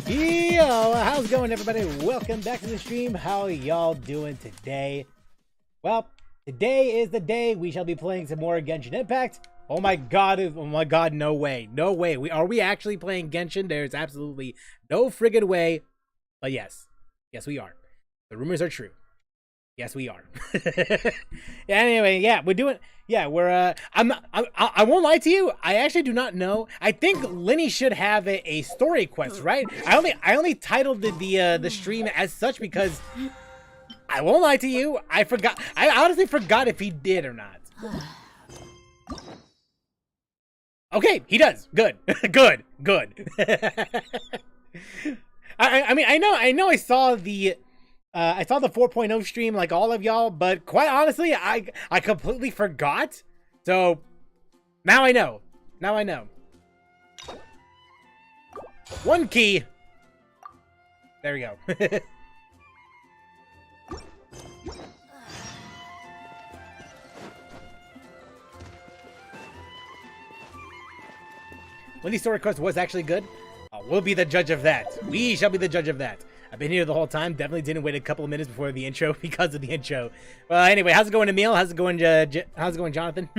Yo, how's it going, everybody? Welcome back to the stream. How y'all doing today? Well, today is the day we shall be playing some more Genshin Impact. Oh my god, no way. No way. Are we actually playing Genshin? There's absolutely no friggin' way. But yes. Yes, we are. The rumors are true. Yes, we are. Anyway, yeah, we're doing. Yeah, we're. I won't lie to you. I actually do not know. I think Lenny should have a story quest, right? I only titled the stream as such because I won't lie to you. I forgot. I honestly forgot if he did or not. Okay, he does. Good. Good. I mean, I know. I saw the 4.0 stream like all of y'all, but quite honestly, I completely forgot. So now I know. One key. There we go. When the story quest was actually good, we'll be the judge of that. We shall be the judge of that. I've been here the whole time. Definitely didn't wait a couple of minutes before the intro because of the intro. Well, anyway, how's it going, Emil? How's it going, Jonathan?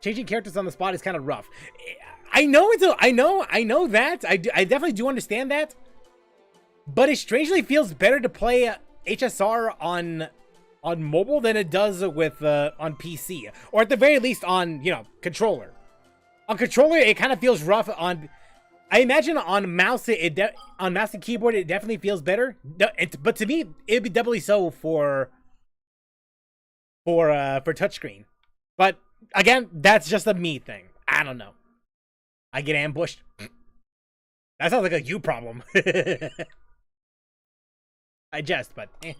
Changing characters on the spot is kind of rough. I know that. I definitely do understand that. But it strangely feels better to play HSR on mobile than it does with on PC, or at the very least on controller. On controller, it kind of feels rough on. I imagine on mouse, on mouse and keyboard, it definitely feels better. But to me, it'd be doubly so for touchscreen. But again, that's just a me thing. I don't know. I get ambushed. That sounds like a you problem. I jest, but eh.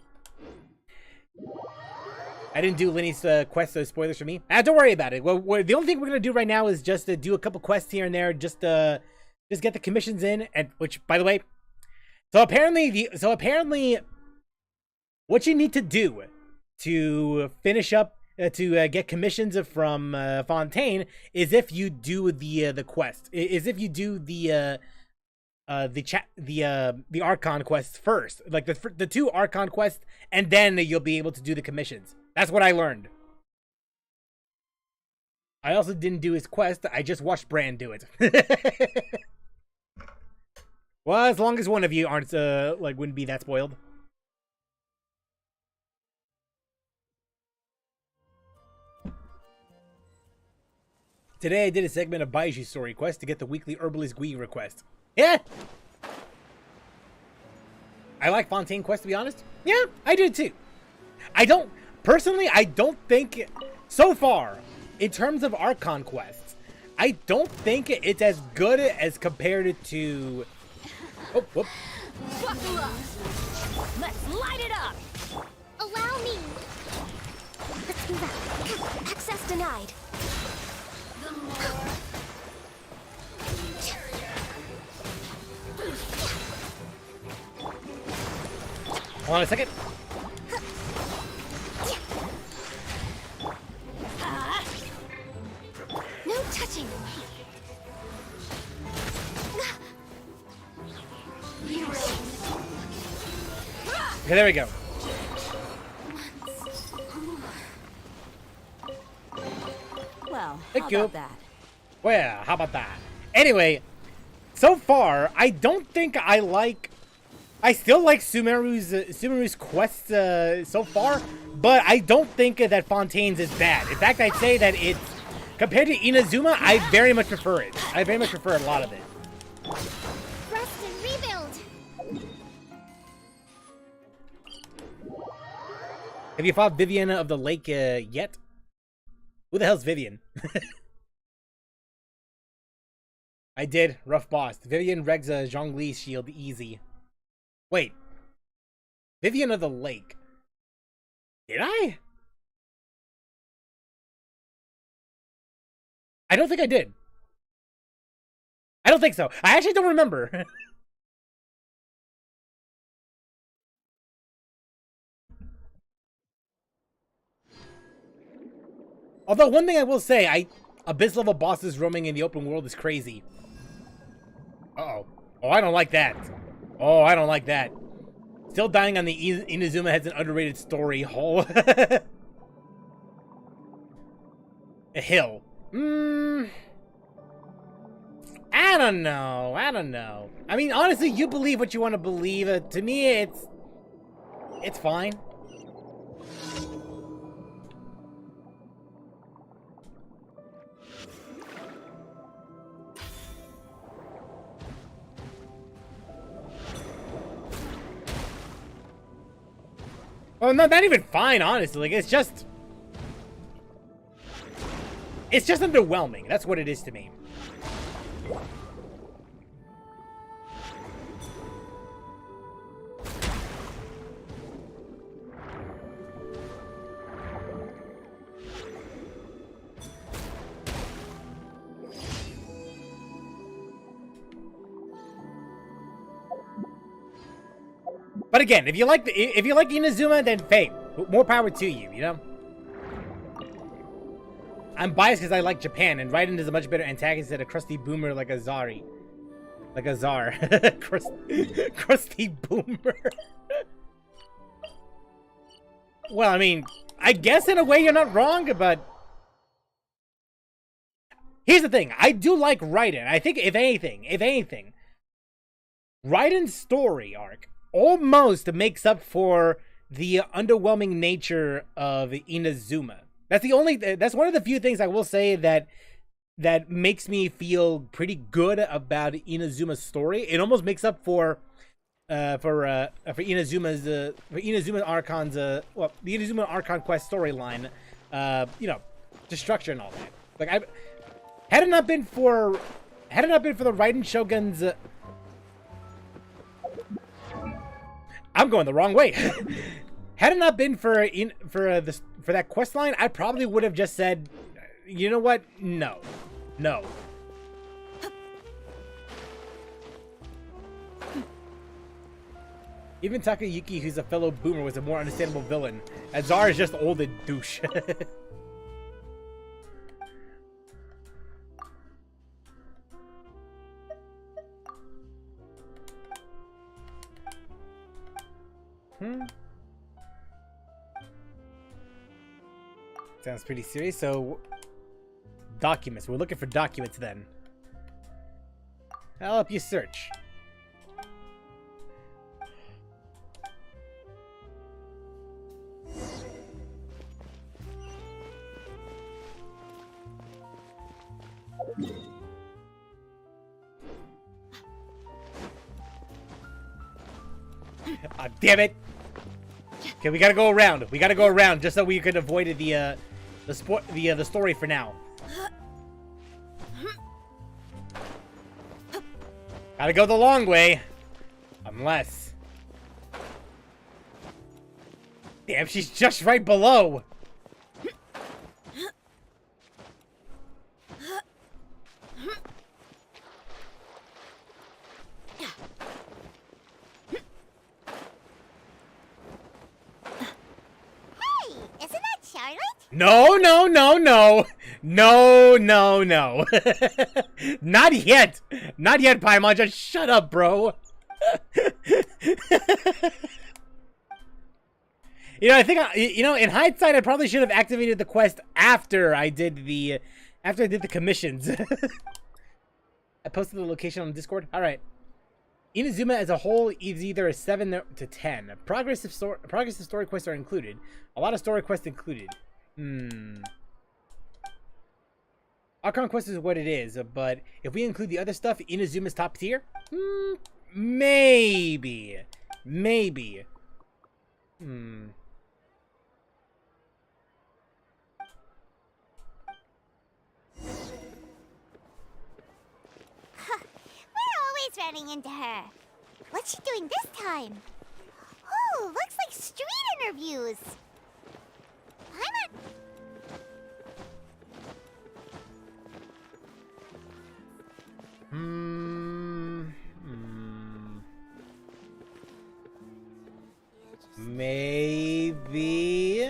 I didn't do Lenny's quest, so spoilers for me. Don't worry about it. Well, the only thing we're gonna do right now is just do a couple quests here and there, just get the commissions in, and which, by the way, so apparently, what you need to do to finish up to get commissions from Fontaine is if you do the quest, is if you do the Archon quest first, like the 2 Archon quests, and then you'll be able to do the commissions. That's what I learned. I also didn't do his quest. I just watched Bran do it. Well, as long as one of you aren't wouldn't be that spoiled. Today I did a segment of Baiju story quest to get the weekly Herbalist Gui request. Yeah. I like Fontaine quest, to be honest. Yeah, I did too. I don't think so far in terms of Archon quests, I don't think it's as good as compared to. Oh, whoop. Buckle up. Let's light it up. Allow me. Let's move out. Access denied. Hold on a second. No touching. Okay, there we go. Well, Thank how you. about that? Well, how about that? Anyway, so far, I don't think I like... I still like Sumeru's quest so far, but I don't think that Fontaine's is bad. In fact, I'd say that it's... Compared to Inazuma, I very much prefer it. I very much prefer a lot of it. Rest and rebuild. Have you fought Vivian of the Lake yet? Who the hell's Vivian? I did. Rough boss. Vivian regs a Zhongli shield easy. Wait. Vivian of the Lake. Did I? I don't think I did. I don't think so. I actually don't remember. Although, one thing I will say, Abyss level bosses roaming in the open world is crazy. Uh-oh. Oh, I don't like that. Oh, I don't like that. Still dying on the Inazuma has an underrated story hole. A hill. I don't know. I don't know. I mean, honestly, you believe what you want to believe. To me, it's fine. Well, no, not even fine, honestly. Like, it's just underwhelming. That's what it is to me. But again, if you like Inazuma, then fame. More power to you, you know? I'm biased because I like Japan, and Raiden is a much better antagonist than a crusty boomer like a Zari. Like a Zar. Crusty boomer. Well, I mean, I guess in a way you're not wrong, but... Here's the thing. I do like Raiden. I think, if anything, Raiden's story arc almost makes up for the underwhelming nature of Inazuma. That's one of the few things I will say that makes me feel pretty good about Inazuma's story. It almost makes up for Inazuma Archon's the Inazuma Archon quest storyline, you know, destruction and all that. Like, had it not been for the Raiden Shogun's I'm going the wrong way. Had it not been for that quest line, I probably would have just said, you know what? No. Even Takayuki, who's a fellow boomer, was a more understandable villain. Azar is just old and douche. Sounds pretty serious. So, documents. We're looking for documents then. I'll help you search. Ah, damn it! Okay, we gotta go around. We gotta go around just so we could avoid the story for now. Gotta go the long way, unless. Damn, she's just right below. No. Not yet. Not yet, Paimon. Just shut up, bro. You know, I think, in hindsight, I probably should have activated the quest after I did the After I did the commissions. I posted the location on Discord. All right. Inazuma as a whole is either a 7 to 10. Progressive story quests are included. A lot of story quests included. Archon quest is what it is, but if we include the other stuff, Inazuma's top tier? Maybe. Maybe. We're always running into her. What's she doing this time? Oh, looks like street interviews. Maybe.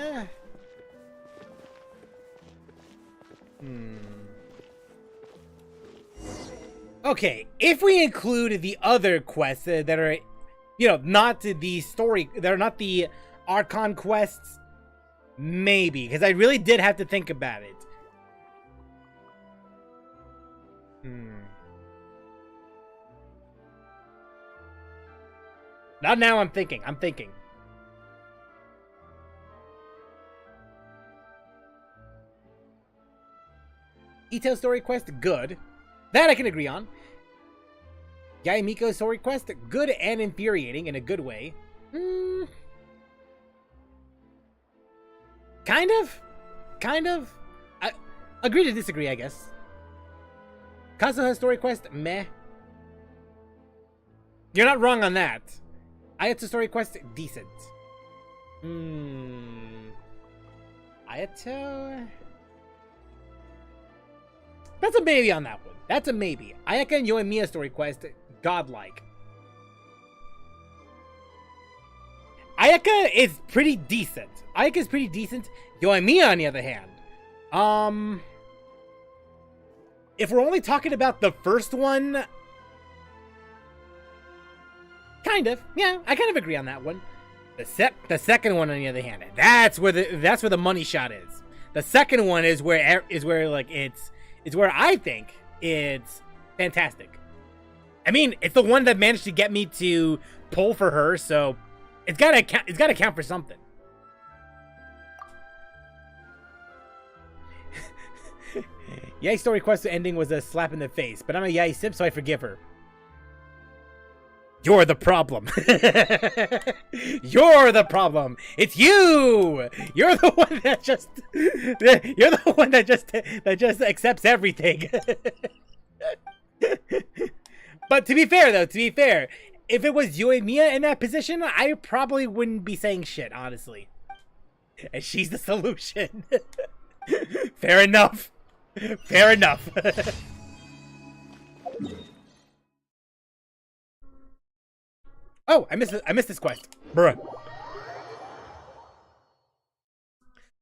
Okay, if we include the other quests that are, you know, not the story, they're not the Archon quests, maybe, because I really did have to think about it. Not now, I'm thinking. Ito story quest, good. That I can agree on. Yaimiko story quest, good and infuriating in a good way. Kind of. I agree to disagree, I guess. Kazuha story quest, meh. You're not wrong on that. Ayato story quest, decent. Ayato? That's a maybe on that one. That's a maybe. Ayaka and Yoimiya story quest, godlike. Ayaka is pretty decent. Yoimiya, on the other hand. If we're only talking about the first one, kind of. Yeah, I kind of agree on that one. The second one, on the other hand, that's where the money shot is. The second one is where like it's where I think it's fantastic. I mean, it's the one that managed to get me to pull for her, so it's gotta count for something. Yai's story quest ending was a slap in the face, but I'm a Yai simp, so I forgive her. You're the problem. You're the problem. It's you. You're the one that just. You're the one that just accepts everything. But to be fair, if it was Yoimiya in that position, I probably wouldn't be saying shit, honestly. And she's the solution. Fair enough. Oh, I missed this quest. Bruh.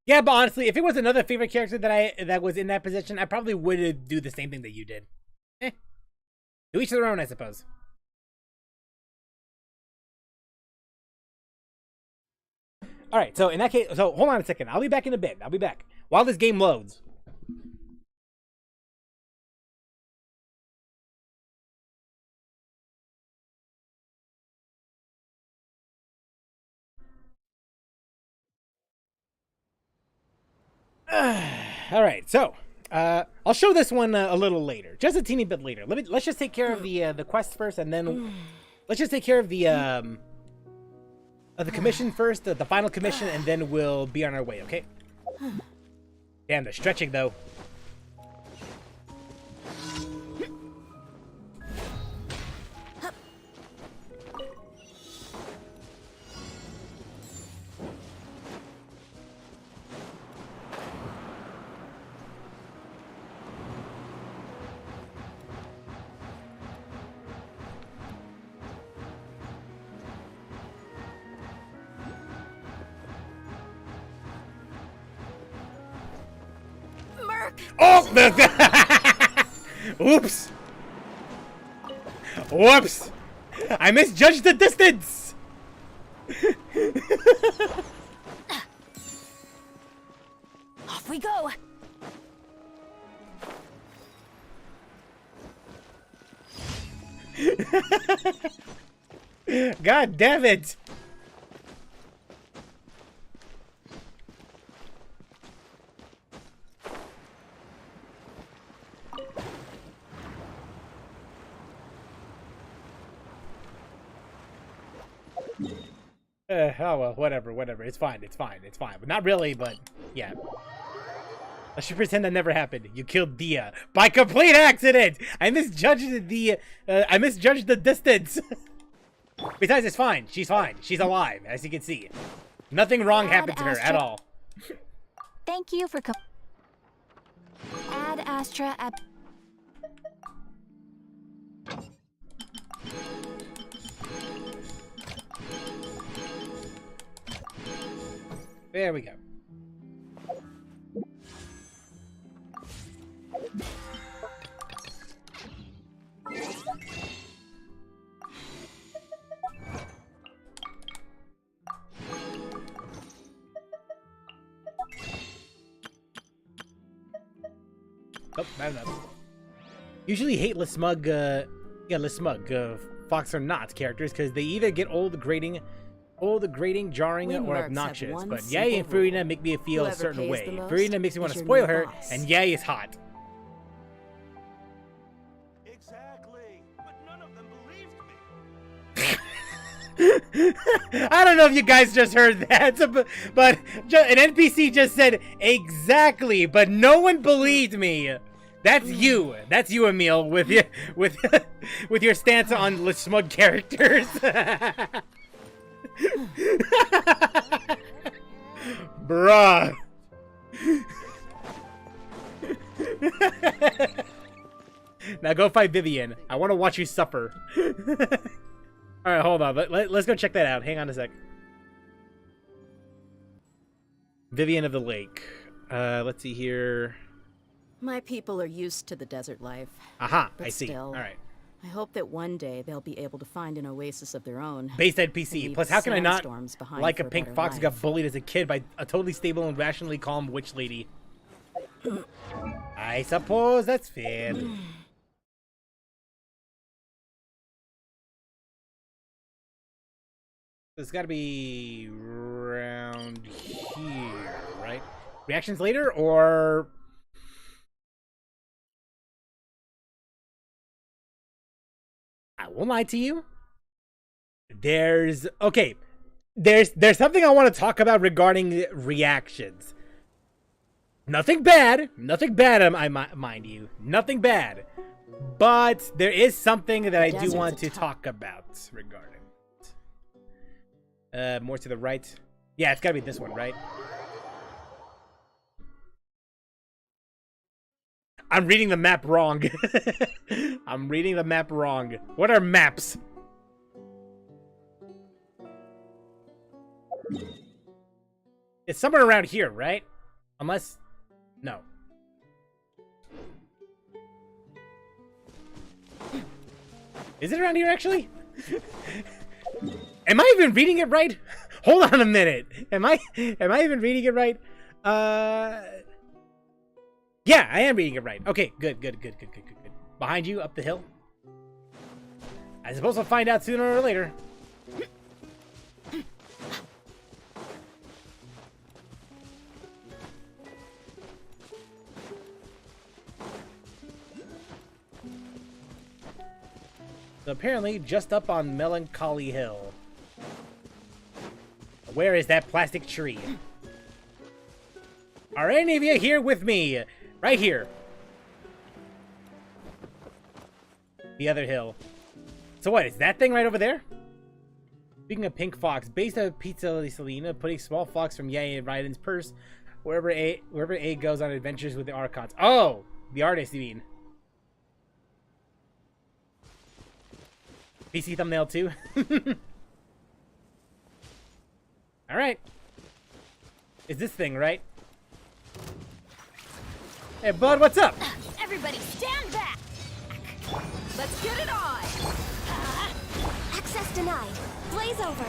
Yeah, but honestly, if it was another favorite character that was in that position, I probably would do the same thing that you did. To each their own, I suppose. Alright, so in that case, hold on a second. I'll be back in a bit. I'll be back. While this game loads. Alright, so I'll show this one a little later, just a teeny bit later. Let's just take care of the quest first, and then let's just take care of the commission first, the final commission, and then we'll be on our way. Okay? Damn, they're stretching though. Oh! Oops! Whoops! I misjudged the distance! Off we go. God damn it! Oh well, whatever. It's fine. But not really, but yeah. I should pretend that never happened. You killed Dia by complete accident. I misjudged the distance. Besides, it's fine. She's fine. She's alive, as you can see. Nothing wrong happened to her at all. Thank you for Ad Astra at. There we go. Oh, bad enough. Usually hate Lesmug, Fox or not characters because they either get old, grating, jarring, or obnoxious. But Yae and Furina make me feel a certain way. Furina makes me want to spoil her, and Yae is hot. Exactly, but none of them believed me. I don't know if you guys just heard that, but an NPC just said exactly, but no one believed me. That's you. That's you, Emil, with your stance on Lesmug characters. Bruh. Now go fight Vivian. I want to watch you suffer. Alright, hold on. Let's go check that out. Hang on a sec. Vivian of the Lake. Let's see here. My people are used to the desert life. Aha, But I see. still, Alright. I hope that one day they'll be able to find an oasis of their own. Based and NPC. leave Plus, how can I not sandstorms behind like for a pink better fox who got life. bullied as a kid by a totally stable and rationally calm witch lady? I suppose that's fair. It's got to be around here, right? Reactions later, or... I won't lie to you. There's something I want to talk about regarding reactions. Nothing bad, I mind you. Nothing bad. But there is something that I do want to talk about regarding it. More to the right. Yeah, it's gotta be this one, right? I'm reading the map wrong. I'm reading the map wrong. What are maps? It's somewhere around here, right? Unless... No. Is it around here, actually? Am I even reading it right? Hold on a minute. Am I even reading it right? Yeah, I am reading it right. Okay, good. Behind you, up the hill. I suppose we'll find out sooner or later. So apparently, just up on Melancholy Hill. Where is that plastic tree? Are any of you here with me? Right here. The other hill. So what, is that thing right over there? Speaking of Pink Fox, based on Pizza Selena, putting small fox from Yae and Raiden's purse wherever A goes on adventures with the Archons. Oh! The artist, you mean. PC thumbnail too? Alright. Is this thing right? Hey, bud, what's up? Everybody stand back! Let's get it on! Access denied. Blaze over.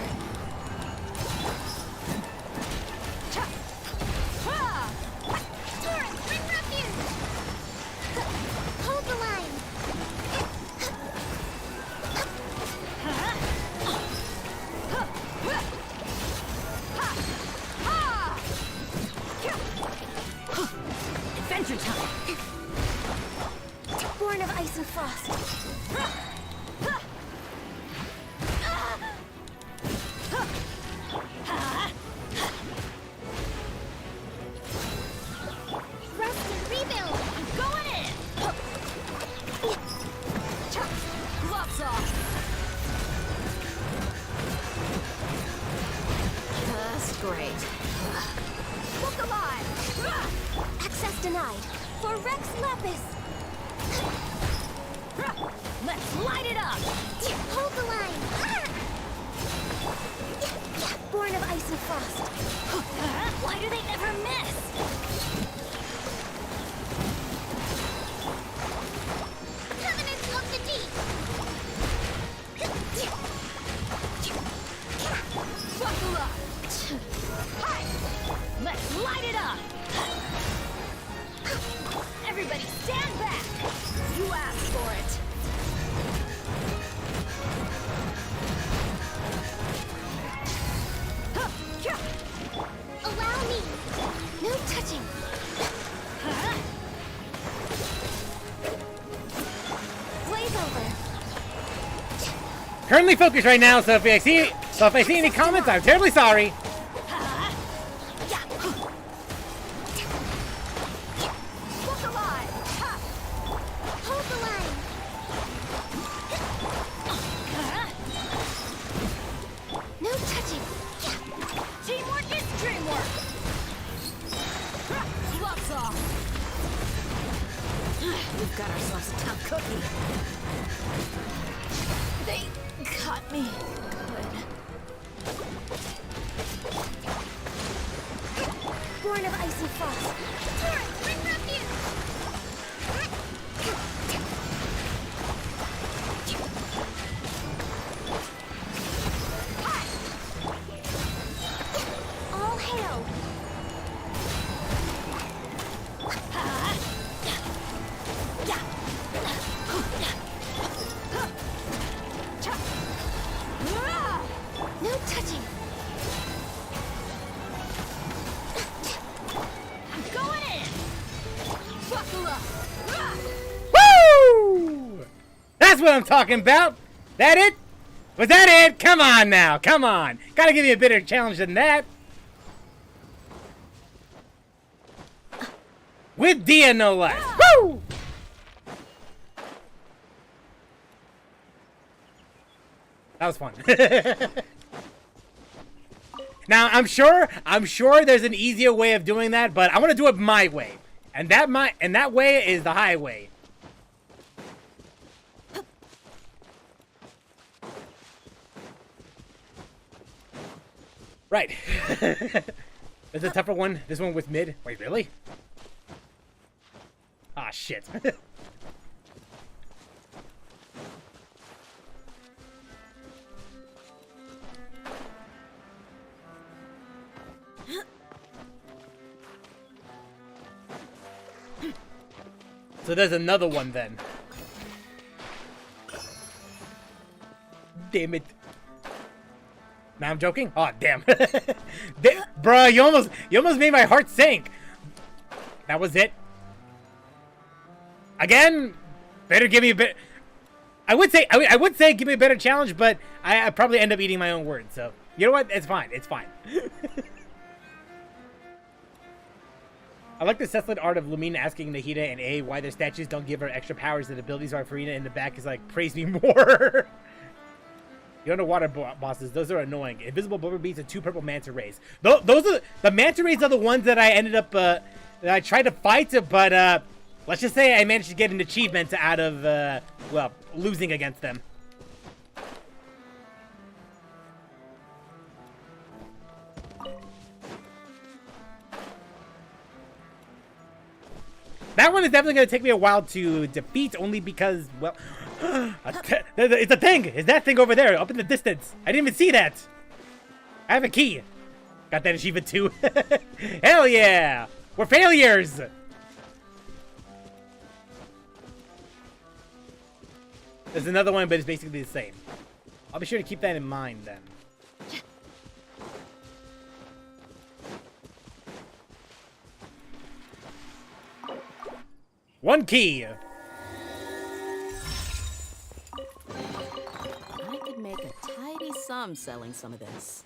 Torrent, bring refuge! Hold the line. Adventure time. Born of ice and frost. Rest and rebuild. I'm going in. Gloves off. Just great. Look alive. Access denied. For Rex Lapis. Let's light it up. Hold the line. Born of ice and frost. Why do they never miss? Covenants of the deep. Buckle up. Hi. Let's light it up. Everybody stand back. You asked for it. Allow me. No touching. Blaze over. Currently focused right now, so if I see any comments, I'm terribly sorry. Look alive. Hold the line. No touching. Teamwork is dreamwork. Gloves off. We've got ourselves a tough cookie. They caught me. Good. Born of ice and frost. Torrent, bring refuge. All hail. No touching. I'm going in. Buckle up. Woo! That's what I'm talking about. That it? Was that it? Come on now. Come on. Gotta give you a better challenge than that. With Dia, no less. Woo! That was fun. Now, I'm sure there's an easier way of doing that, but I want to do it my way. And that way is the highway. Right. There's a tougher one. This one with mid. Wait, really? Ah, shit. So there's another one then. Damn it. Now I'm joking? Oh, damn. Bruh, you almost made my heart sink. That was it. Again, better give me a bit. I would say give me a better challenge, but I probably end up eating my own words. So you know what? It's fine. It's fine. I like the Cecilid art of Lumina asking Nahida and A why their statues don't give her extra powers and abilities, while Farina in the back is like, praise me more. The underwater bosses, those are annoying. Invisible blubber beasts and 2 purple manta rays. Those are the manta rays are the ones that I ended up that I tried to fight, but let's just say I managed to get an achievement out of well, losing against them. That one is definitely going to take me a while to defeat, only because, well, it's a thing. Is that thing over there, up in the distance? I didn't even see that. I have a key. Got that achievement too. Hell yeah! We're failures! There's another one, but it's basically the same. I'll be sure to keep that in mind then. 1 key. I could make a tidy sum selling some of this.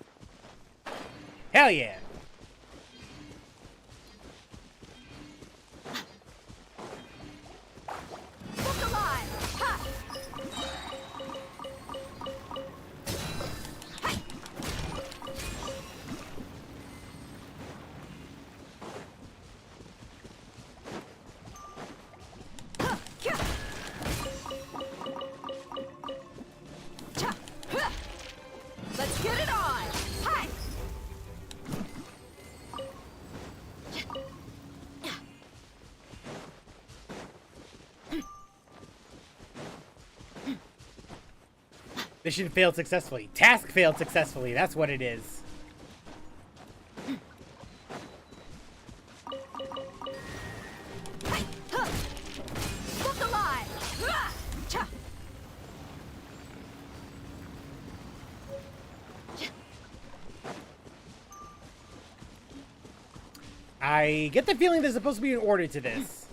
Hell yeah. Look alive! Ha! Let's get it on! Hi! Mission failed successfully. Task failed successfully. That's what it is. Look alive! Ah! Cha! I get the feeling there's supposed to be an order to this.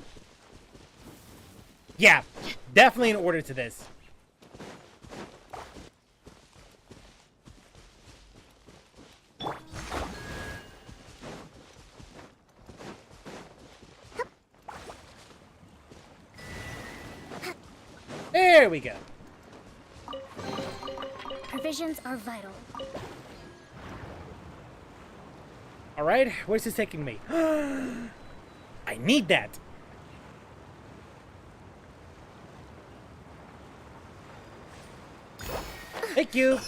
Yeah, definitely an order to this. There we go. Provisions are vital. All right, where's this taking me? I need that. Thank you.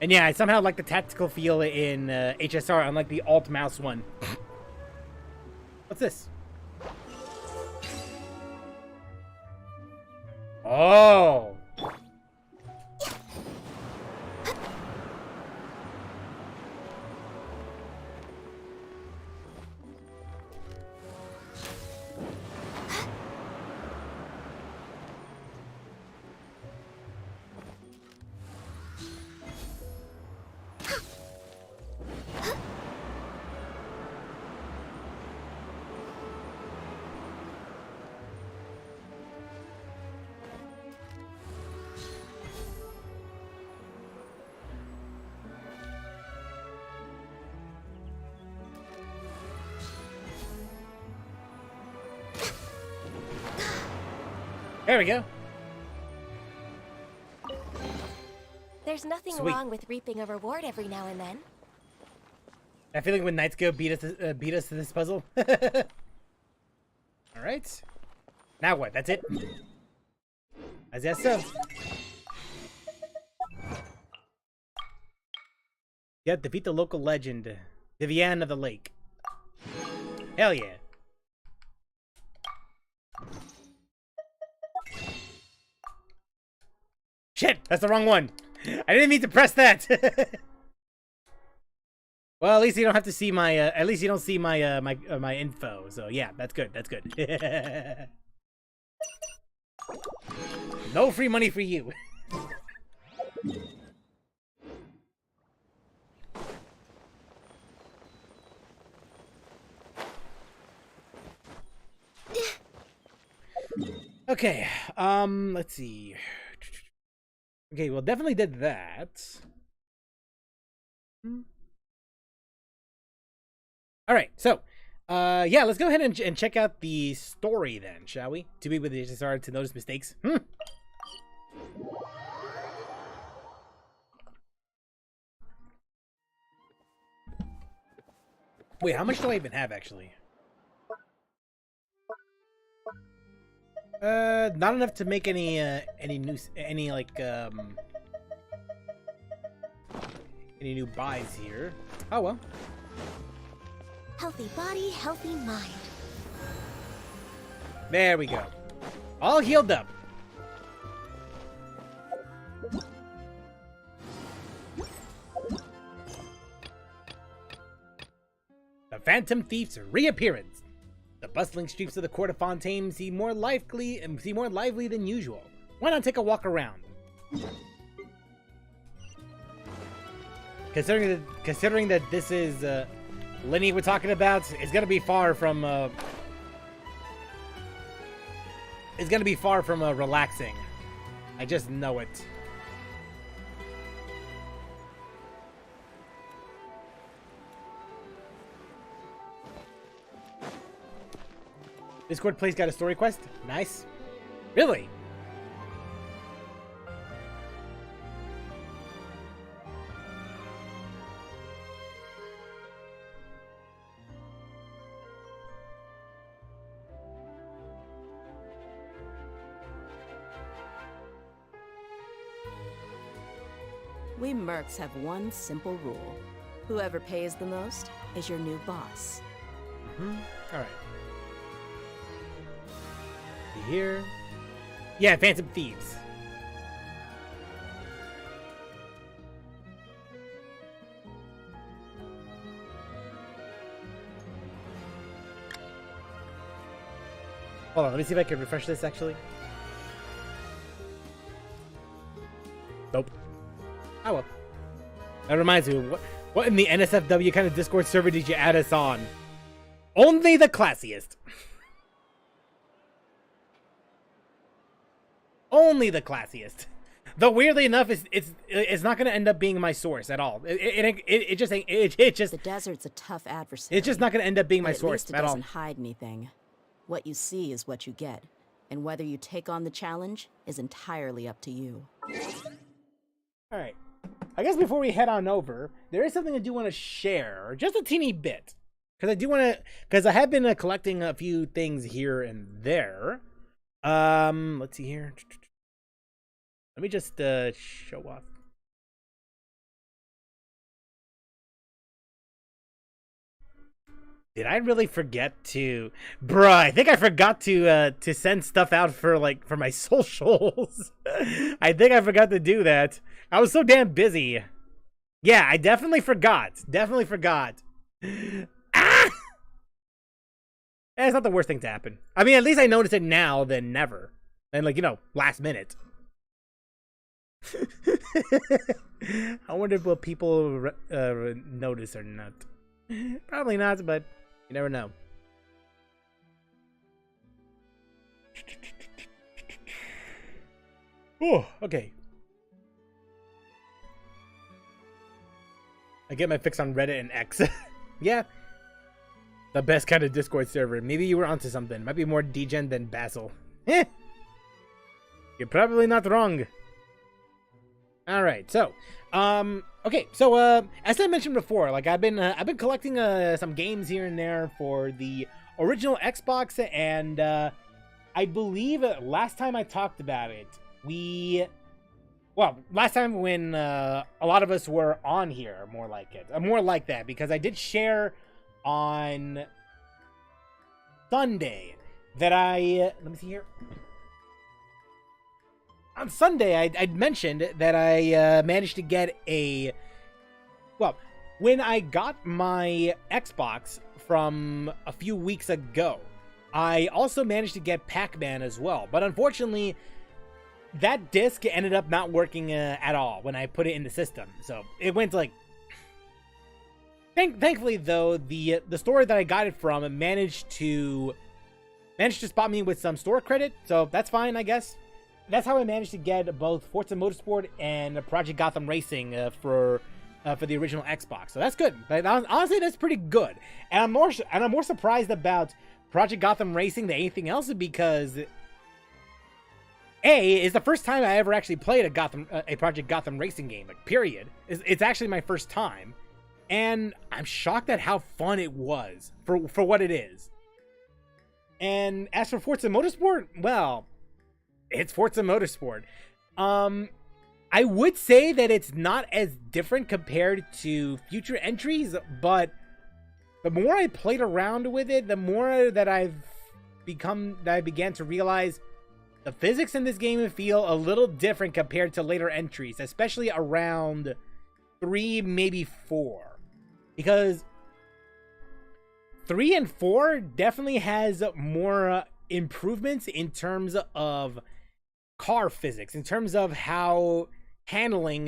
And yeah, I somehow like the tactical feel in HSR, unlike the alt mouse one. What's this? Oh. There we go. There's nothing Sweet. wrong with reaping a reward every now and then. I feel like when Knights go beat us to this puzzle. All right. Now what? That's it. As that so. Yeah, defeat the local legend, Vivienne of the Lake. Hell yeah. Shit, that's the wrong one. I didn't mean to press that. Well, at least you don't have to see my. At least you don't see my my info. So yeah, that's good. That's good. No free money for you. Okay. Let's see. Okay, well, definitely did that. All right, so, yeah, let's go ahead and check out the story then, shall we? To be with the HSR to notice mistakes. Wait, how much do I even have, actually? Not enough to make any new new buys here. Oh well. Healthy body, healthy mind. There we go. All healed up. The Phantom Thief's reappearance. The bustling streets of the Court of Fontaine seem more lively than usual. Why not take a walk around? Considering that this is Lenny we're talking about is gonna be far from relaxing. I just know it. Discord plays got a story quest? Nice. Really? We mercs have one simple rule. Whoever pays the most is your new boss. Alright. Here. Yeah, Phantom Thieves. Hold on, let me see if I can refresh this actually. Nope. Oh well. That reminds me, what in the NSFW kind of Discord server did you add us on? Only the classiest. Only the classiest. Though weirdly enough, it's not going to end up being my source at all. It just The desert's a tough adversary. it's just not going to end up being my but at source least it at all. doesn't hide anything. What you see is what you get, and whether you take on the challenge is entirely up to you. All right. I guess before we head on over, there is something I do want to share, just a teeny bit, because I have been collecting a few things here and there. Let's see here. Let me just show off. Did I really forget to, bruh? I think I forgot to send stuff out for my socials. I think I forgot to do that. I was so damn busy. Yeah, I definitely forgot. Definitely forgot. Ah! It's not the worst thing to happen. I mean, at least I notice it now than never. And last minute. I wonder if will people notice or not. Probably not, but you never know. Oh, okay. I get my fix on Reddit and X. Yeah. The best kind of Discord server. Maybe you were onto something. Might be more degen than Basil. Eh. You're probably not wrong. Alright, so okay, so as I mentioned before, I've been collecting some games here and there for the original Xbox, and I believe last time I talked about it, last time when a lot of us were on here, more like that, because I did share on Sunday that let me see here. On Sunday, I'd mentioned that I managed to get when I got my Xbox from a few weeks ago, I also managed to get Pac-Man as well. But unfortunately, that disc ended up not working at all when I put it in the system. So it went thankfully, though, the store that I got it from managed to spot me with some store credit. So that's fine, I guess. That's how I managed to get both Forza Motorsport and Project Gotham Racing for the original Xbox. So that's good. But honestly, that's pretty good. And I'm more surprised about Project Gotham Racing than anything else, because it's the first time I ever actually played a Project Gotham Racing game. Period. It's actually my first time, and I'm shocked at how fun it was for what it is. And as for Forza Motorsport, well, it's Forza Motorsport. I would say that it's not as different compared to future entries, but the more I played around with it, the more that I began to realize the physics in this game feel a little different compared to later entries, especially around 3, maybe 4. Because 3 and 4 definitely has more improvements in terms of car physics, in terms of how handling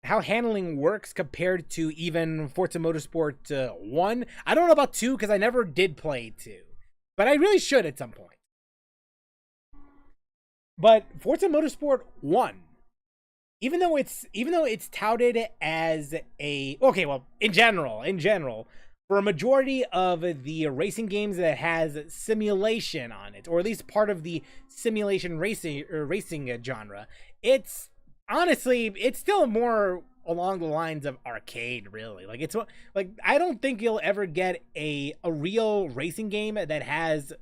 how handling works compared to even Forza Motorsport 1. I don't know about 2 because I never did play 2, but I really should at some point. But Forza Motorsport 1, even though it's touted as a in general, for a majority of the racing games that has simulation on it, or at least part of the simulation racing genre, it's honestly still more along the lines of arcade, really. Like it's like I don't think you'll ever get a real racing game that has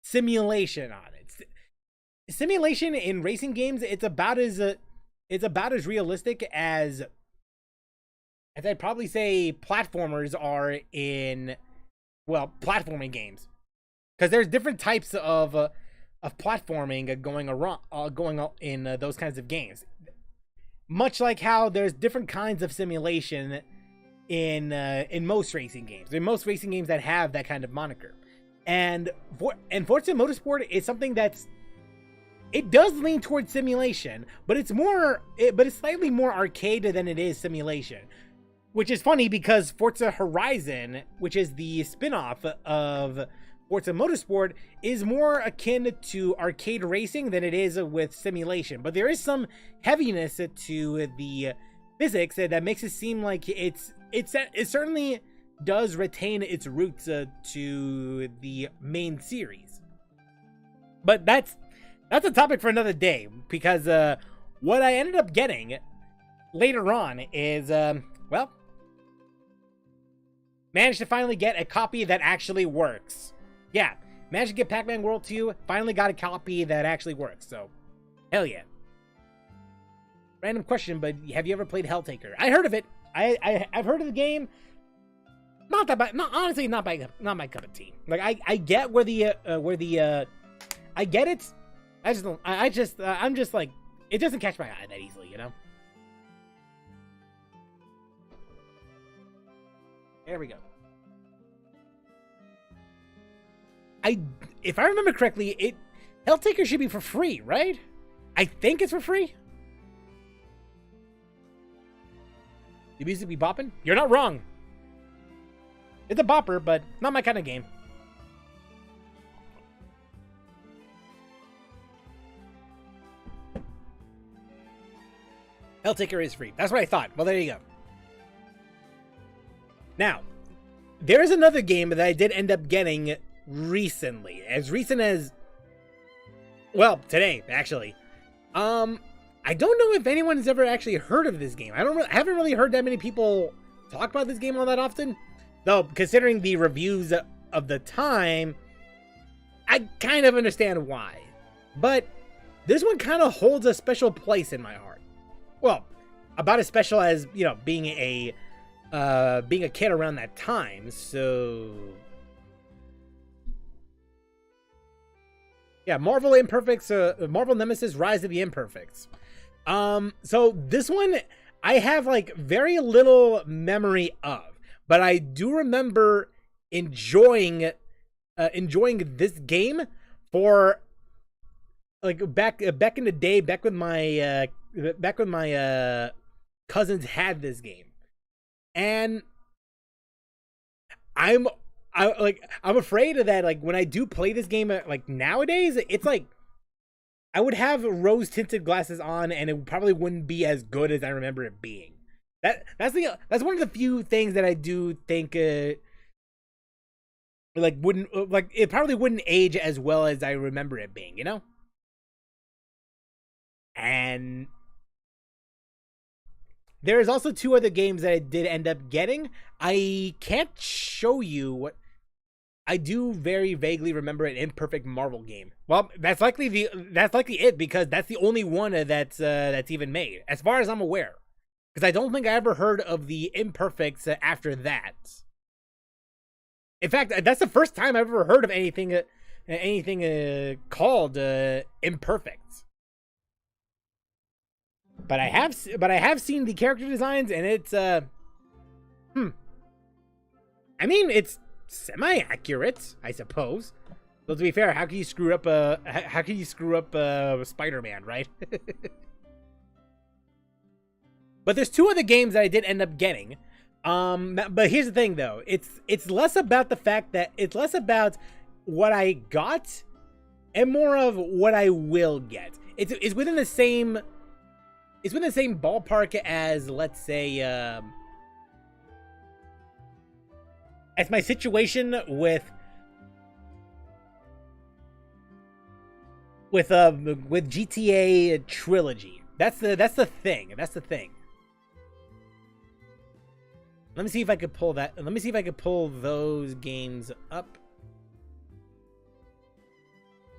simulation on it. Simulation in racing games, it's about as realistic as I'd probably say platformers are in, well, platforming games, because there's different types of platforming going on in those kinds of games. Much like how there's different kinds of simulation in most racing games. In most racing games that have that kind of moniker, and Forza Motorsport is something it does lean towards simulation, but it's slightly more arcade than it is simulation. Which is funny because Forza Horizon, which is the spin-off of Forza Motorsport, is more akin to arcade racing than it is with simulation. But there is some heaviness to the physics that makes it seem like it certainly does retain its roots to the main series. But that's a topic for another day, because what I ended up getting later on is, managed to finally get a copy that actually works. Yeah, managed to get Pac-Man World 2, finally got a copy that actually works, so hell yeah. Random question, but have you ever played Helltaker? I heard of it. I've heard of the game. Honestly, not my cup of tea. Like I get I get it. I'm just like, it doesn't catch my eye that easily, you know? There we go. If I remember correctly, Helltaker should be for free, right? I think it's for free. The music be bopping? You're not wrong. It's a bopper, but not my kind of game. Helltaker is free. That's what I thought. Well, there you go. Now, there is another game that I did end up getting recently. As recent as, well, today, actually. I don't know if anyone's ever actually heard of this game. I haven't really heard that many people talk about this game all that often. Though, considering the reviews of the time, I kind of understand why. But this one kind of holds a special place in my heart. Well, about as special as, you know, being a kid around that time, so yeah, Marvel Imperfects, Marvel Nemesis Rise of the Imperfects. So this one I have like very little memory of, but I do remember enjoying this game for like back in the day, back when my cousins had this game. And I'm afraid of that. Like when I do play this game, like nowadays, it's like I would have rose tinted glasses on, and it probably wouldn't be as good as I remember it being. That's one of the few things that I do think it probably wouldn't age as well as I remember it being, you know. And there's also two other games that I did end up getting. I can't show you what. I do very vaguely remember an Imperfect Marvel game. Well, that's likely it, because that's the only one that's even made, as far as I'm aware. Because I don't think I ever heard of the Imperfects after that. In fact, that's the first time I've ever heard of anything called Imperfect. But I have seen the character designs, and it's I mean, it's semi-accurate, I suppose. Though to be fair, how can you screw up Spider-Man, right? But there's 2 other games that I did end up getting. But here's the thing, though. It's less about the fact that it's less about what I got and more of what I will get. It's within the same. It's within the same ballpark as, let's say, as my situation with GTA Trilogy. That's the thing. That's the thing. Let me see if I could pull that. Let me see if I could pull those games up.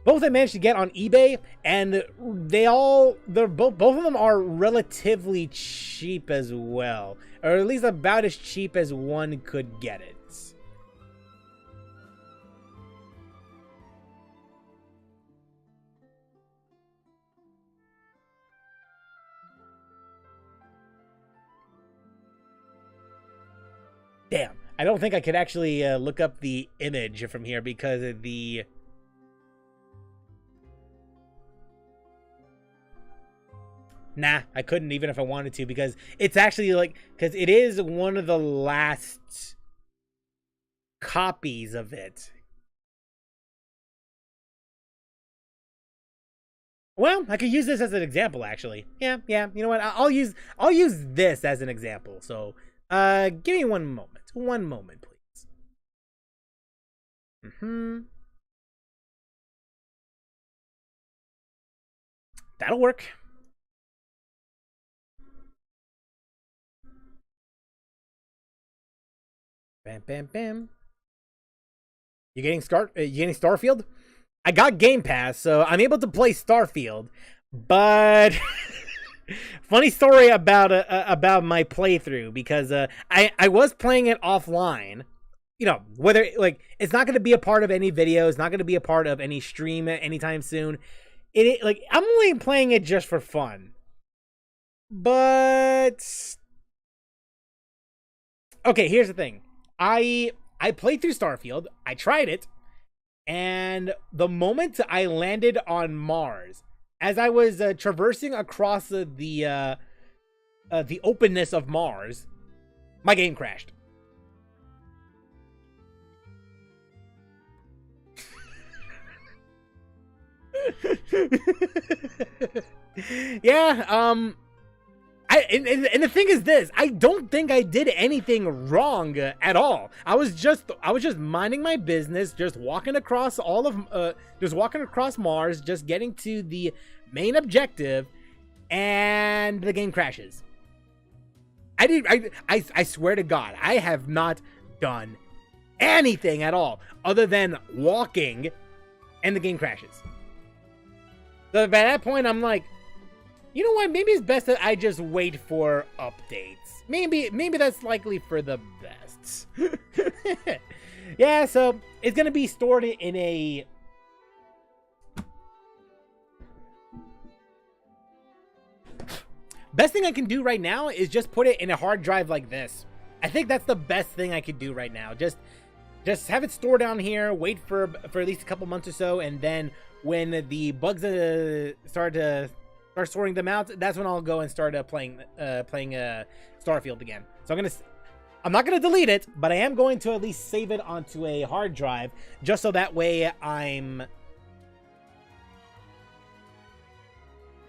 Both I managed to get on eBay, and they're both of them are relatively cheap as well, or at least about as cheap as one could get it. Damn, I don't think I could actually look up the image from here because of the... Nah, I couldn't even if I wanted to, because it's actually like... Because it is one of the last copies of it. Well, I could use this as an example, actually. Yeah, you know what? I'll use this as an example. So, give me one moment. One moment, please. That'll work. Bam, bam, bam. You getting Starfield? I got Game Pass, so I'm able to play Starfield. But funny story about my playthrough, because I was playing it offline. You know, whether like it's not going to be a part of any video, it's not going to be a part of any stream anytime soon. It like I'm only playing it just for fun. But okay, here's the thing. I played through Starfield. I tried it, and the moment I landed on Mars, as I was traversing across the openness of Mars, my game crashed. Yeah, and the thing is this, I don't think I did anything wrong at all. I was just minding my business, just walking across Mars, just getting to the main objective, and the game crashes. I swear to God, I have not done anything at all other than walking, and the game crashes. So by that point, I'm like, you know what? Maybe it's best that I just wait for updates. Maybe that's likely for the best. Yeah, so it's gonna be stored in a... Best thing I can do right now is just put it in a hard drive like this. I think that's the best thing I could do right now. Just have it stored down here, wait for at least a couple months or so, and then when the bugs start sorting them out, that's when I'll go and start playing Starfield again. So I'm not gonna delete it, but I am going to at least save it onto a hard drive, just so that way I'm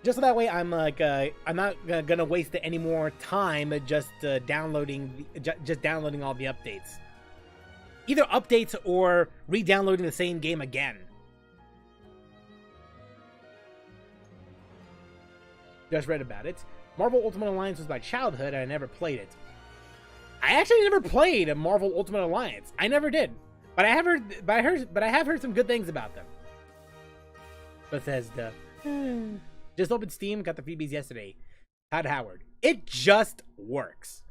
like I'm not gonna waste any more time just downloading all the updates. Either updates or re-downloading the same game again. Just read about it. Marvel Ultimate Alliance was my childhood, and I never played it. I actually never played Marvel Ultimate Alliance. I never did, but I have heard some good things about them. Bethesda. Just opened Steam, got the freebies yesterday. Todd Howard. It just works.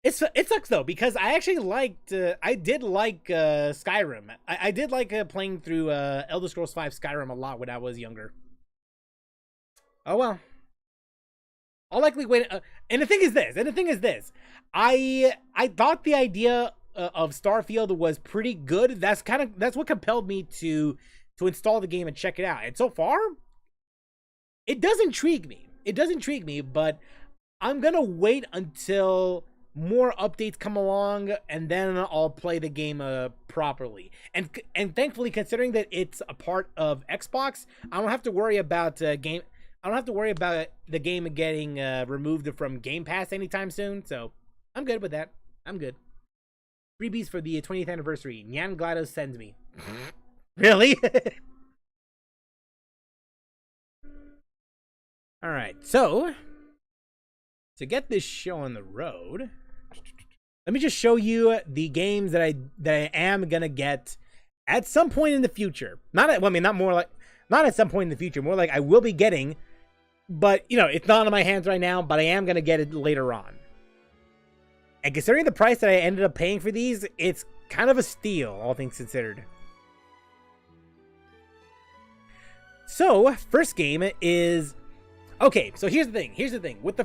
It sucks though, because I actually did like Skyrim. I did like playing through Elder Scrolls V Skyrim a lot when I was younger. Oh well. I'll likely wait. And the thing is this. I thought the idea of Starfield was pretty good. That's what compelled me to install the game and check it out. And so far, it does intrigue me. But I'm gonna wait until more updates come along, and then I'll play the game properly. And thankfully, considering that it's a part of Xbox, I don't have to worry about I don't have to worry about the game getting removed from Game Pass anytime soon. So I'm good with that. I'm good. Freebies for the 20th anniversary. Nyan GLaDOS sends me. Really? All right. So to get this show on the road, let me just show you the games that I am gonna get at some point in the future. Not at some point in the future. More like I will be getting, but you know, it's not in my hands right now. But I am gonna get it later on. And considering the price that I ended up paying for these, it's kind of a steal, all things considered. So first game is okay. So here's the thing. With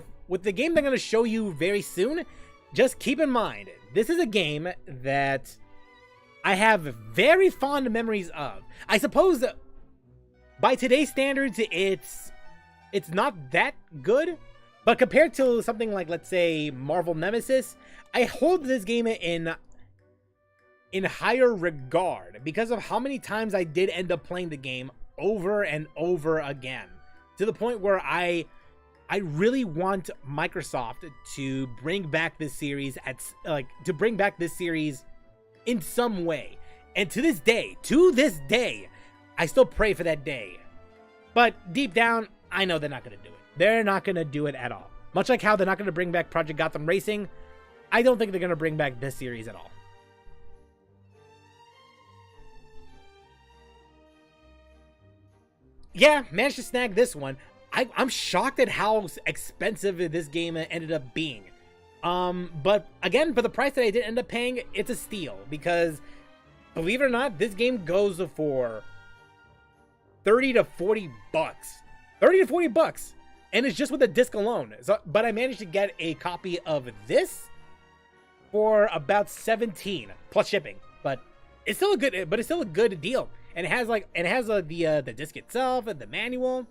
the game that I'm gonna show you very soon. Just keep in mind, this is a game that I have very fond memories of. I suppose by today's standards, it's not that good, but compared to something like, let's say, Marvel Nemesis, I hold this game in higher regard because of how many times I did end up playing the game over and over again, to the point where I really want Microsoft to bring back this series in some way. And to this day, I still pray for that day. But deep down, I know they're not going to do it. They're not going to do it at all. Much like how they're not going to bring back Project Gotham Racing, I don't think they're going to bring back this series at all. Yeah, managed to snag this one. I'm shocked at how expensive this game ended up being. But again, for the price that I did end up paying, it's a steal. Because, believe it or not, this game goes for 30 to 40 bucks. 30 to 40 bucks. And it's just with the disc alone. But I managed to get a copy of this for about 17 plus shipping. But it's still a good deal. And it has the disc itself and the manual.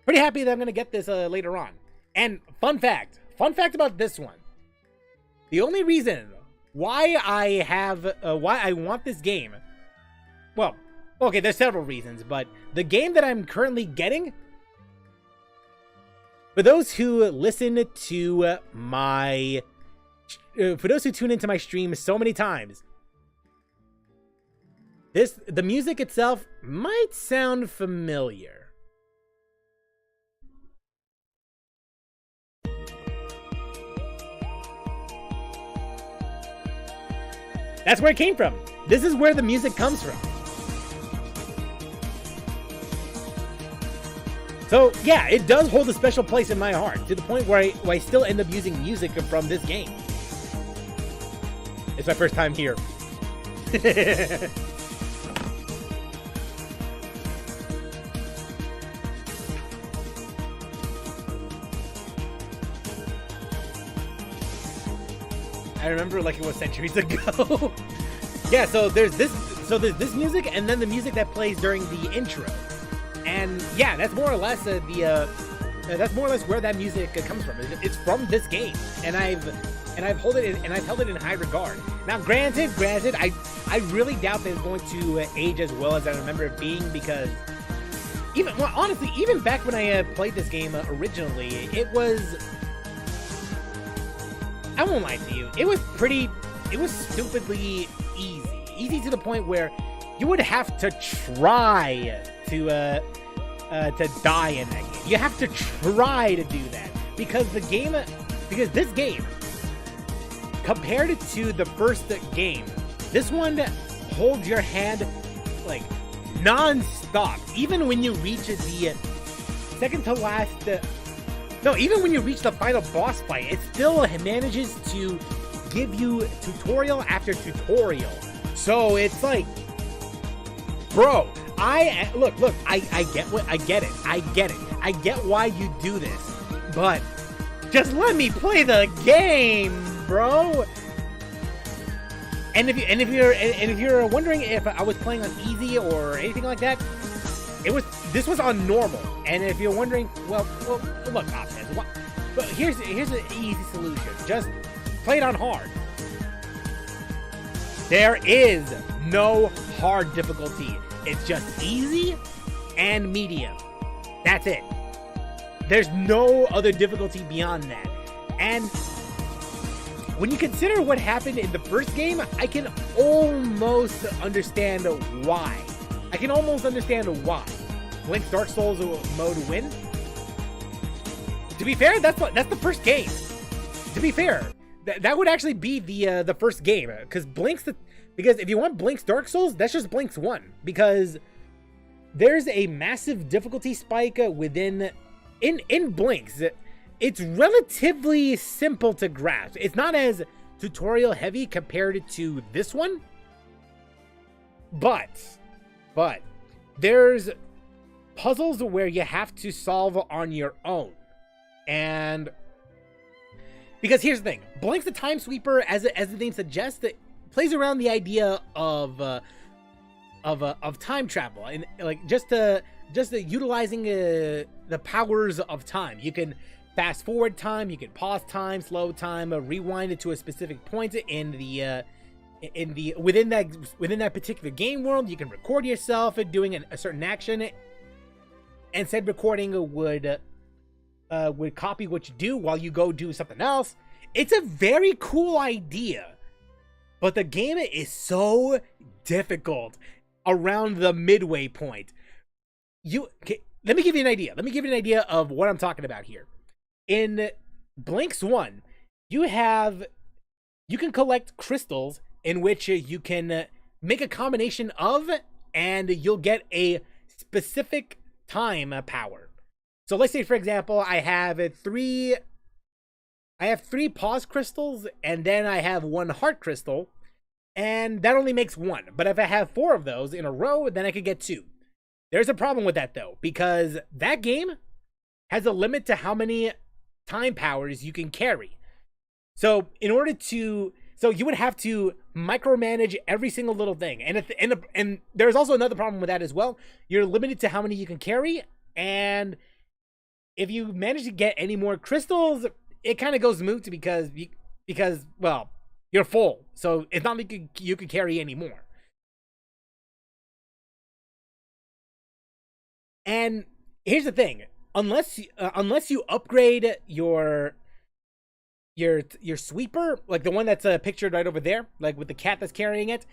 Pretty happy that I'm going to get this later on. And fun fact about this one. The only reason why I want this game, well, okay, there's several reasons, but the game that I'm currently getting, for those who listen to for those who tune into my stream so many times, the music itself might sound familiar. That's where it came from. This is where the music comes from. So, yeah, it does hold a special place in my heart, to the point where I still end up using music from this game. It's my first time here. I remember like it was centuries ago. Yeah, so there's this music, and then the music that plays during the intro. And yeah, that's more or less where that music comes from. It's from this game, and I've held it in high regard. Now, granted, I really doubt that it's going to age as well as I remember it being, because honestly, even back when I played this game originally, it was, I won't lie to you, it was stupidly easy to the point where you would have to try to die in that game. You have to try to do that, because this game, compared to the first game, this one holds your hand like non-stop. Even when you reach the second to last, even when you reach the final boss fight, it still manages to give you tutorial after tutorial. So it's like, bro, I get it. I get why you do this, but just let me play the game, bro. And if you're wondering if I was playing on easy or anything like that, this was on normal, And if you're wondering, well look, Optus, but here's an easy solution. Just play it on hard. There is no hard difficulty. It's just easy and medium. That's it. There's no other difficulty beyond that. And when you consider what happened in the first game, I can almost understand why. Blink's Dark Souls mode win. To be fair, that's the first game. To be fair, that would actually be the first game, because if you want Blink's Dark Souls, that's just Blink's 1, because there's a massive difficulty spike within in Blink's. It's relatively simple to grasp. It's not as tutorial heavy compared to this one, but there's puzzles where you have to solve on your own. And because here's the thing, Blink's the Time Sweeper, as the name suggests, it plays around the idea of time travel, and like just utilizing the powers of time. You can fast forward time, you can pause time, slow time, rewind it to a specific point within that particular game world. You can record yourself doing a certain action, and said recording would copy what you do while you go do something else. It's a very cool idea, but the game is so difficult around the midway point. Let me give you an idea. Let me give you an idea of what I'm talking about here. In Blink's 1, you can collect crystals in which you can make a combination of, and you'll get a specific time power. So let's say, for example, I have three pause crystals, and then I have 1 heart crystal, and that only makes 1. But if I have 4 of those in a row, then I could get 2. There's a problem with that, though, because that game has a limit to how many time powers you can carry. So you would have to micromanage every single little thing. And there's also another problem with that as well. You're limited to how many you can carry, and if you manage to get any more crystals, it kind of goes moot because well, you're full. So it's not like you could carry any more. And here's the thing: unless you upgrade your sweeper, like the one that's pictured right over there, like with the cat that's carrying it,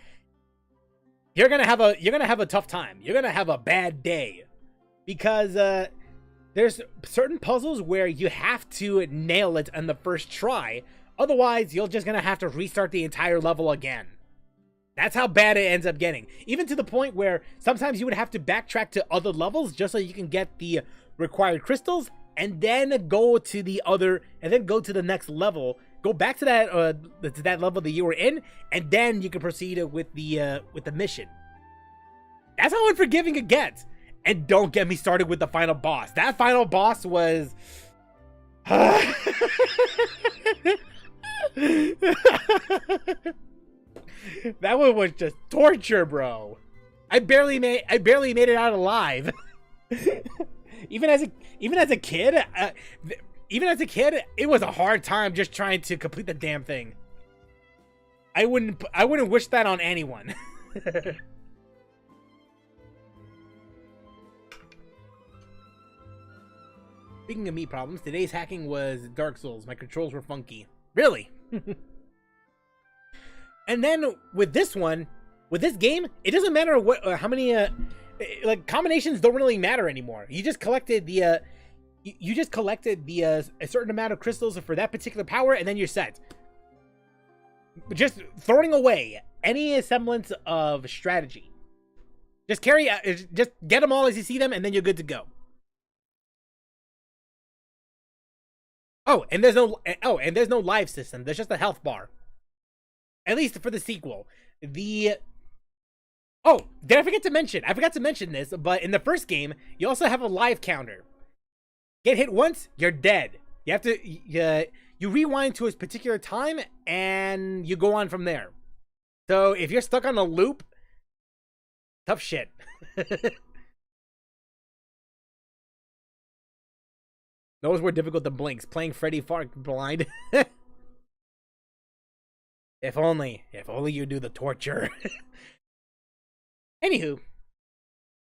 you're gonna have a tough time. You're gonna have a bad day, because there's certain puzzles where you have to nail it on the first try. Otherwise, you're just gonna have to restart the entire level again. That's how bad it ends up getting. Even to the point where sometimes you would have to backtrack to other levels just so you can get the required crystals, and then go to the next level. Go back to that level that you were in, and then you can proceed with the mission. That's how unforgiving it gets. And don't get me started with the final boss. That final boss was that one was just torture, bro. I barely made it out alive. Even as a kid, it was a hard time just trying to complete the damn thing. I wouldn't wish that on anyone. Speaking of me problems, today's hacking was Dark Souls. My controls were funky. Really? And then with this game, it doesn't matter how many like combinations don't really matter anymore. You just collected a certain amount of crystals for that particular power, and then you're set. Just throwing away any semblance of strategy. Just get them all as you see them, and then you're good to go. And there's no live system. There's just a health bar. At least for the sequel. Did I forget to mention? I forgot to mention this, but in the first game, you also have a live counter. Get hit once, you're dead. You have to you rewind to a particular time, and you go on from there. So if you're stuck on a loop, tough shit. No one's more difficult than Blinks. Playing Freddy Fark blind. If only you do the torture. Anywho,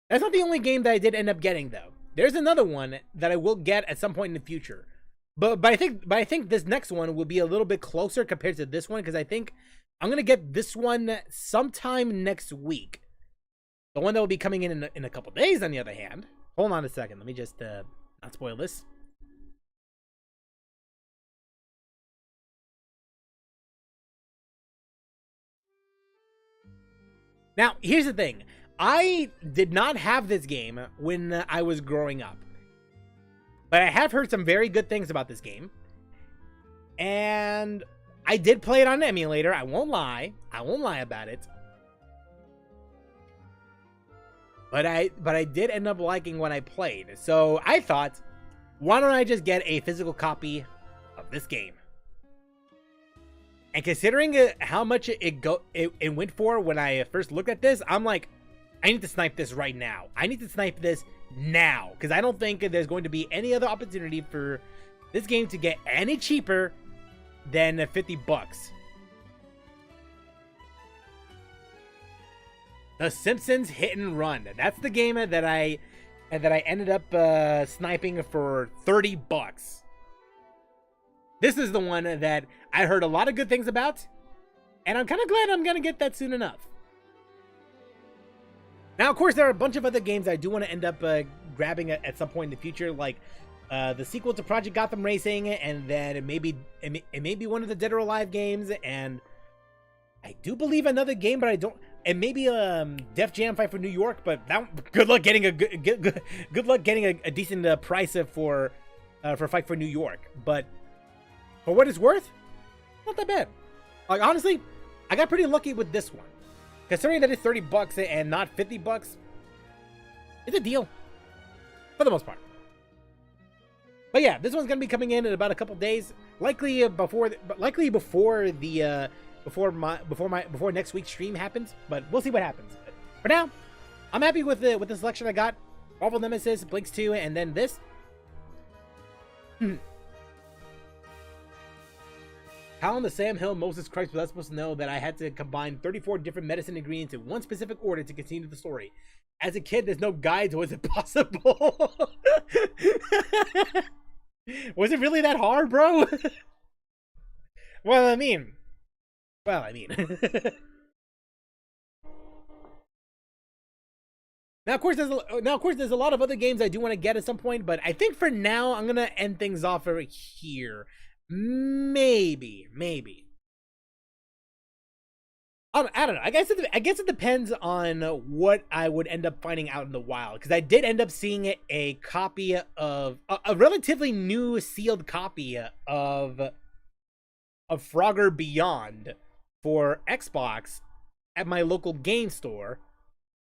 that's not the only game that I did end up getting though. There's another one that I will get at some point in the future. But I think this next one will be a little bit closer compared to this one, because I think I'm gonna get this one sometime next week. The one that will be coming in a couple days, on the other hand. Hold on a second. Let me just not spoil this. Now, here's the thing. I did not have this game when I was growing up. But I have heard some very good things about this game. And I did play it on an emulator. I won't lie. I won't lie about it. But I did end up liking what I played. So I thought, why don't I just get a physical copy of this game? And considering how much it went for when I first looked at this, I'm like, I need to snipe this right now. I need to snipe this now, because I don't think there's going to be any other opportunity for this game to get any cheaper than $50. The Simpsons Hit and Run. That's the game that I ended up sniping for $30. This is the one that I heard a lot of good things about, and I'm kind of glad I'm going to get that soon enough. Now, of course, there are a bunch of other games I do want to end up grabbing at some point in the future, like the sequel to Project Gotham Racing, and then it may be one of the Dead or Alive games, and I do believe another game, but I don't. And maybe Def Jam Fight for New York, but that, good luck getting a good luck getting a decent price for Fight for New York. But for what it's worth, not that bad. Like, honestly, I got pretty lucky with this one. Considering that it's $30 and not $50, it's a deal for the most part. But yeah, this one's gonna be coming in about a couple days, likely before next week's stream happens. But we'll see what happens. But for now, I'm happy with the selection I got. Marvel Nemesis, Blinks 2, and then this. How in the Sam Hill Moses Christ was I supposed to know that I had to combine 34 different medicine ingredients in one specific order to continue the story? As a kid, there's no guide, so was it possible? Was it really that hard, bro? Well, I mean. Now, of course, there's a lot of other games I do want to get at some point, but I think for now I'm gonna end things off over here. Maybe. I don't know. I guess it depends on what I would end up finding out in the wild, because I did end up seeing a copy of a relatively new sealed copy of Frogger Beyond for Xbox at my local game store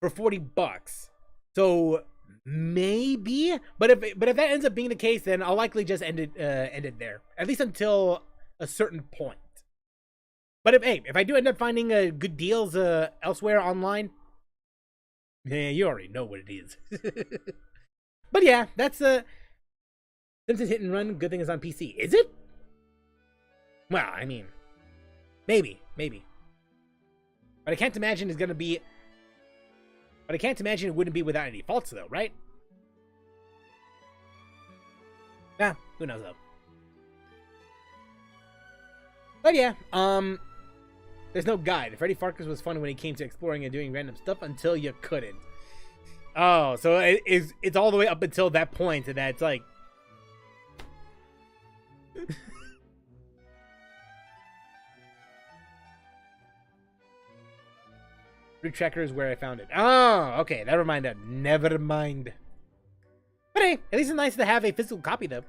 for $40. So maybe, but if that ends up being the case, then I'll likely just end it there, at least until a certain point. But if I do end up finding good deals elsewhere online, yeah, you already know what it is. But yeah, that's Simpsons Hit and Run. Good thing it's on PC. Is it? Well, I mean, maybe. But I can't imagine it's gonna be. But I can't imagine it wouldn't be without any faults, though, right? Nah, who knows though. But yeah, there's no guide. Freddy Farkas was fun when he came to exploring and doing random stuff until you couldn't. Oh, so it's all the way up until that point that it's like. Root Tracker is where I found it. Oh, okay. Never mind. But hey, at least it's nice to have a physical copy, though.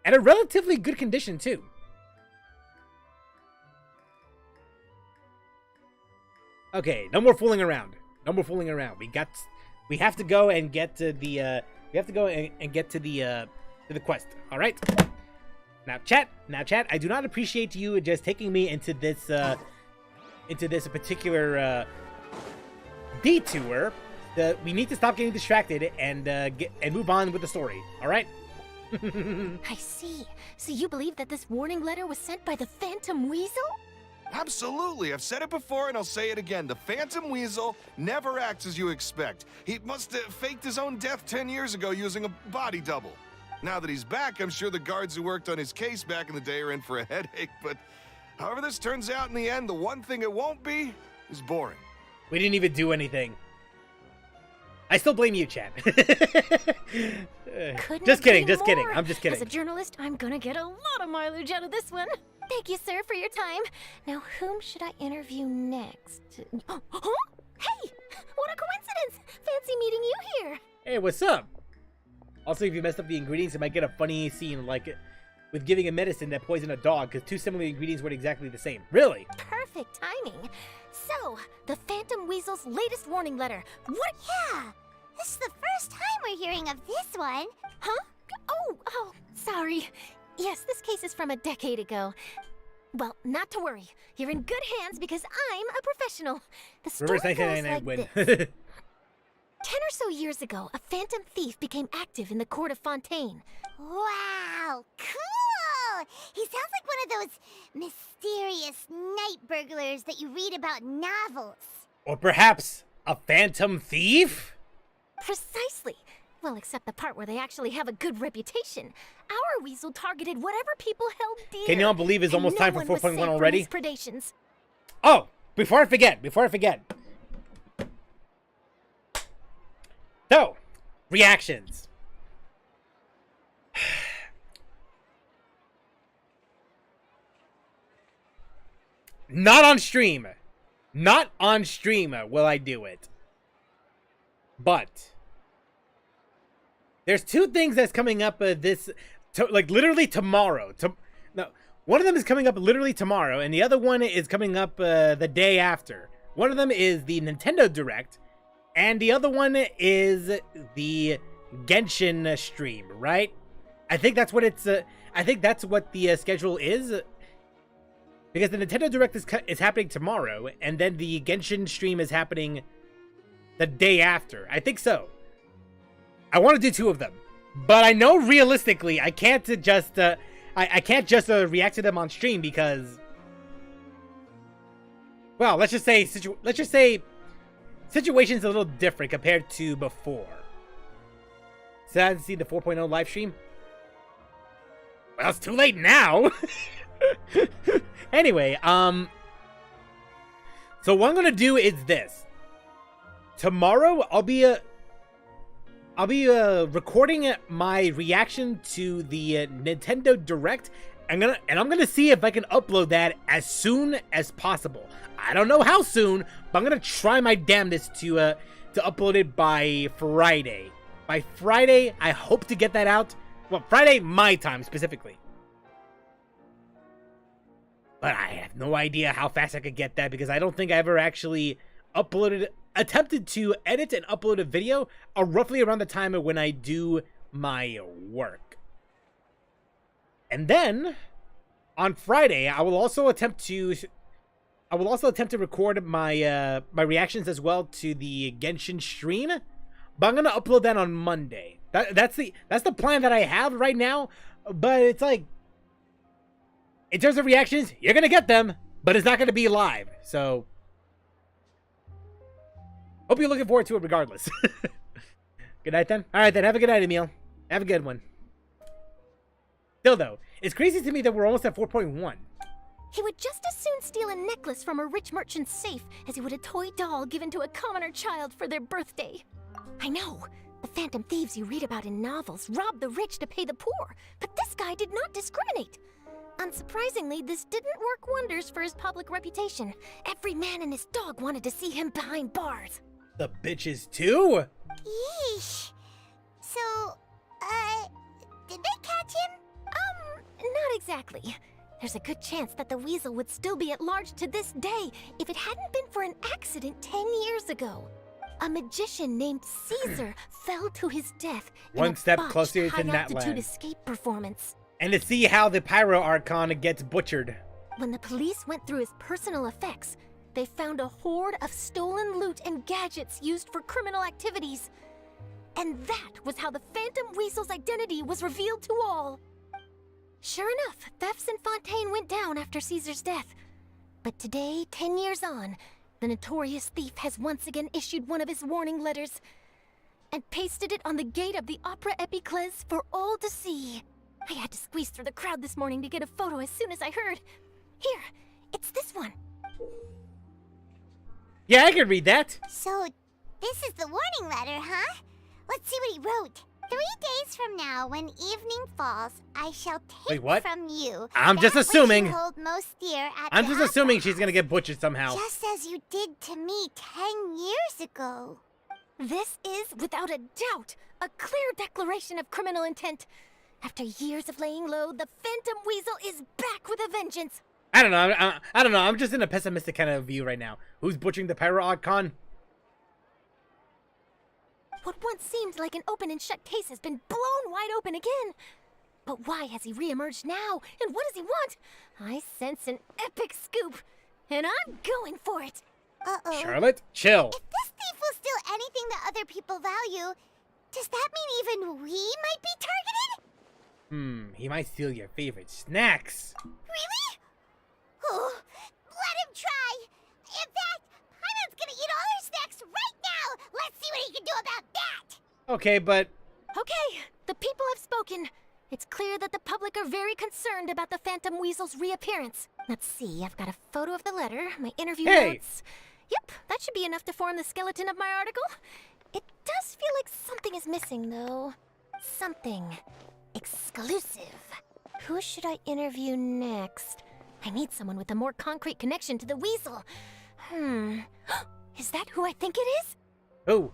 And a relatively good condition, too. Okay, no more fooling around. We have to go and get to the the quest. All right. Now, chat. I do not appreciate you just taking me into this particular detour. we need to stop getting distracted and move on with the story. All right? I see. So you believe that this warning letter was sent by the Phantom Weasel? Absolutely. I've said it before and I'll say it again. The Phantom Weasel never acts as you expect. He must have faked his own death 10 years ago using a body double. Now that he's back, I'm sure the guards who worked on his case back in the day are in for a headache, but however this turns out in the end, the one thing it won't be is boring. We didn't even do anything. I still blame you, Chad. Just kidding, just kidding. I'm just kidding. As a journalist, I'm gonna get a lot of mileage out of this one. Thank you, sir, for your time. Now, whom should I interview next? Huh? Hey! What a coincidence! Fancy meeting you here. Hey, what's up? Also, if you messed up the ingredients, it might get a funny scene, like with giving a medicine that poisoned a dog, because two similar ingredients were exactly the same. Really? Perfect timing. So, the Phantom Weasel's latest warning letter. What? Yeah, this is the first time we're hearing of this one. Huh? Oh, sorry. Yes, this case is from a decade ago. Well, not to worry. You're in good hands because I'm a professional. The story Reverse goes 1999 like win. this. 10 or so years ago, a phantom thief became active in the court of Fontaine. Wow, cool! He sounds like one of those mysterious night burglars that you read about in novels. Or perhaps a phantom thief? Precisely. Well, except the part where they actually have a good reputation. Our weasel targeted whatever people held dear. Can y'all believe it's and almost no time for one was 4.1 safe from already? his predations. Oh, before I forget. So, reactions. Not on stream. Not on stream will I do it. But there's two things that's coming up like literally tomorrow. No, one of them is coming up literally tomorrow, and the other one is coming up the day after. One of them is the Nintendo Direct, and the other one is the Genshin stream, right? I think that's what it's. I think that's what the schedule is, because the Nintendo Direct is happening tomorrow, and then the Genshin stream is happening the day after. I think so. I want to do two of them, but I know realistically I can't just I can't just react to them on stream because, well, let's just say situation's a little different compared to before. So I haven't seen the 4.0 live stream. Well, it's too late now. Anyway, so what I'm gonna do is this. Tomorrow, I'll be recording my reaction to the Nintendo Direct. I'm gonna see if I can upload that as soon as possible. I don't know how soon, but I'm gonna try my damnedest to upload it by Friday. By Friday, I hope to get that out. Well, Friday my time specifically. But I have no idea how fast I could get that because I don't think I ever actually attempted to edit and upload a video roughly around the time of when I do my work. And then on Friday, I will also attempt to record my my reactions as well to the Genshin stream, but I'm gonna upload that on Monday. That's the plan that I have right now. But it's like, in terms of reactions, you're gonna get them, but it's not gonna be live. So hope you're looking forward to it regardless. Good night then. All right then. Have a good night, Emil. Have a good one. Still though, it's crazy to me that we're almost at 4.1. He would just as soon steal a necklace from a rich merchant's safe as he would a toy doll given to a commoner child for their birthday. I know. The phantom thieves you read about in novels rob the rich to pay the poor, but this guy did not discriminate. Unsurprisingly, this didn't work wonders for his public reputation. Every man and his dog wanted to see him behind bars. The bitches too? Yeesh. So, did they catch him? Not exactly. There's a good chance that the weasel would still be at large to this day if it hadn't been for an accident 10 years ago. A magician named Caesar fell to his death in One a step botched closer to high-altitude Natland. escape performance. And to see how the Pyro Archon gets butchered. When the police went through his personal effects, they found a hoard of stolen loot and gadgets used for criminal activities. And that was how the Phantom Weasel's identity was revealed to all. Sure enough, thefts in Fontaine went down after Caesar's death. But today, 10 years on, the notorious thief has once again issued one of his warning letters and pasted it on the gate of the Opera Epiclese for all to see. I had to squeeze through the crowd this morning to get a photo as soon as I heard. Here, it's this one. Yeah, I can read that. So, this is the warning letter, huh? Let's see what he wrote. 3 days from now, when evening falls, I shall take Wait, what? from you. I'm just that which assuming. you hold most dear at I'm the just assuming opera she's gonna get butchered somehow. Just as you did to me 10 years ago. This is, without a doubt, a clear declaration of criminal intent. After years of laying low, the Phantom Weasel is back with a vengeance. I don't know. I don't know. I'm just in a pessimistic kind of view right now. Who's butchering the Pyro Oddcon? What once seemed like an open and shut case has been blown wide open again. But why has he reemerged now? And what does he want? I sense an epic scoop, and I'm going for it. Uh-oh. Charlotte, chill. If this thief will steal anything that other people value, does that mean even we might be targeted? He might steal your favorite snacks. Really? Oh, let him try. In fact, Paimon's gonna eat all her snacks right now. Let's see what he can do about that. Okay, but Okay, the people have spoken. It's clear that the public are very concerned about the Phantom Weasel's reappearance. Let's see, I've got a photo of the letter, my interview Hey! notes. Yep, that should be enough to form the skeleton of my article. It does feel like something is missing, though. Something exclusive. Who should I interview next? I need someone with a more concrete connection to the Weasel. Is that who I think it is? who?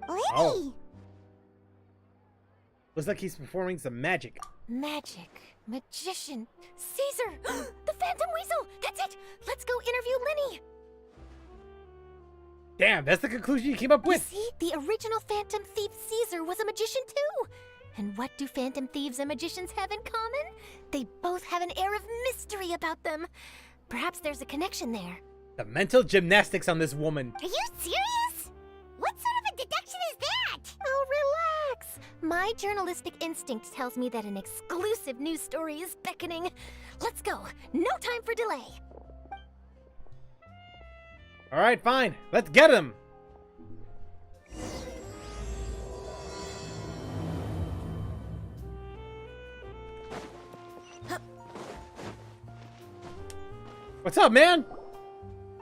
Lenny! Oh. Looks like he's performing some magic. Magic. Magician. Caesar! The Phantom Weasel! That's it! Let's go interview Lenny! Damn, that's the conclusion you came up with. You see, the original Phantom Thief Caesar was a magician too! And what do Phantom Thieves and magicians have in common? They both have an air of mystery about them. Perhaps there's a connection there. The mental gymnastics on this woman. Are you serious? What sort of a deduction is that? Oh, relax! My journalistic instinct tells me that an exclusive news story is beckoning. Let's go. No time for delay. All right, fine. Let's get him. What's up, man?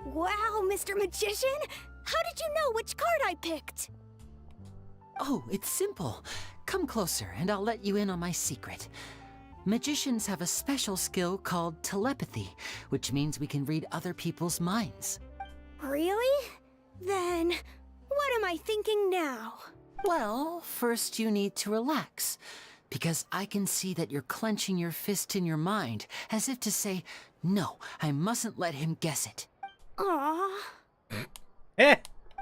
Wow, Mr. Magician! How did you know which card I picked? Oh, it's simple. Come closer and I'll let you in on my secret. Magicians have a special skill called telepathy, which means we can read other people's minds. Really? Then, what am I thinking now? Well, first you need to relax, because I can see that you're clenching your fist in your mind, as if to say, no, I mustn't let him guess it. Aww. Eh.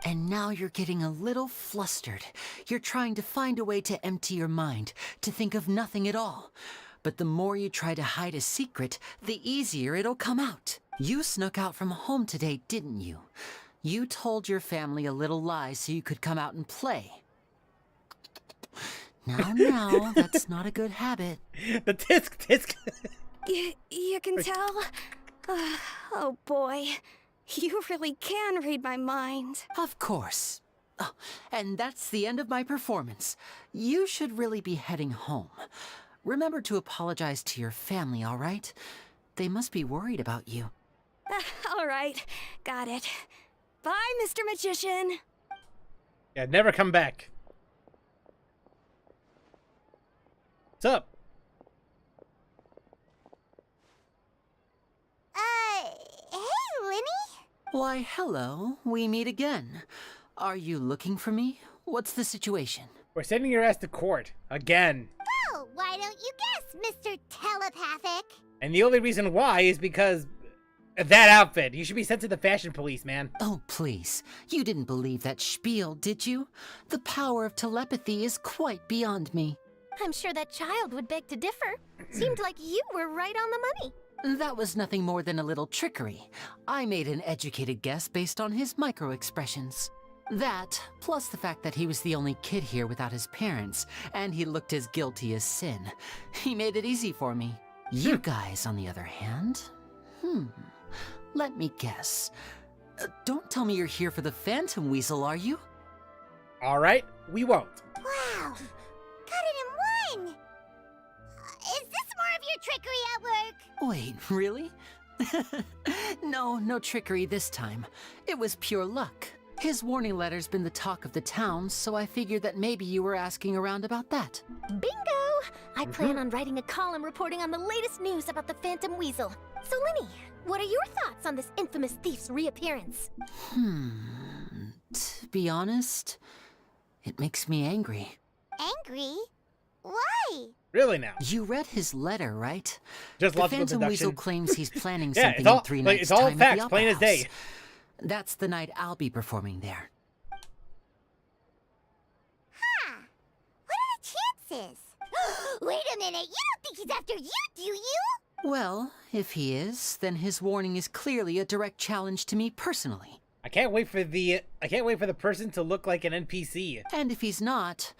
And now you're getting a little flustered. You're trying to find a way to empty your mind, to think of nothing at all. But the more you try to hide a secret, the easier it'll come out. You snuck out from home today, didn't you? You told your family a little lie so you could come out and play. Now, that's not a good habit. The tisk. You can tell? Oh boy. You really can read my mind. Of course. Oh, and that's the end of my performance. You should really be heading home. Remember to apologize to your family, all right? They must be worried about you. All right, got it. Bye, Mr. Magician. Yeah, never come back. What's up? Hey, Lenny? Why, hello. We meet again. Are you looking for me? What's the situation? We're sending your ass to court. Again. Oh, why don't you guess, Mr. Telepathic? And the only reason why is because of that outfit. You should be sent to the fashion police, man. Oh, please. You didn't believe that spiel, did you? The power of telepathy is quite beyond me. I'm sure that child would beg to differ. Seemed like you were right on the money. That was nothing more than a little trickery. I made an educated guess based on his micro-expressions. That, plus the fact that he was the only kid here without his parents, and he looked as guilty as sin. He made it easy for me. You guys, on the other hand? Let me guess. Don't tell me you're here for the Phantom Weasel, are you? Alright, we won't. Wow! Cut it in one! Is this more of your trickery at work? Wait, really? No trickery this time. It was pure luck. His warning letter's been the talk of the town, so I figured that maybe you were asking around about that. Bingo! I plan on writing a column reporting on the latest news about the Phantom Weasel. So, Linny, what are your thoughts on this infamous thief's reappearance? To be honest, it makes me angry. Angry? Why? Really now? You read his letter, right? Just The logical Phantom Weasel deduction. claims he's planning Yeah, something it's all, in 3 like, nights' it's all time at facts, the plain Opera as day. House. That's the night I'll be performing there. Huh. What are the chances? Wait a minute, you don't think he's after you, do you? Well, if he is, then his warning is clearly a direct challenge to me personally. I can't wait for the person to look like an NPC. And if he's not,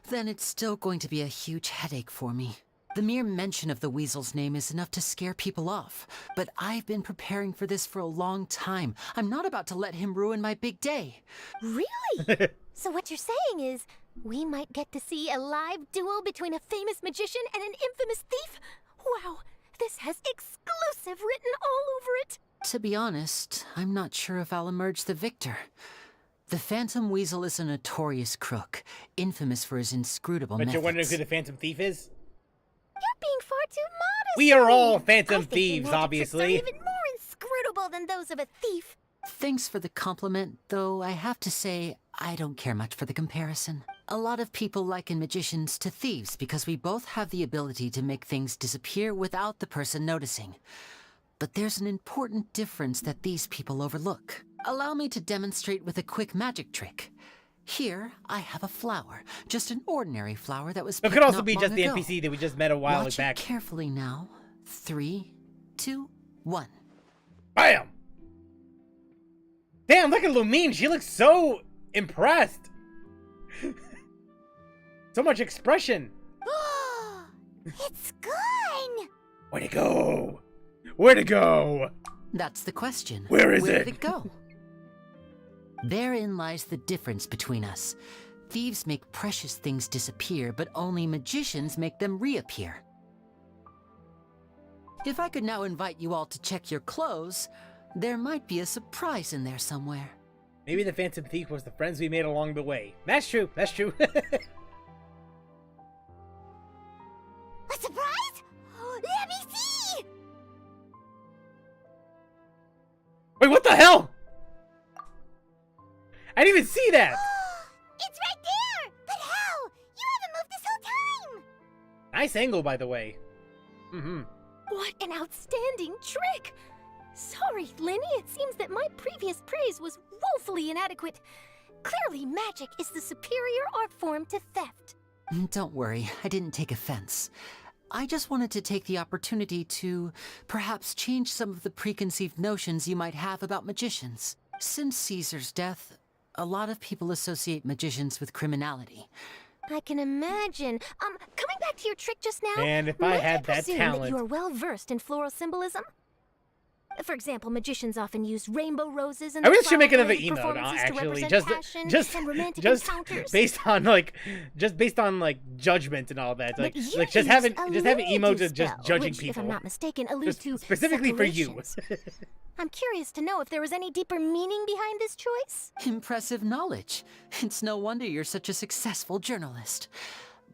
then it's still going to be a huge headache for me. The mere mention of the Weasel's name is enough to scare people off, but I've been preparing for this for a long time. I'm not about to let him ruin my big day. Really? So what you're saying is, we might get to see a live duel between a famous magician and an infamous thief? Wow, this has exclusive written all over it. To be honest, I'm not sure if I'll emerge the victor. The Phantom Weasel is a notorious crook, infamous for his inscrutable But methods. you're wondering who the Phantom Thief is? You're being far too modest. We are all Linny. Phantom I think your Thieves, magic obviously. tricks are even more inscrutable than those of a thief. Thanks for the compliment, though I have to say, I don't care much for the comparison. A lot of people liken magicians to thieves because we both have the ability to make things disappear without the person noticing. But there's an important difference that these people overlook. Allow me to demonstrate with a quick magic trick. Here, I have a flower. Just an ordinary flower that was It picked could also not be just long the ago. NPC that we just met a while Watch back. it carefully now. 3, 2, 1. Bam! Damn, look at Lumine. She looks so impressed. So much expression. It's gone! Where'd it go? Where'd it go? That's the question. Where is Where it? did it go? Therein lies the difference between us. Thieves make precious things disappear, but only magicians make them reappear. If I could now invite you all to check your clothes, there might be a surprise in there somewhere. Maybe the Phantom Thief was the friends we made along the way. That's true. That's true. A surprise? Let me see! Wait, what the hell? I didn't even see that. It's right there! But how? You haven't moved this whole time! Nice angle, by the way. What an outstanding trick! Sorry, Linny, it seems that my previous praise was woefully inadequate. Clearly, magic is the superior art form to theft. Don't worry, I didn't take offense. I just wanted to take the opportunity to perhaps change some of the preconceived notions you might have about magicians. Since Caesar's death, a lot of people associate magicians with criminality. I can imagine. Coming back to your trick just now, And if I might had that presume talent- that you are well versed in floral symbolism? For example, magicians often use rainbow roses and I wish you make another emote, actually, just and romantic just encounters. based on like judgment and all that. Like, But you like just use having a emotes Lumidu of just spell, judging which, people. if I'm not mistaken, alludes Just to specifically for you. separations. I'm curious to know if there was any deeper meaning behind this choice. Impressive knowledge. It's no wonder you're such a successful journalist.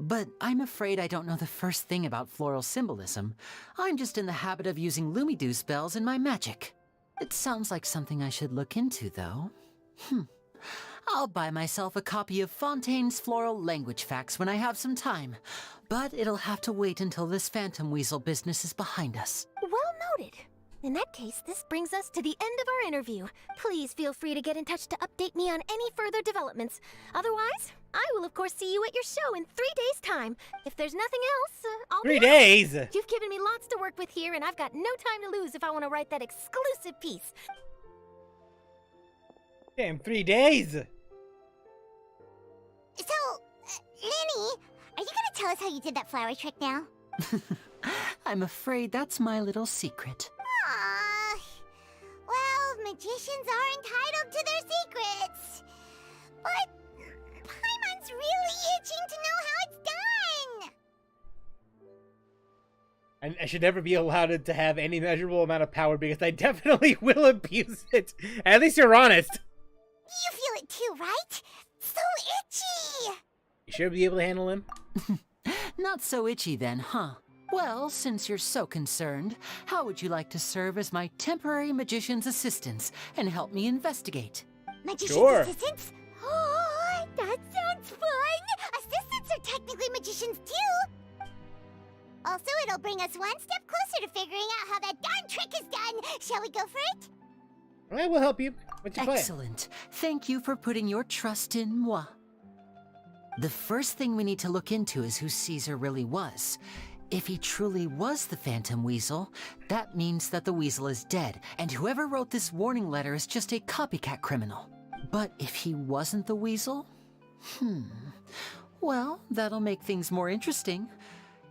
But I'm afraid I don't know the first thing about floral symbolism. I'm just in the habit of using Lumidu spells in my magic. It sounds like something I should look into, though. I'll buy myself a copy of Fontaine's Floral Language Facts when I have some time. But it'll have to wait until this Phantom Weasel business is behind us. Well noted. In that case, this brings us to the end of our interview. Please feel free to get in touch to update me on any further developments. Otherwise, I will of course see you at your show in 3 days' time. If there's nothing else, I'll be 3 days? out. You've given me lots to work with here, and I've got no time to lose if I want to write that exclusive piece. Damn, 3 days. So, Lenny, are you gonna tell us how you did that flower trick now? I'm afraid that's my little secret. Aww. Well, magicians are entitled to their secrets. But Paimon's really itching to know how it's done. And I should never be allowed to have any measurable amount of power because I definitely will abuse it. At least you're honest. You feel it too, right? So itchy. You sure be able to handle him? Not so itchy then, huh? Well, since you're so concerned, how would you like to serve as my temporary magician's assistants and help me investigate? Magician's Sure. assistants? Oh, that sounds fun! Assistants are technically magicians too! Also, it'll bring us one step closer to figuring out how that darn trick is done! Shall we go for it? I will help you. What's your plan? Excellent. Thank you for putting your trust in moi. The first thing we need to look into is who Caesar really was. If he truly was the Phantom Weasel, that means that the weasel is dead, and whoever wrote this warning letter is just a copycat criminal. But if he wasn't the weasel? Well, that'll make things more interesting.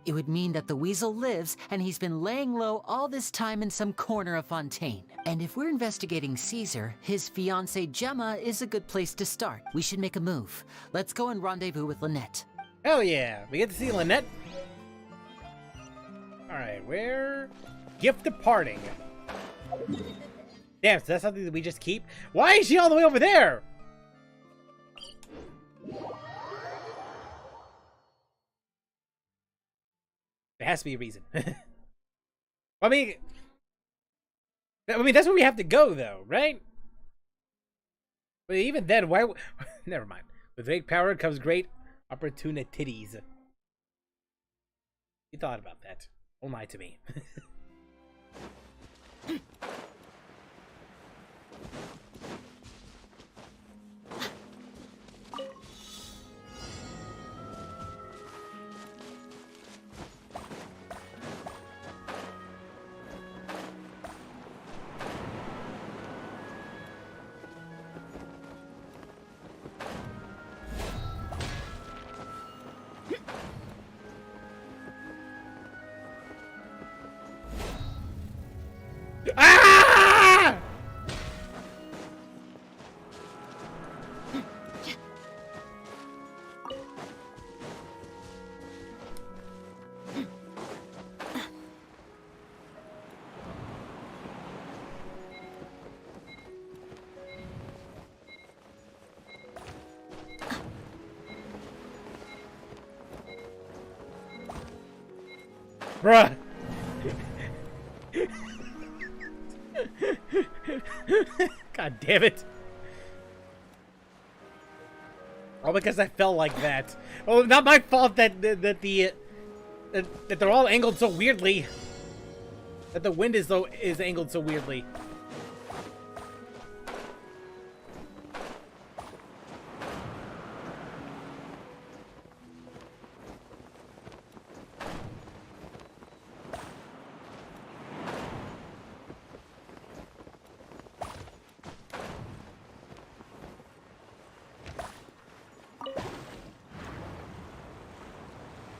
It would mean that the weasel lives, and he's been laying low all this time in some corner of Fontaine. And if we're investigating Caesar, his fiancée Gemma is a good place to start. We should make a move. Let's go and rendezvous with Lynette. Hell yeah. We get to see Lynette. Alright, where? Gift departing. Damn, so that's something that we just keep? Why is she all the way over there? There has to be a reason. I mean, that's where we have to go, though, right? But even then, why? Never mind. With great power comes great opportunities. You thought about that. Don't lie to me. Ah! Bruh. God damn it. All because I fell like that. Oh, not my fault that they're all angled so weirdly. That the wind is angled so weirdly.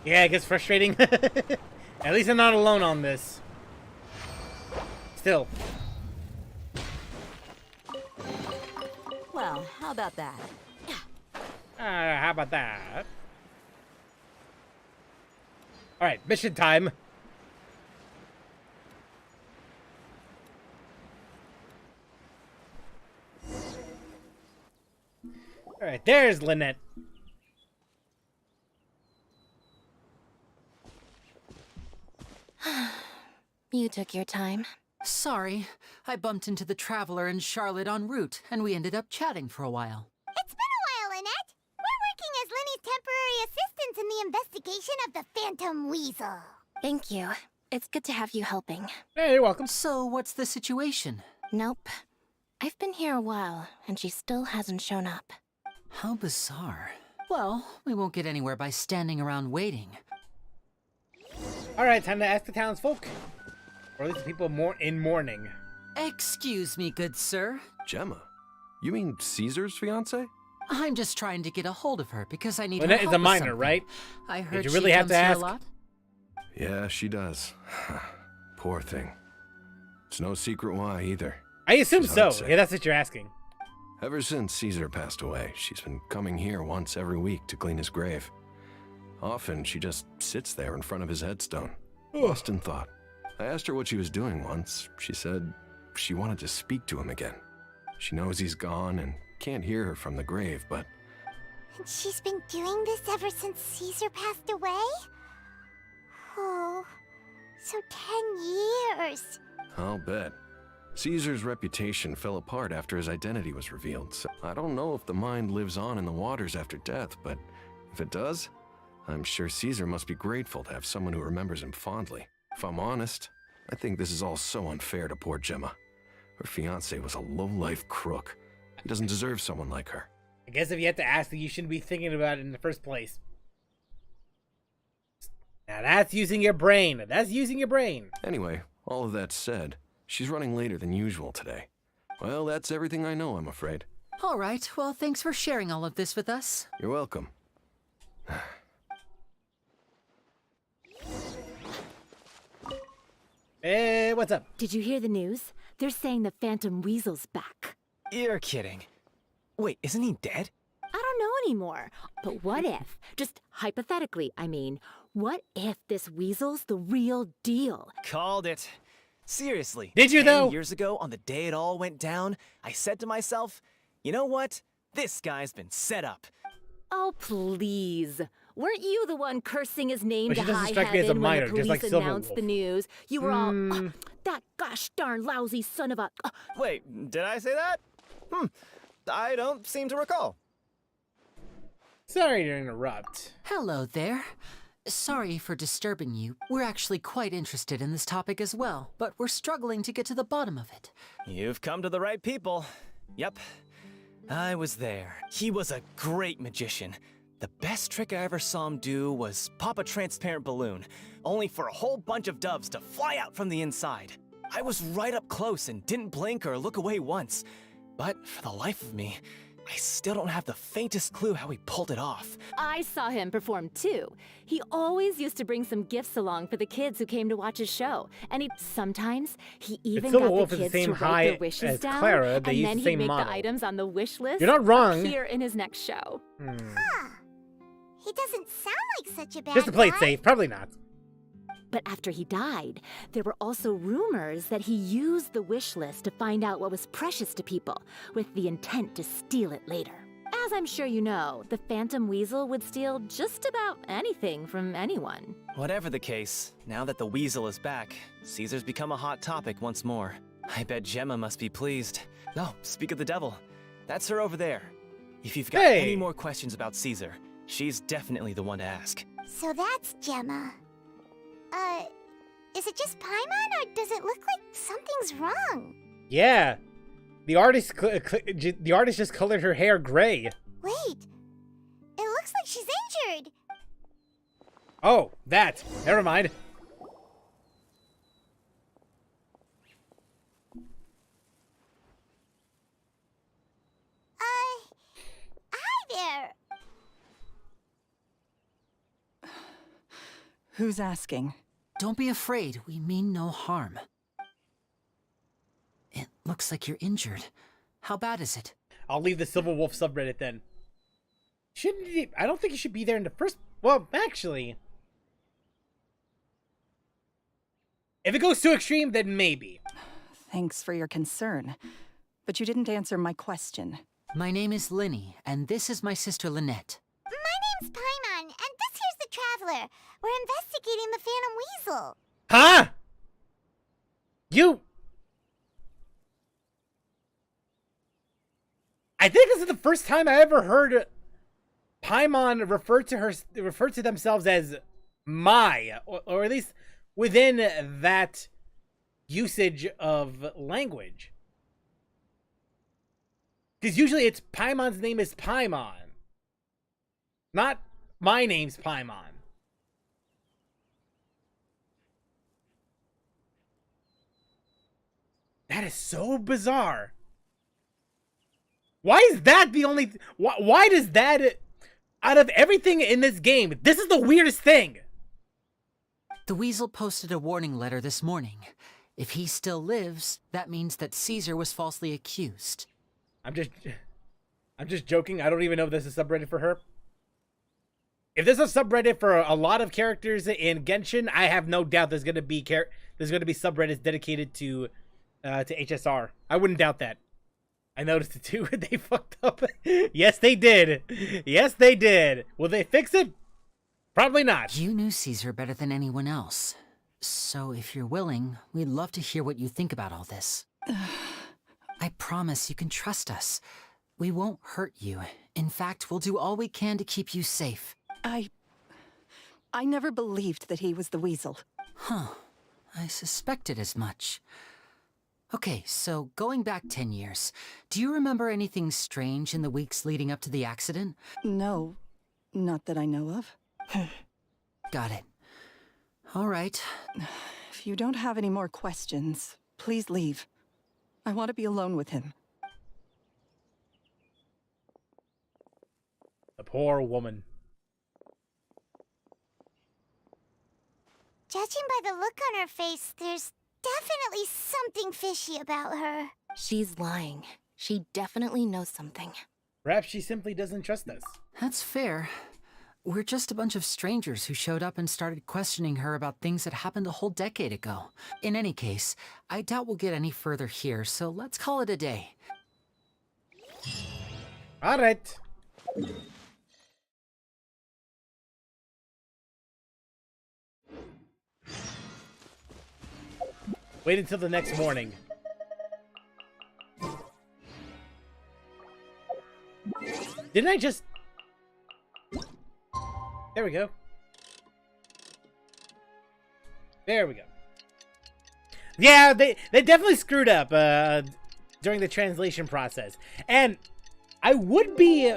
Yeah, it gets frustrating. At least I'm not alone on this. Still. Well, how about that? How about that? Alright, mission time. Alright, there's Lynette. You took your time. Sorry, I bumped into the Traveler and Charlotte en route, and we ended up chatting for a while. It's been a while, Lynette. We're working as Lenny's temporary assistants in the investigation of the Phantom Weasel. Thank you. It's good to have you helping. Hey, you're welcome. So, what's the situation? Nope. I've been here a while, and she still hasn't shown up. How bizarre. Well, we won't get anywhere by standing around waiting. Alright, time to ask the townsfolk. Or at least the people in mourning. Excuse me, good sir. Gemma? You mean Caesar's fiance? I'm just trying to get a hold of her because I need Lynette her is help a with minor, something. right? I heard you really she have comes to here ask? a lot. Yeah, she does. Poor thing. It's no secret why either. I assume She's so. heartsick. Yeah, that's what you're asking. Ever since Caesar passed away, she's been coming here once every week to clean his grave. Often, she just sits there in front of his headstone, lost in thought. I asked her what she was doing once. She said she wanted to speak to him again. She knows he's gone and can't hear her from the grave, but And she's been doing this ever since Caesar passed away? Oh, so 10 years. I'll bet. Caesar's reputation fell apart after his identity was revealed, so I don't know if the mind lives on in the waters after death, but if it does, I'm sure Caesar must be grateful to have someone who remembers him fondly. If I'm honest, I think this is all so unfair to poor Gemma. Her fiancé was a low-life crook. He doesn't deserve someone like her. I guess if you had to ask, then you shouldn't be thinking about it in the first place. Now that's using your brain. That's using your brain. Anyway, all of that said, she's running later than usual today. Well, that's everything I know, I'm afraid. All right, well, thanks for sharing all of this with us. You're welcome. Hey, what's up? Did you hear the news? They're saying the Phantom Weasel's back. You're kidding. Wait, isn't he dead? I don't know anymore. But what if, just hypothetically, I mean, what if this Weasel's the real deal? Called it. Seriously. Did you, 10 though? years ago, on the day it all went down, I said to myself, you know what? This guy's been set up. Oh, please. Weren't you the one cursing his name But to she doesn't high strike me as a heaven when minor, the just like police Silverwolf. announced the news? You were all, that gosh darn lousy son of a... Wait, did I say that? I don't seem to recall. Sorry to interrupt. Hello there. Sorry for disturbing you. We're actually quite interested in this topic as well, but we're struggling to get to the bottom of it. You've come to the right people. Yep. I was there. He was a great magician. The best trick I ever saw him do was pop a transparent balloon, only for a whole bunch of doves to fly out from the inside. I was right up close and didn't blink or look away once. But for the life of me, I still don't have the faintest clue how he pulled it off. I saw him perform too. He always used to bring some gifts along for the kids who came to watch his show. And sometimes he even got Silverwolf the is the kids same to write height their wishes as down, Clara. They and use then the he'd same make model. the items on the wish list You're not wrong. appear in his next show. He doesn't sound like such a bad Just to play it guy. safe, probably not. But after he died, there were also rumors that he used the wish list to find out what was precious to people, with the intent to steal it later. As I'm sure you know, the Phantom Weasel would steal just about anything from anyone. Whatever the case, now that the weasel is back, Caesar's become a hot topic once more. I bet Gemma must be pleased. Oh, speak of the devil. That's her over there. If you've got Hey! any more questions about Caesar, she's definitely the one to ask. So that's Gemma. Is it just Paimon, or does it look like something's wrong? Yeah. The artist just colored her hair gray. Wait, it looks like she's injured. Oh, that. Never mind. Hi there. Who's asking? Don't be afraid, we mean no harm. It looks like you're injured. How bad is it? I'll leave the Silverwolf subreddit then. Shouldn't he? I don't think he should be there in the first... Well, actually... If it goes too extreme, then maybe. Thanks for your concern, but you didn't answer my question. My name is Linny, and this is my sister Lynette. My name's Paimon, and this here's the Traveler. We're investigating the Phantom Weasel. Huh? You... I think this is the first time I ever heard Paimon refer to themselves as my, or at least within that usage of language. Because usually it's Paimon's name is Paimon. Not my name's Paimon. That is so bizarre. Why is that the only... Why does that... Out of everything in this game, this is the weirdest thing. The Weasel posted a warning letter this morning. If he still lives, that means that Caesar was falsely accused. I'm just joking. I don't even know if this is a subreddit for her. If there's a subreddit for a lot of characters in Genshin, I have no doubt there's gonna be subreddits dedicated to HSR. I wouldn't doubt that. I noticed it too. They fucked up. Yes, they did. Yes, they did. Will they fix it? Probably not. You knew Caesar better than anyone else. So if you're willing, we'd love to hear what you think about all this. I promise you can trust us. We won't hurt you. In fact, we'll do all we can to keep you safe. I never believed that he was the Weasel. Huh. I suspected as much. Okay, so going back 10 years, do you remember anything strange in the weeks leading up to the accident? No, not that I know of. Got it. All right. If you don't have any more questions, please leave. I want to be alone with him. The poor woman. Judging by the look on her face, there's definitely something fishy about her. She's lying. She definitely knows something. Perhaps she simply doesn't trust us. That's fair. We're just a bunch of strangers who showed up and started questioning her about things that happened a whole decade ago. In any case, I doubt we'll get any further here, so let's call it a day. All right. Wait until the next morning. Didn't I just... There we go. There we go. Yeah, they definitely screwed up during the translation process. And I would be...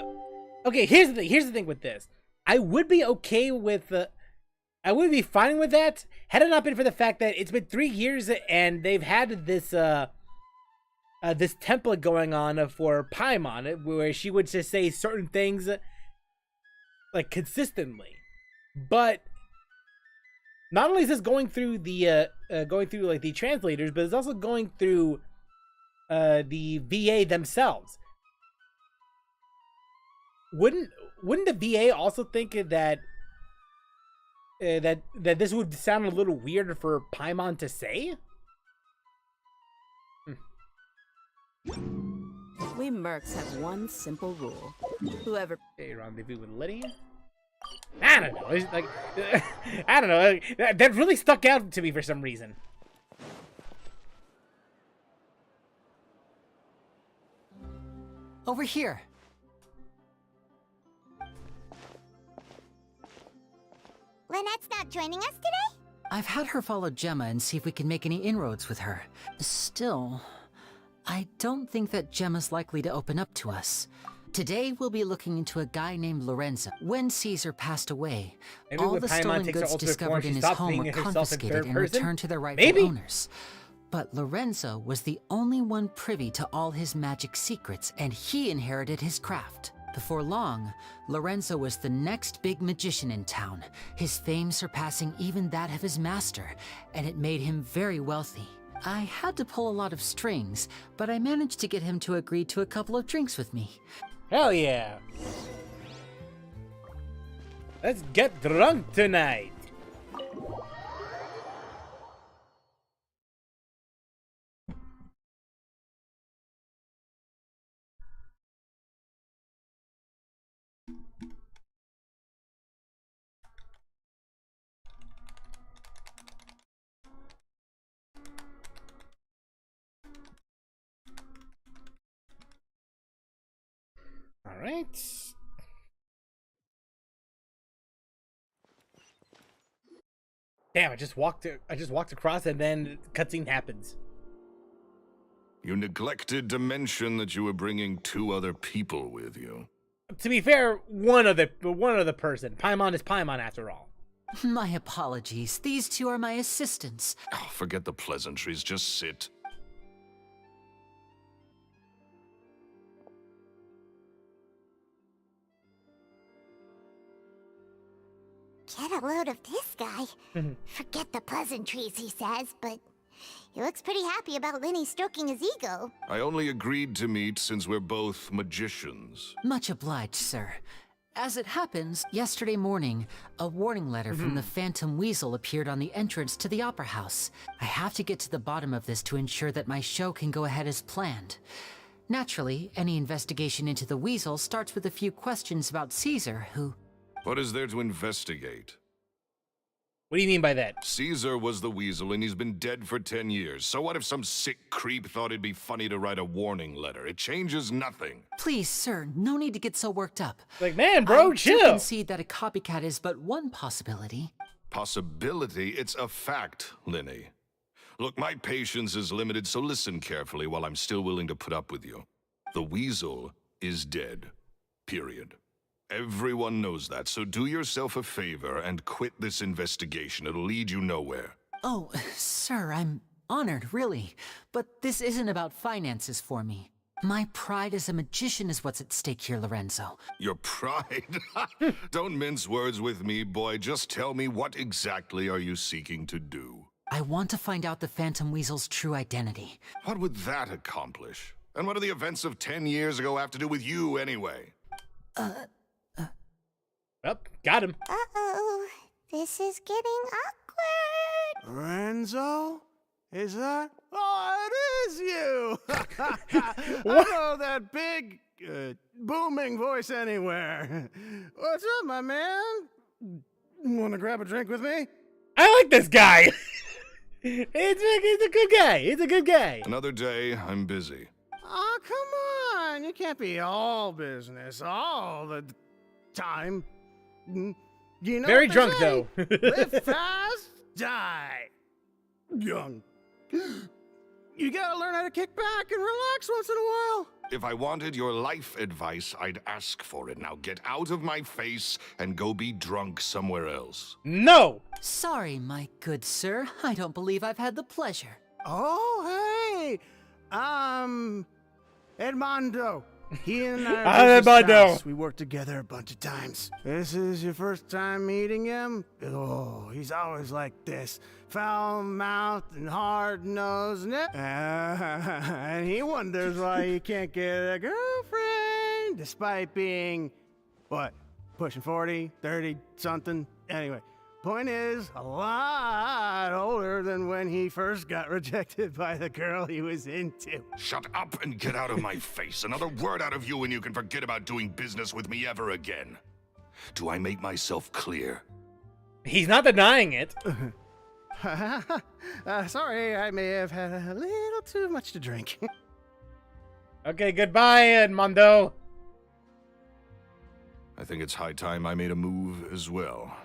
Okay, here's the thing with this. I would be okay with... I would be fine with that had it not been for the fact that it's been 3 years and they've had this this template going on for Paimon where she would just say certain things like consistently. But not only is this going through the like the translators, but it's also going through the VA themselves. Wouldn't the VA also think that that this would sound a little weird for Paimon to say? We mercs have one simple rule. Whoever... Hey, rendezvous with Lydia? I don't know. It's like, I don't know. That really stuck out to me for some reason. Over here. Lynette's not joining us today? I've had her follow Gemma and see if we can make any inroads with her. Still, I don't think that Gemma's likely to open up to us. Today, we'll be looking into a guy named Lorenzo. When Caesar passed away, Maybe all when the Paimon stolen takes her goods ultimate discovered form, she in his stops home being were herself in confiscated third and person? returned to their rightful Maybe? owners. But Lorenzo was the only one privy to all his magic secrets, and he inherited his craft. Before long, Lorenzo was the next big magician in town, his fame surpassing even that of his master, and it made him very wealthy. I had to pull a lot of strings, but I managed to get him to agree to a couple of drinks with me. Hell yeah. Let's get drunk tonight. All right. Damn, I just walked across and then cutscene happens. You neglected to mention that you were bringing 2 other people with you. To be fair, one other person. Paimon is Paimon after all. My apologies. These 2 are my assistants. Oh, forget the pleasantries. Just sit. Get a load of this guy. Forget the pleasantries, he says, but he looks pretty happy about Linny stroking his ego. I only agreed to meet since we're both magicians. Much obliged, sir. As it happens, yesterday morning, a warning letter from the Phantom Weasel appeared on the entrance to the Opera House. I have to get to the bottom of this to ensure that my show can go ahead as planned. Naturally, any investigation into the Weasel starts with a few questions about Caesar, who... What is there to investigate? What do you mean by that? Caesar was the Weasel, and he's been dead for 10 years. So what if some sick creep thought it'd be funny to write a warning letter? It changes nothing. Please, sir, no need to get so worked up. Like, man, bro, I chill. do concede that a copycat is but one possibility. Possibility? It's a fact, Linny. Look, my patience is limited, so listen carefully while I'm still willing to put up with you. The Weasel is dead. Period. Everyone knows that, so do yourself a favor and quit this investigation. It'll lead you nowhere. Oh, sir, I'm honored, really. But this isn't about finances for me. My pride as a magician is what's at stake here, Lorenzo. Your pride? Don't mince words with me, boy. Just tell me, what exactly are you seeking to do? I want to find out the Phantom Weasel's true identity. What would that accomplish? And what do the events of 10 years ago have to do with you, anyway? Oh, got him. Uh-oh. This is getting awkward. Lorenzo? Is that? Oh, it is you! I know that big, booming voice anywhere. What's up, my man? Want to grab a drink with me? I like this guy. He's a good guy. He's a good guy. Another day, I'm busy. Oh, come on. You can't be all business all the time. You know Very what they drunk, say? though. Live fast, die young. You gotta learn how to kick back and relax once in a while. If I wanted your life advice, I'd ask for it. Now get out of my face and go be drunk somewhere else. No! Sorry, my good sir. I don't believe I've had the pleasure. Oh, hey! Edmondo. He and I Hi, are Edmondo. house. We worked together a bunch of times. This is your first time meeting him? Oh, he's always like this. Foul-mouthed and hard-nosed. And he wonders why he can't get a girlfriend, despite being, what, pushing 40, 30, something? Anyway, point is, a lot older than when he first got rejected by the girl he was into. Shut up and get out of my face. Another word out of you and you can forget about doing business with me ever again. Do I make myself clear? He's not denying it. Sorry, I may have had a little too much to drink. Okay, goodbye, Edmondo. I think it's high time I made a move as well.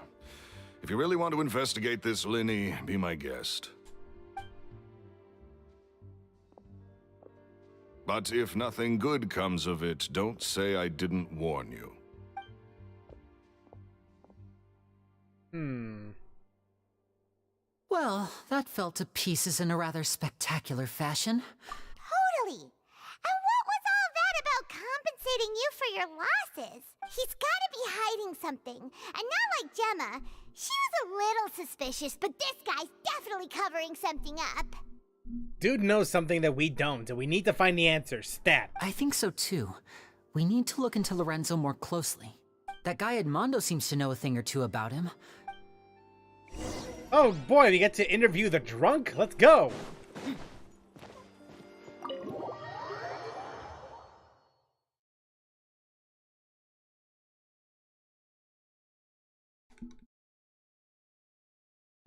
If you really want to investigate this, Linny, be my guest. But if nothing good comes of it, don't say I didn't warn you. Well, that fell to pieces in a rather spectacular fashion. Totally. And what was all that about compensating you for your losses? He's gotta be hiding something. And not like Gemma. She was a little suspicious, but this guy's definitely covering something up. Dude knows something that we don't, and we need to find the answer. Stat. I think so too. We need to look into Lorenzo more closely. That guy Edmondo seems to know a thing or two about him. Oh boy, we get to interview the drunk? Let's go.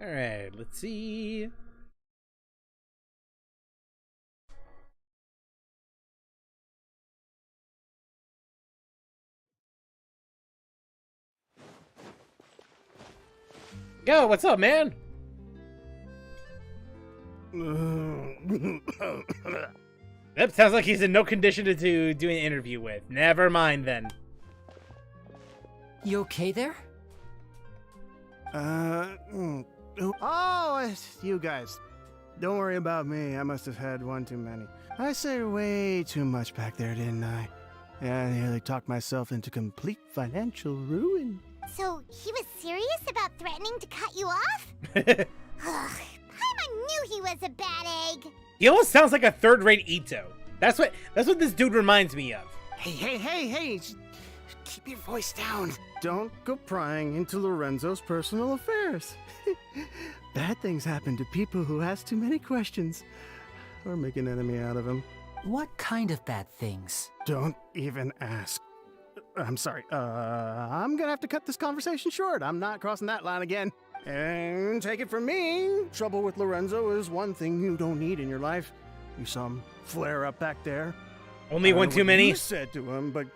Alright, let's see. Yo, what's up, man? Yep, sounds like he's in no condition to do an interview with. Never mind then. You okay there? Oh, it's you guys. Don't worry about me. I must have had one too many. I said way too much back there, didn't I? Yeah, I nearly talked myself into complete financial ruin. So he was serious about threatening to cut you off? Ugh, Paimon knew he was a bad egg. He almost sounds like a third-rate Ito. That's what this dude reminds me of. Hey, keep your voice down. Don't go prying into Lorenzo's personal affairs. Bad things happen to people who ask too many questions or make an enemy out of him. What kind of bad things? Don't even ask. I'm sorry. I'm gonna have to cut this conversation short. I'm not crossing that line again. And take it from me, trouble with Lorenzo is one thing you don't need in your life. You saw him flare up back there. Only one too many? You said to him, but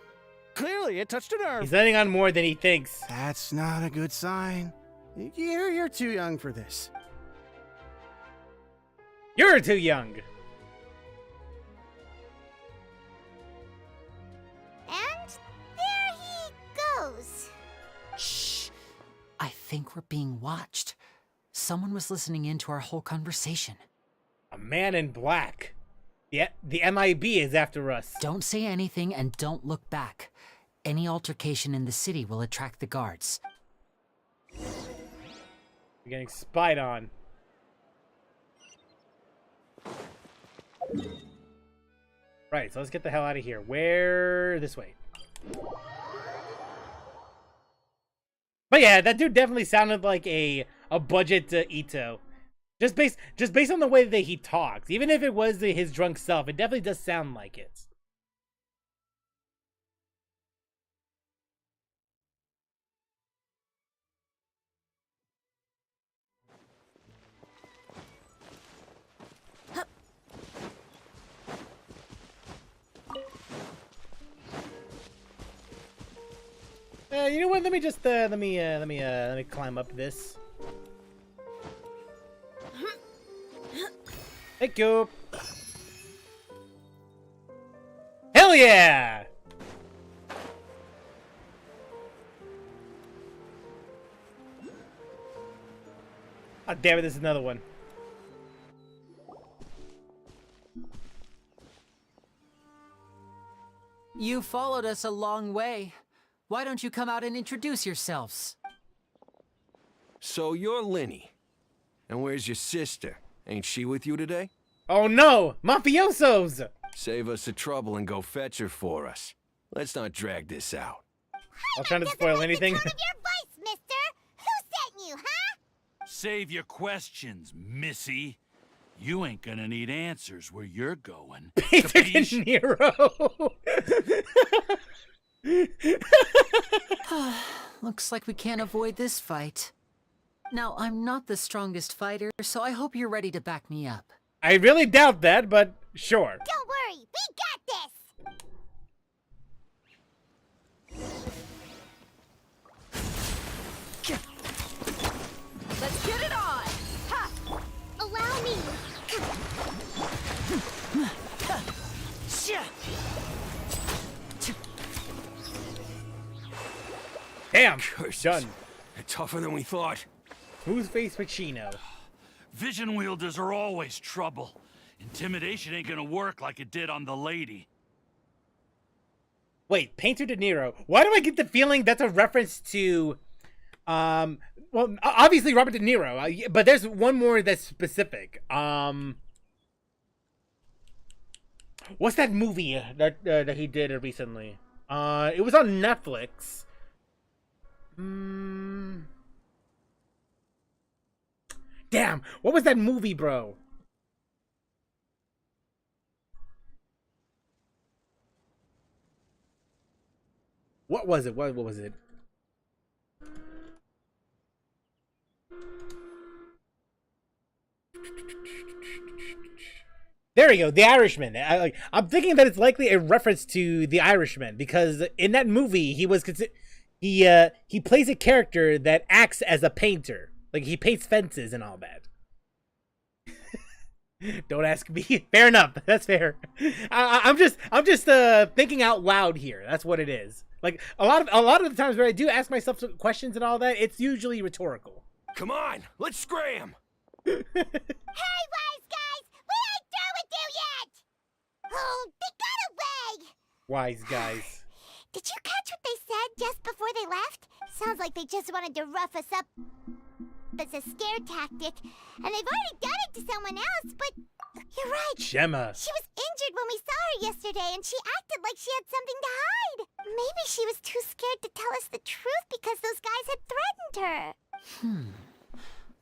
clearly it touched a nerve. He's letting on more than he thinks. That's not a good sign. You're too young for this. You're too young. And there he goes. Shh. I think we're being watched. Someone was listening in to our whole conversation. A man in black. Yeah, the MIB is after us. Don't say anything and don't look back. Any altercation in the city will attract the guards. We're getting spied on. Right, so let's get the hell out of here. Where? This way. But yeah, that dude definitely sounded like a budget Ito. Just based on the way that he talks. Even if it was his drunk self, it definitely does sound like it. You know what? Let me just let me climb up this. Thank you. Hell yeah! Oh damn it! There's another one. You followed us a long way. Why don't you come out and introduce yourselves? So you're Linny. And where's your sister? Ain't she with you today? Oh no! Mafiosos! Save us the trouble and go fetch her for us. Let's not drag this out. I'm trying to spoil anything. Tone of your voice, mister. Who sent you, huh? Save your questions, missy. You ain't gonna need answers where you're going. Peter De Niro. Looks like we can't avoid this fight. Now, I'm not the strongest fighter, so I hope you're ready to back me up. I really doubt that, but sure. Don't worry, we got this. Let's get it on! Ha! Allow me. Damn, Curses. done. They're tougher than we thought. Smooth face Pacino. Vision wielders are always trouble. Intimidation ain't gonna work like it did on the lady. Wait, Painter De Niro. Why do I get the feeling that's a reference to, well, obviously Robert De Niro, but there's one more that's specific. What's that movie that he did recently? It was on Netflix. Damn, what was that movie, bro? What was it? What was it? There you go, The Irishman. I'm thinking that it's likely a reference to The Irishman because in that movie he was he plays a character that acts as a painter. Like he paints fences and all that. Don't ask me. Fair enough. That's fair. I'm just thinking out loud here. That's what it is. Like a lot of the times when I do ask myself some questions and all that, it's usually rhetorical. Come on, let's scram. Hey, wise guys! We ain't through with you yet! Oh, they got away! Wise guys. Did you catch what they said just before they left? Sounds like they just wanted to rough us up as a scare tactic. And they've already done it to someone else, but you're right. Gemma. She was injured when we saw her yesterday, and she acted like she had something to hide. Maybe she was too scared to tell us the truth because those guys had threatened her.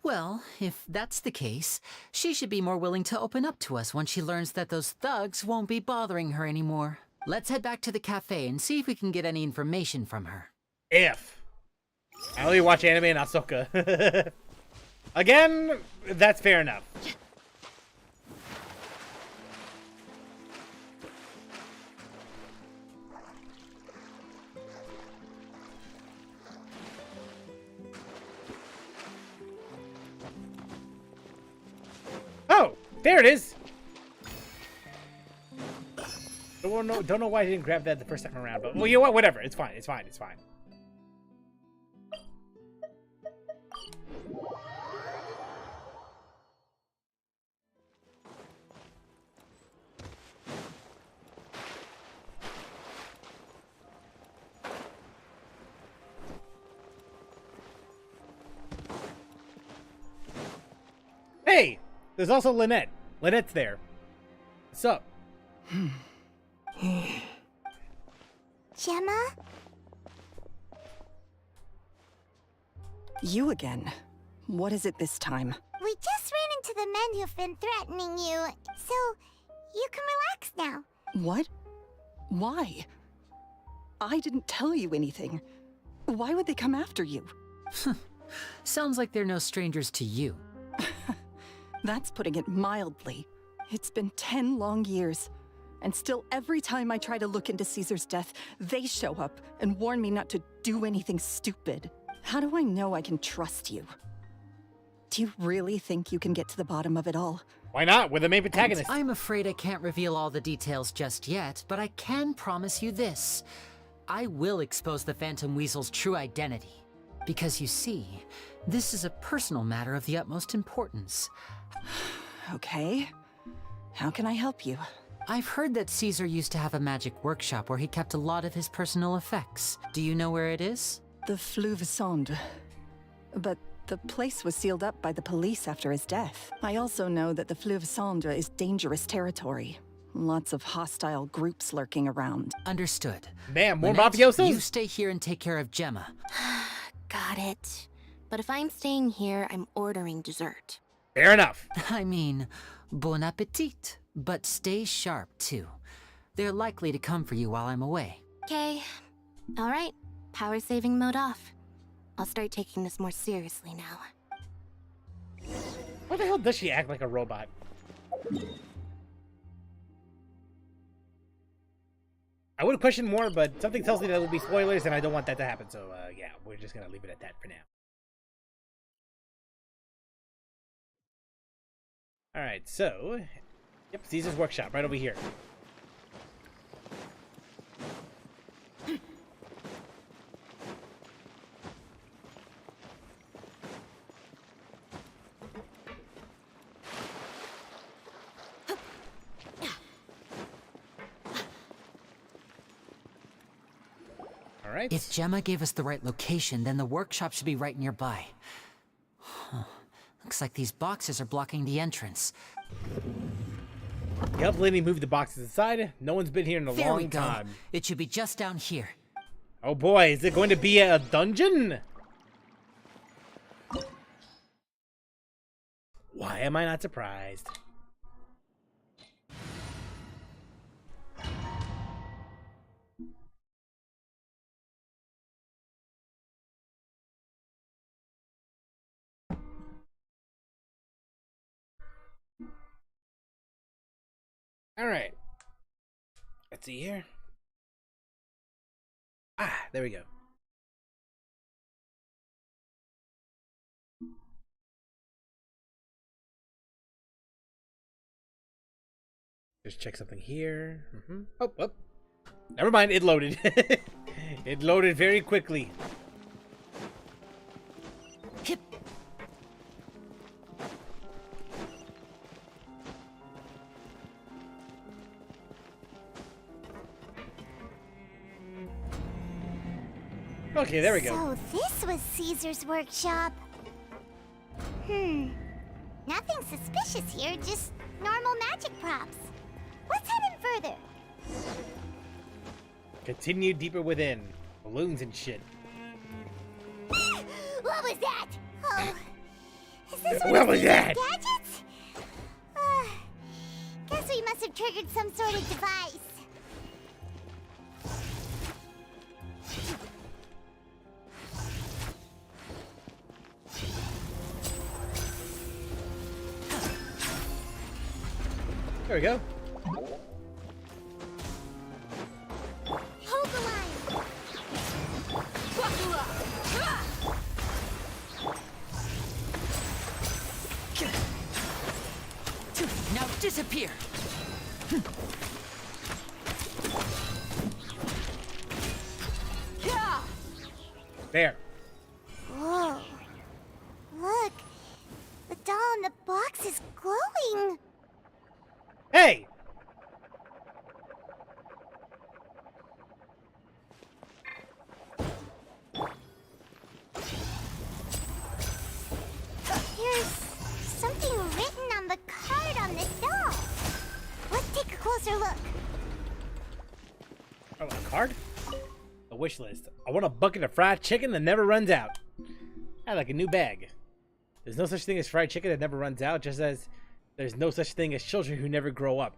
Well, if that's the case, she should be more willing to open up to us once she learns that those thugs won't be bothering her anymore. Let's head back to the cafe and see if we can get any information from her. If. I only watch anime and Ahsoka. Again, that's fair enough. Oh, there it is. Don't know why I didn't grab that the first time around, but well, you know what? Whatever. It's fine. It's fine. It's fine. Hey, there's also Lynette. Lynette's there. What's up? Gemma? You again. What is it this time? We just ran into the men who've been threatening you, so you can relax now. What? Why? I didn't tell you anything. Why would they come after you? Sounds like they're no strangers to you. That's putting it mildly. It's been 10 long years. And still, every time I try to look into Caesar's death, they show up and warn me not to do anything stupid. How do I know I can trust you? Do you really think you can get to the bottom of it all? Why not? We're the main protagonist. I'm afraid I can't reveal all the details just yet, but I can promise you this. I will expose the Phantom Weasel's true identity. Because you see, this is a personal matter of the utmost importance. Okay. How can I help you? I've heard that Caesar used to have a magic workshop where he kept a lot of his personal effects. Do you know where it is? The Fleuve Sonde. But the place was sealed up by the police after his death. I also know that the Fleuve Sonde is dangerous territory. Lots of hostile groups lurking around. Understood. Damn, more Lynette, mafiosos? You stay here and take care of Gemma. Got it. But if I'm staying here, I'm ordering dessert. Fair enough. I mean, bon appetit. But stay sharp, too. They're likely to come for you while I'm away. Okay. Alright. Power saving mode off. I'll start taking this more seriously now. Why the hell does she act like a robot? I would question more, but something tells me that would be spoilers, and I don't want that to happen. So, yeah, we're just gonna leave it at that for now. Alright, so... Yep, Caesar's workshop, right over here. Alright. If Gemma gave us the right location, then the workshop should be right nearby. Huh. Looks like these boxes are blocking the entrance. Yep, lady moved the boxes aside. No one's been here in a There we long go. time. It should be just down here. Oh boy, is it going to be a dungeon? Why am I not surprised? All right. Let's see here. Ah, there we go. Just check something here. Oh, oh. Never mind, it loaded. It loaded very quickly. Hip. Okay, there we go. So this was Caesar's workshop. Nothing suspicious here, just normal magic props. Let's head in further. Continue deeper within. Balloons and shit. What was that? Oh, is this What was that? gadgets? Guess we must have triggered some sort of device. There we go. Hold the line. Now disappear. There. Whoa. Look. The doll in the box is glowing. Hey! There's something written on the card on this doll. Let's take a closer look. Oh, a card? A wish list. I want a bucket of fried chicken that never runs out. I like a new bag. There's no such thing as fried chicken that never runs out, just as there's no such thing as children who never grow up.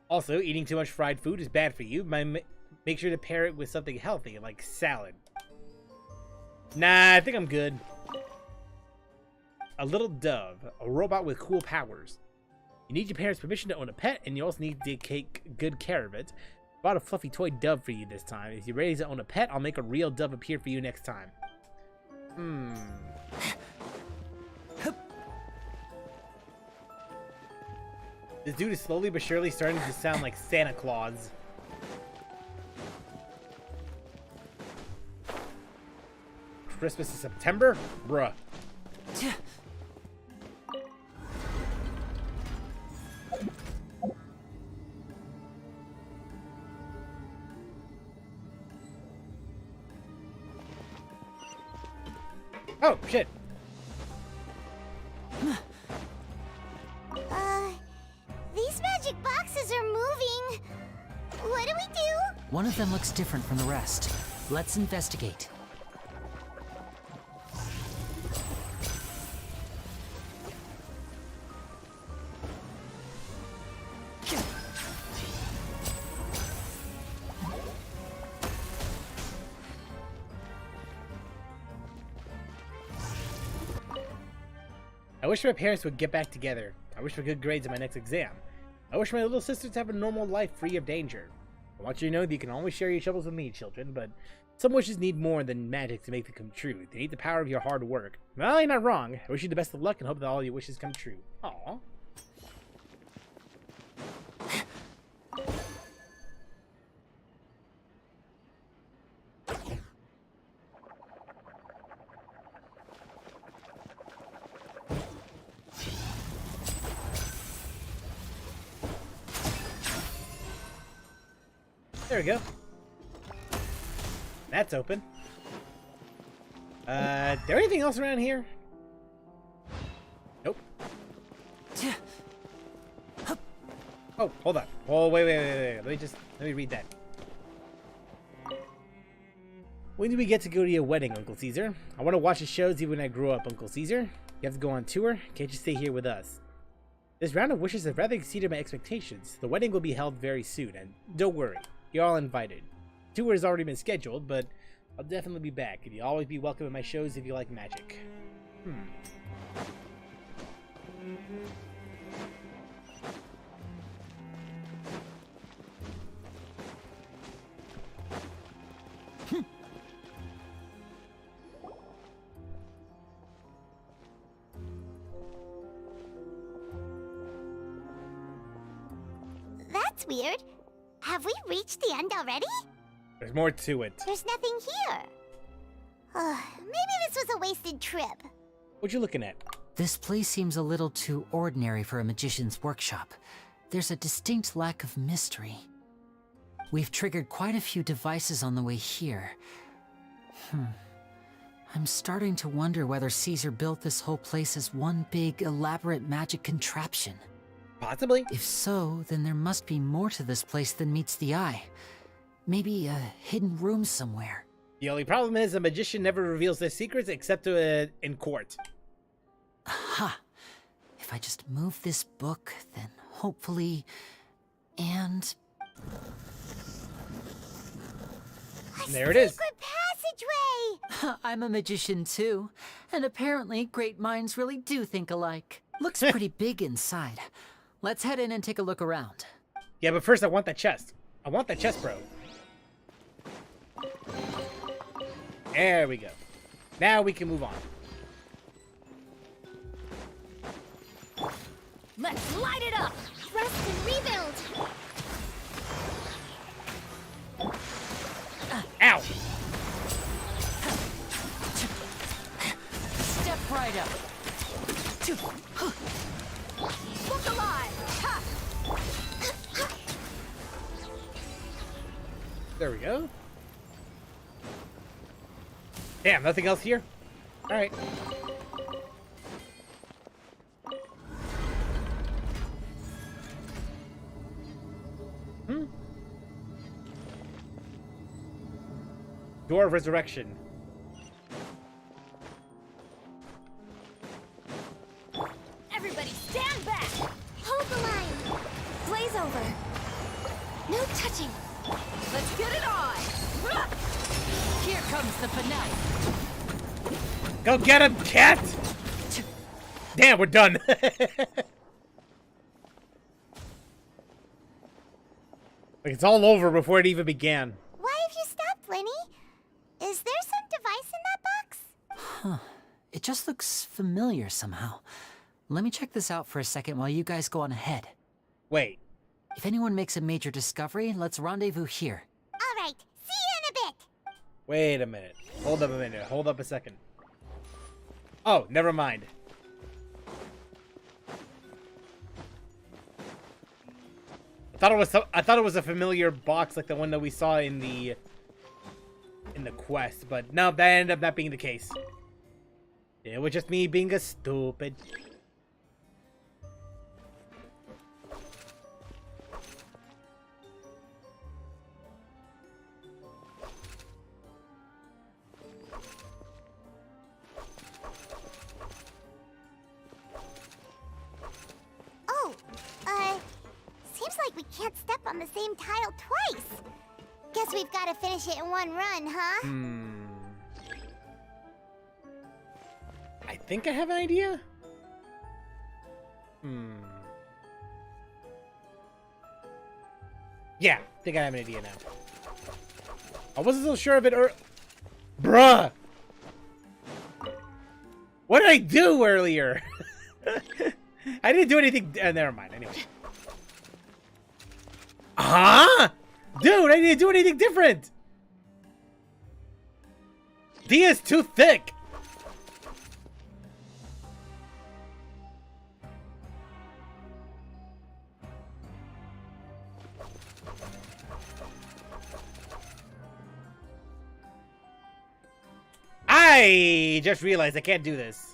Also, eating too much fried food is bad for you. Make sure to pair it with something healthy, like salad. Nah, I think I'm good. A little dove, a robot with cool powers. You need your parents' permission to own a pet, and you also need to take good care of it. Bought a fluffy toy dove for you this time. If you're ready to own a pet, I'll make a real dove appear for you next time. This dude is slowly but surely starting to sound like Santa Claus. Christmas in September? Bruh. Oh, shit. These magic boxes are moving. What do we do? One of them looks different from the rest. Let's investigate. I wish my parents would get back together. I wish for good grades in my next exam. I wish my little sisters to have a normal life free of danger. I want you to know that you can always share your troubles with me, children, but some wishes need more than magic to make them come true. They need the power of your hard work. Well, you're not wrong. I wish you the best of luck and hope that all your wishes come true. Aww. There we go. That's open. There anything else around here? Nope. Oh, hold on. Oh, wait. Let me read that. When do we get to go to your wedding, Uncle Caesar? I want to watch the shows even when I grow up, Uncle Caesar. You have to go on tour? Can't you stay here with us? This round of wishes have rather exceeded my expectations. The wedding will be held very soon, and don't worry. You're all invited. Tour has already been scheduled, but I'll definitely be back, and you'll always be welcome at my shows if you like magic. That's weird. Have we reached the end already? There's more to it. There's nothing here. Maybe this was a wasted trip. What you looking at? This place seems a little too ordinary for a magician's workshop. There's a distinct lack of mystery. We've triggered quite a few devices on the way here. I'm starting to wonder whether Caesar built this whole place as one big, elaborate magic contraption. Possibly. If so, then there must be more to this place than meets the eye. Maybe a hidden room somewhere. The only problem is a magician never reveals their secrets except in court. Aha! If I just move this book, then hopefully... And... There it is. Secret passageway! I'm a magician too, and apparently great minds really do think alike. Looks pretty big inside. Let's head in and take a look around. Yeah, but first I want that chest. I want that chest, bro. There we go. Now we can move on. Let's light it up! Rest and rebuild! Ow! Step right up. Look alive! Ha! There we go. Damn, nothing else here? Alright. Door of Resurrection. Everybody stand back! Hold the line! Blaze over! No touching! Let's get it on! Here comes the finale. Go get him, cat! Damn, we're done. Like, it's all over before it even began. Why have you stopped, Lenny? Is there some device in that box? Huh. It just looks familiar somehow. Let me check this out for a second while you guys go on ahead. Wait. If anyone makes a major discovery, let's rendezvous here. All right, see you in a bit! Wait a minute. Hold up a minute. Hold up a second. Oh, never mind. I thought it was a familiar box like the one that we saw in the quest, but no, that ended up not being the case. It was just me being a stupid. Seems like we can't step on the same tile twice. Guess we've got to finish it in one run, huh? I think I have an idea. Yeah, I think I have an idea now. I wasn't so sure of it Bruh! What did I do earlier? I didn't do anything. Never mind. Anyway. Huh? Dude, I didn't do anything different. D is too thick. I just realized I can't do this.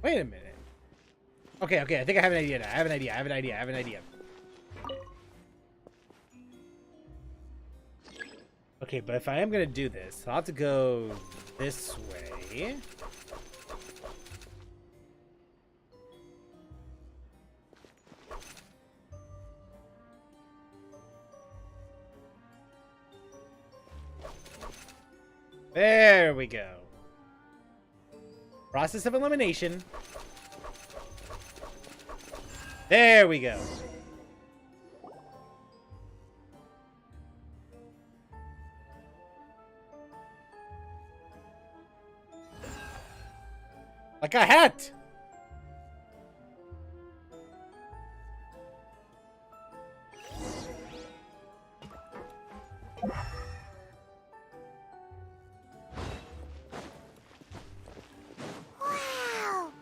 Wait a minute. Okay, I think I have an idea now. I have an idea. Okay, but if I am gonna do this, I'll have to go this way. There we go. Process of elimination. There we go. Like a hat! Wow!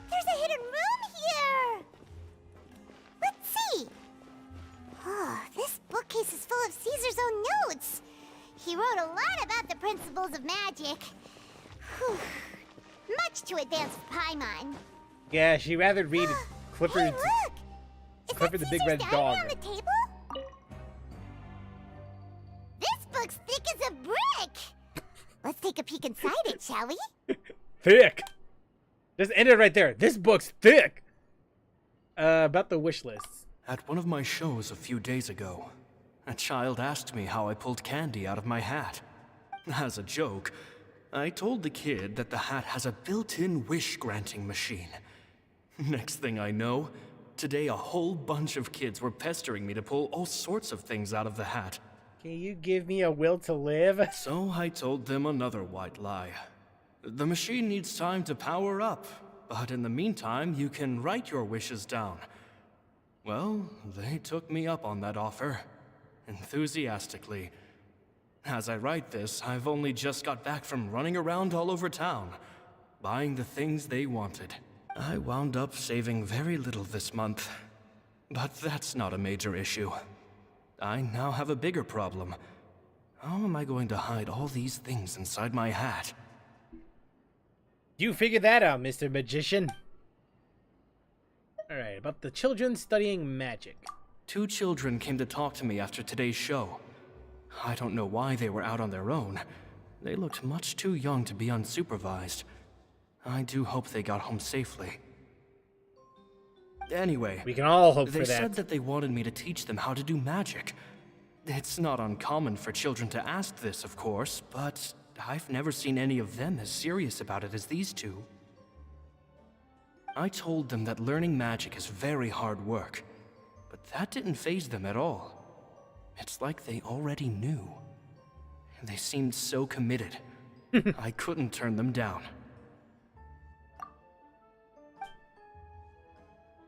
There's a hidden room here! Let's see! Oh, this bookcase is full of Caesar's own notes! He wrote a lot about the principles of magic. Whew. Much too advanced for Paimon. Yeah, she rather read Clifford. Hey, look! Is Clifford that the Big Caesar's Red diary Dog. on the table? This book's thick as a brick! Let's take a peek inside it, shall we? Thick! Just end it right there. This book's thick! About the wish lists. At one of my shows a few days ago, a child asked me how I pulled candy out of my hat. As a joke, I told the kid that the hat has a built-in wish-granting machine. Next thing I know, today a whole bunch of kids were pestering me to pull all sorts of things out of the hat. Can you give me a will to live? So I told them another white lie. The machine needs time to power up, but in the meantime, you can write your wishes down. Well, they took me up on that offer, enthusiastically. As I write this, I've only just got back from running around all over town, buying the things they wanted. I wound up saving very little this month, but that's not a major issue. I now have a bigger problem. How am I going to hide all these things inside my hat? You figured that out, Mr. Magician. Alright, about the children studying magic. 2 children came to talk to me after today's show. I don't know why they were out on their own. They looked much too young to be unsupervised. I do hope they got home safely. Anyway, we can all hope for that. They said that they wanted me to teach them how to do magic. It's not uncommon for children to ask this, of course, but I've never seen any of them as serious about it as these 2. I told them that learning magic is very hard work, but that didn't faze them at all. It's like they already knew. They seemed so committed. I couldn't turn them down.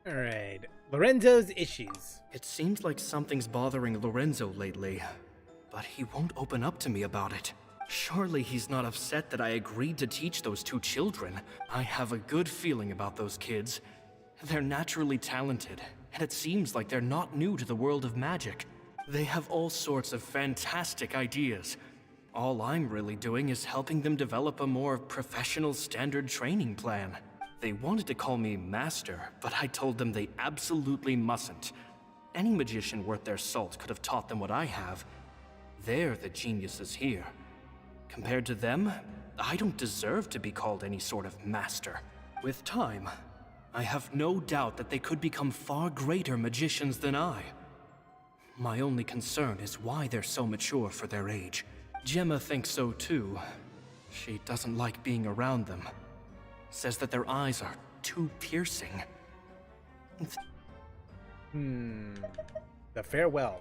Alright, Lorenzo's issues. It seems like something's bothering Lorenzo lately, but he won't open up to me about it. Surely he's not upset that I agreed to teach those 2 children. I have a good feeling about those kids. They're naturally talented, and it seems like they're not new to the world of magic. They have all sorts of fantastic ideas. All I'm really doing is helping them develop a more professional standard training plan. They wanted to call me Master, but I told them they absolutely mustn't. Any magician worth their salt could have taught them what I have. They're the geniuses here. Compared to them, I don't deserve to be called any sort of master. With time, I have no doubt that they could become far greater magicians than I. My only concern is why they're so mature for their age. Gemma thinks so too. She doesn't like being around them. Says that their eyes are too piercing. The farewell.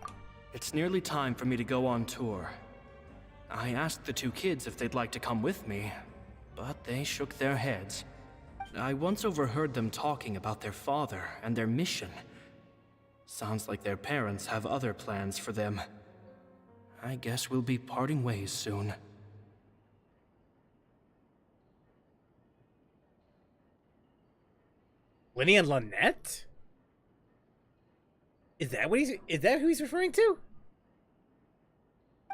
It's nearly time for me to go on tour. I asked the 2 kids if they'd like to come with me, but they shook their heads. I once overheard them talking about their father and their mission. Sounds like their parents have other plans for them. I guess we'll be parting ways soon. Winnie and Lynette? Is that who he's referring to?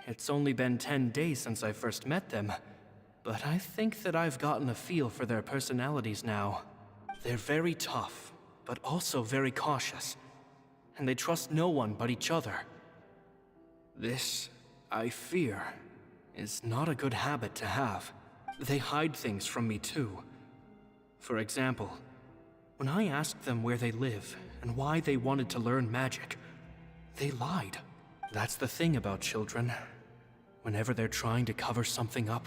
It's only been 10 days since I first met them, but I think that I've gotten a feel for their personalities now. They're very tough, but also very cautious, and they trust no one but each other. This, I fear, is not a good habit to have. they hide things from me too. For example, when I asked them where they live and why they wanted to learn magic, they lied. That's the thing about children. Whenever they're trying to cover something up,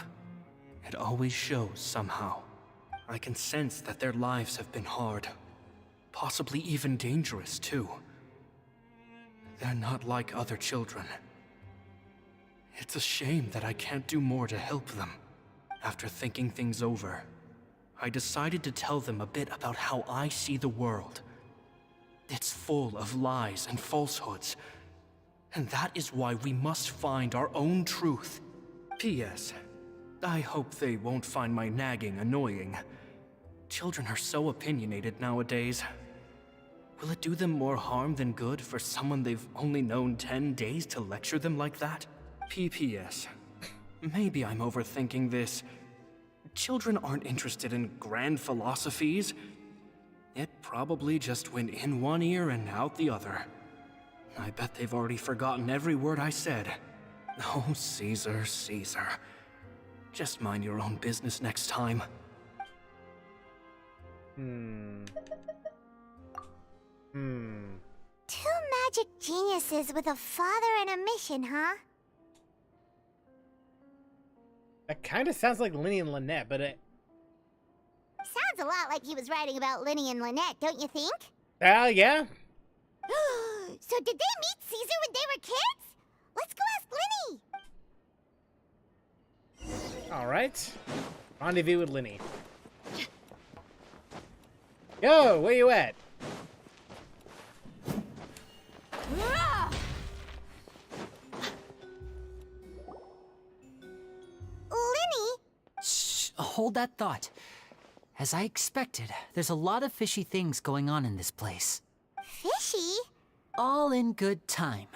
it always shows somehow. I can sense that their lives have been hard, possibly even dangerous too. They're not like other children. It's a shame that I can't do more to help them. After thinking things over, I decided to tell them a bit about how I see the world. It's full of lies and falsehoods, and that is why we must find our own truth. P.S. I hope they won't find my nagging annoying. Children are so opinionated nowadays. Will it do them more harm than good for someone they've only known 10 days to lecture them like that? P.P.S. Maybe I'm overthinking this. Children aren't interested in grand philosophies. It probably just went in one ear and out the other. I bet they've already forgotten every word I said. Oh, Caesar, Caesar. Just mind your own business next time. Two magic geniuses with a father and a mission, huh? That kind of sounds like Linny and Lynette, but it... Sounds a lot like he was writing about Linny and Lynette, don't you think? Yeah. So did they meet Caesar when they were kids? Let's go ask Linny. All right. Rendezvous with Linny. Yo, where you at? Linny? Shh, hold that thought. As I expected, there's a lot of fishy things going on in this place. Fishy? All in good time.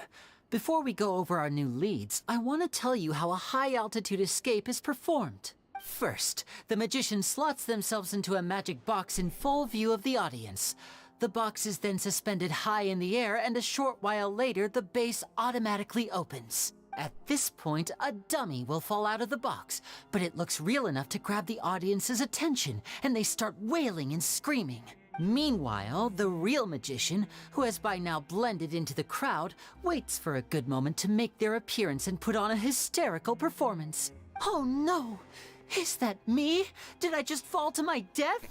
Before we go over our new leads, I want to tell you how a high-altitude escape is performed. First, the magician slots themselves into a magic box in full view of the audience. The box is then suspended high in the air, and a short while later, the base automatically opens. At this point, a dummy will fall out of the box, but it looks real enough to grab the audience's attention, and they start wailing and screaming. Meanwhile, the real magician, who has by now blended into the crowd, waits for a good moment to make their appearance and put on a hysterical performance. Oh no! Is that me? Did I just fall to my death?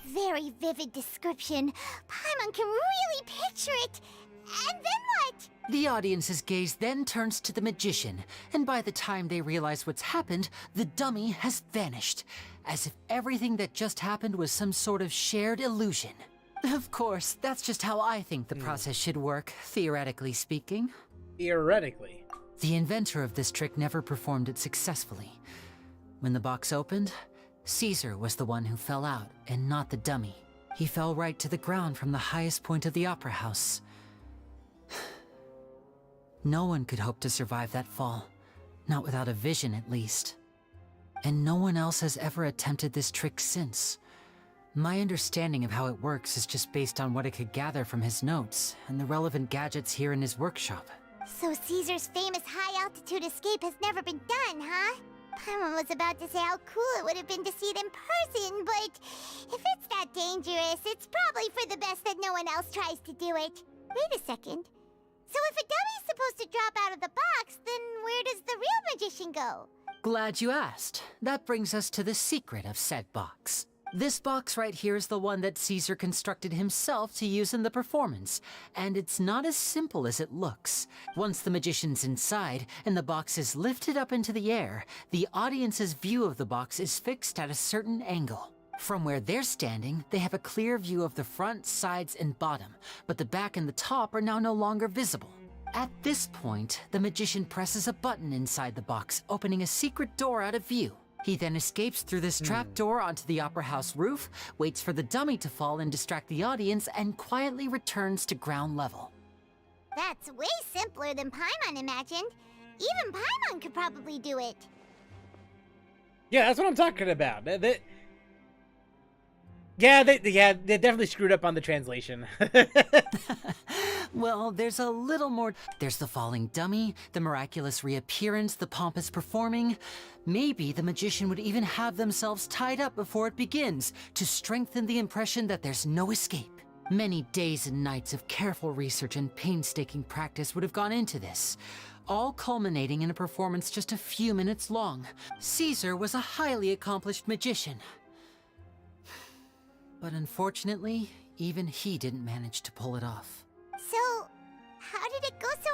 Very vivid description. Paimon can really picture it. And then what? The audience's gaze then turns to the magician, and by the time they realize what's happened, the dummy has vanished, as if everything that just happened was some sort of shared illusion. Of course, that's just how I think the process should work, theoretically speaking. Theoretically. The inventor of this trick never performed it successfully. When the box opened, Caesar was the one who fell out, and not the dummy. He fell right to the ground from the highest point of the opera house. No one could hope to survive that fall. Not without a vision, at least. And no one else has ever attempted this trick since. My understanding of how it works is just based on what I could gather from his notes and the relevant gadgets here in his workshop. So Caesar's famous high-altitude escape has never been done, huh? Paimon was about to say how cool it would have been to see it in person, but if it's that dangerous, it's probably for the best that no one else tries to do it. Wait a second. So if a dummy's supposed to drop out of the box, then where does the real magician go? Glad you asked. That brings us to the secret of said box. This box right here is the one that Caesar constructed himself to use in the performance, and it's not as simple as it looks. Once the magician's inside and the box is lifted up into the air, the audience's view of the box is fixed at a certain angle. From where they're standing, they have a clear view of the front, sides, and bottom, but the back and the top are now no longer visible. At this point, the magician presses a button inside the box, opening a secret door out of view. He then escapes through this trap door onto the opera house roof, waits for the dummy to fall and distract the audience, and quietly returns to ground level. That's way simpler than Paimon imagined. Even Paimon could probably do it. Yeah, that's what I'm talking about. They definitely screwed up on the translation. Well, there's a little more. There's the falling dummy, the miraculous reappearance, the pompous performing. Maybe the magician would even have themselves tied up before it begins to strengthen the impression that there's no escape. Many days and nights of careful research and painstaking practice would have gone into this, all culminating in a performance just a few minutes long. Caesar was a highly accomplished magician. But unfortunately, even he didn't manage to pull it off. So, how did it go so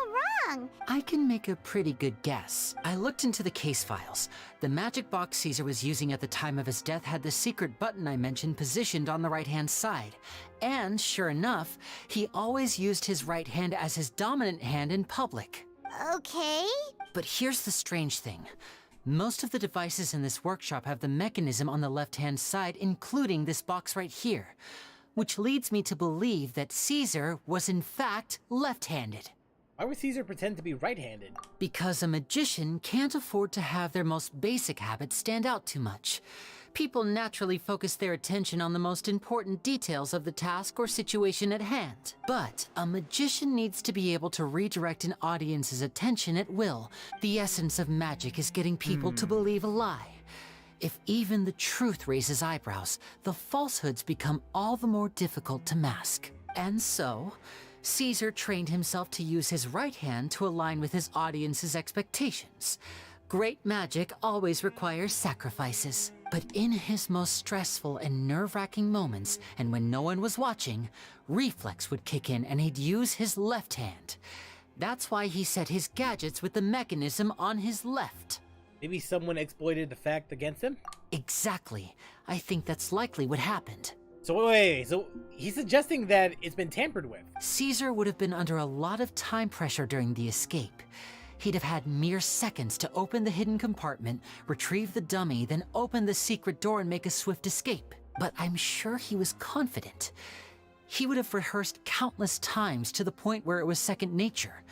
wrong? I can make a pretty good guess. I looked into the case files. The magic box Caesar was using at the time of his death had the secret button I mentioned positioned on the right-hand side. And sure enough, he always used his right hand as his dominant hand in public. Okay. But here's the strange thing. Most of the devices in this workshop have the mechanism on the left-hand side, including this box right here, which leads me to believe that Caesar was in fact left-handed. Why would Caesar pretend to be right-handed? Because a magician can't afford to have their most basic habits stand out too much. People naturally focus their attention on the most important details of the task or situation at hand. But a magician needs to be able to redirect an audience's attention at will. The essence of magic is getting people to believe a lie. If even the truth raises eyebrows, the falsehoods become all the more difficult to mask. And so, Caesar trained himself to use his right hand to align with his audience's expectations. Great magic always requires sacrifices. But in his most stressful and nerve-wracking moments, and when no one was watching, reflex would kick in and he'd use his left hand. That's why he set his gadgets with the mechanism on his left. Maybe someone exploited the fact against him? Exactly. I think that's likely what happened. So wait, so he's suggesting that it's been tampered with. Caesar would have been under a lot of time pressure during the escape. He'd have had mere seconds to open the hidden compartment, retrieve the dummy, then open the secret door and make a swift escape. But I'm sure he was confident. He would have rehearsed countless times to the point where it was second nature.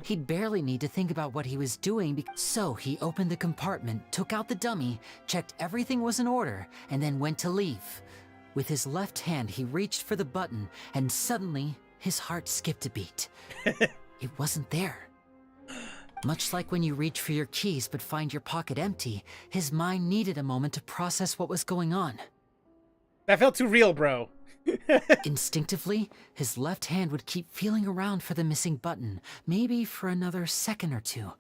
He'd barely need to think about what he was doing, so he opened the compartment, took out the dummy, checked everything was in order, and then went to leave. With his left hand, he reached for the button, and suddenly, his heart skipped a beat. It wasn't there. Much like when you reach for your keys but find your pocket empty, his mind needed a moment to process what was going on. That felt too real, bro. Instinctively, his left hand would keep feeling around for the missing button, maybe for another second or two,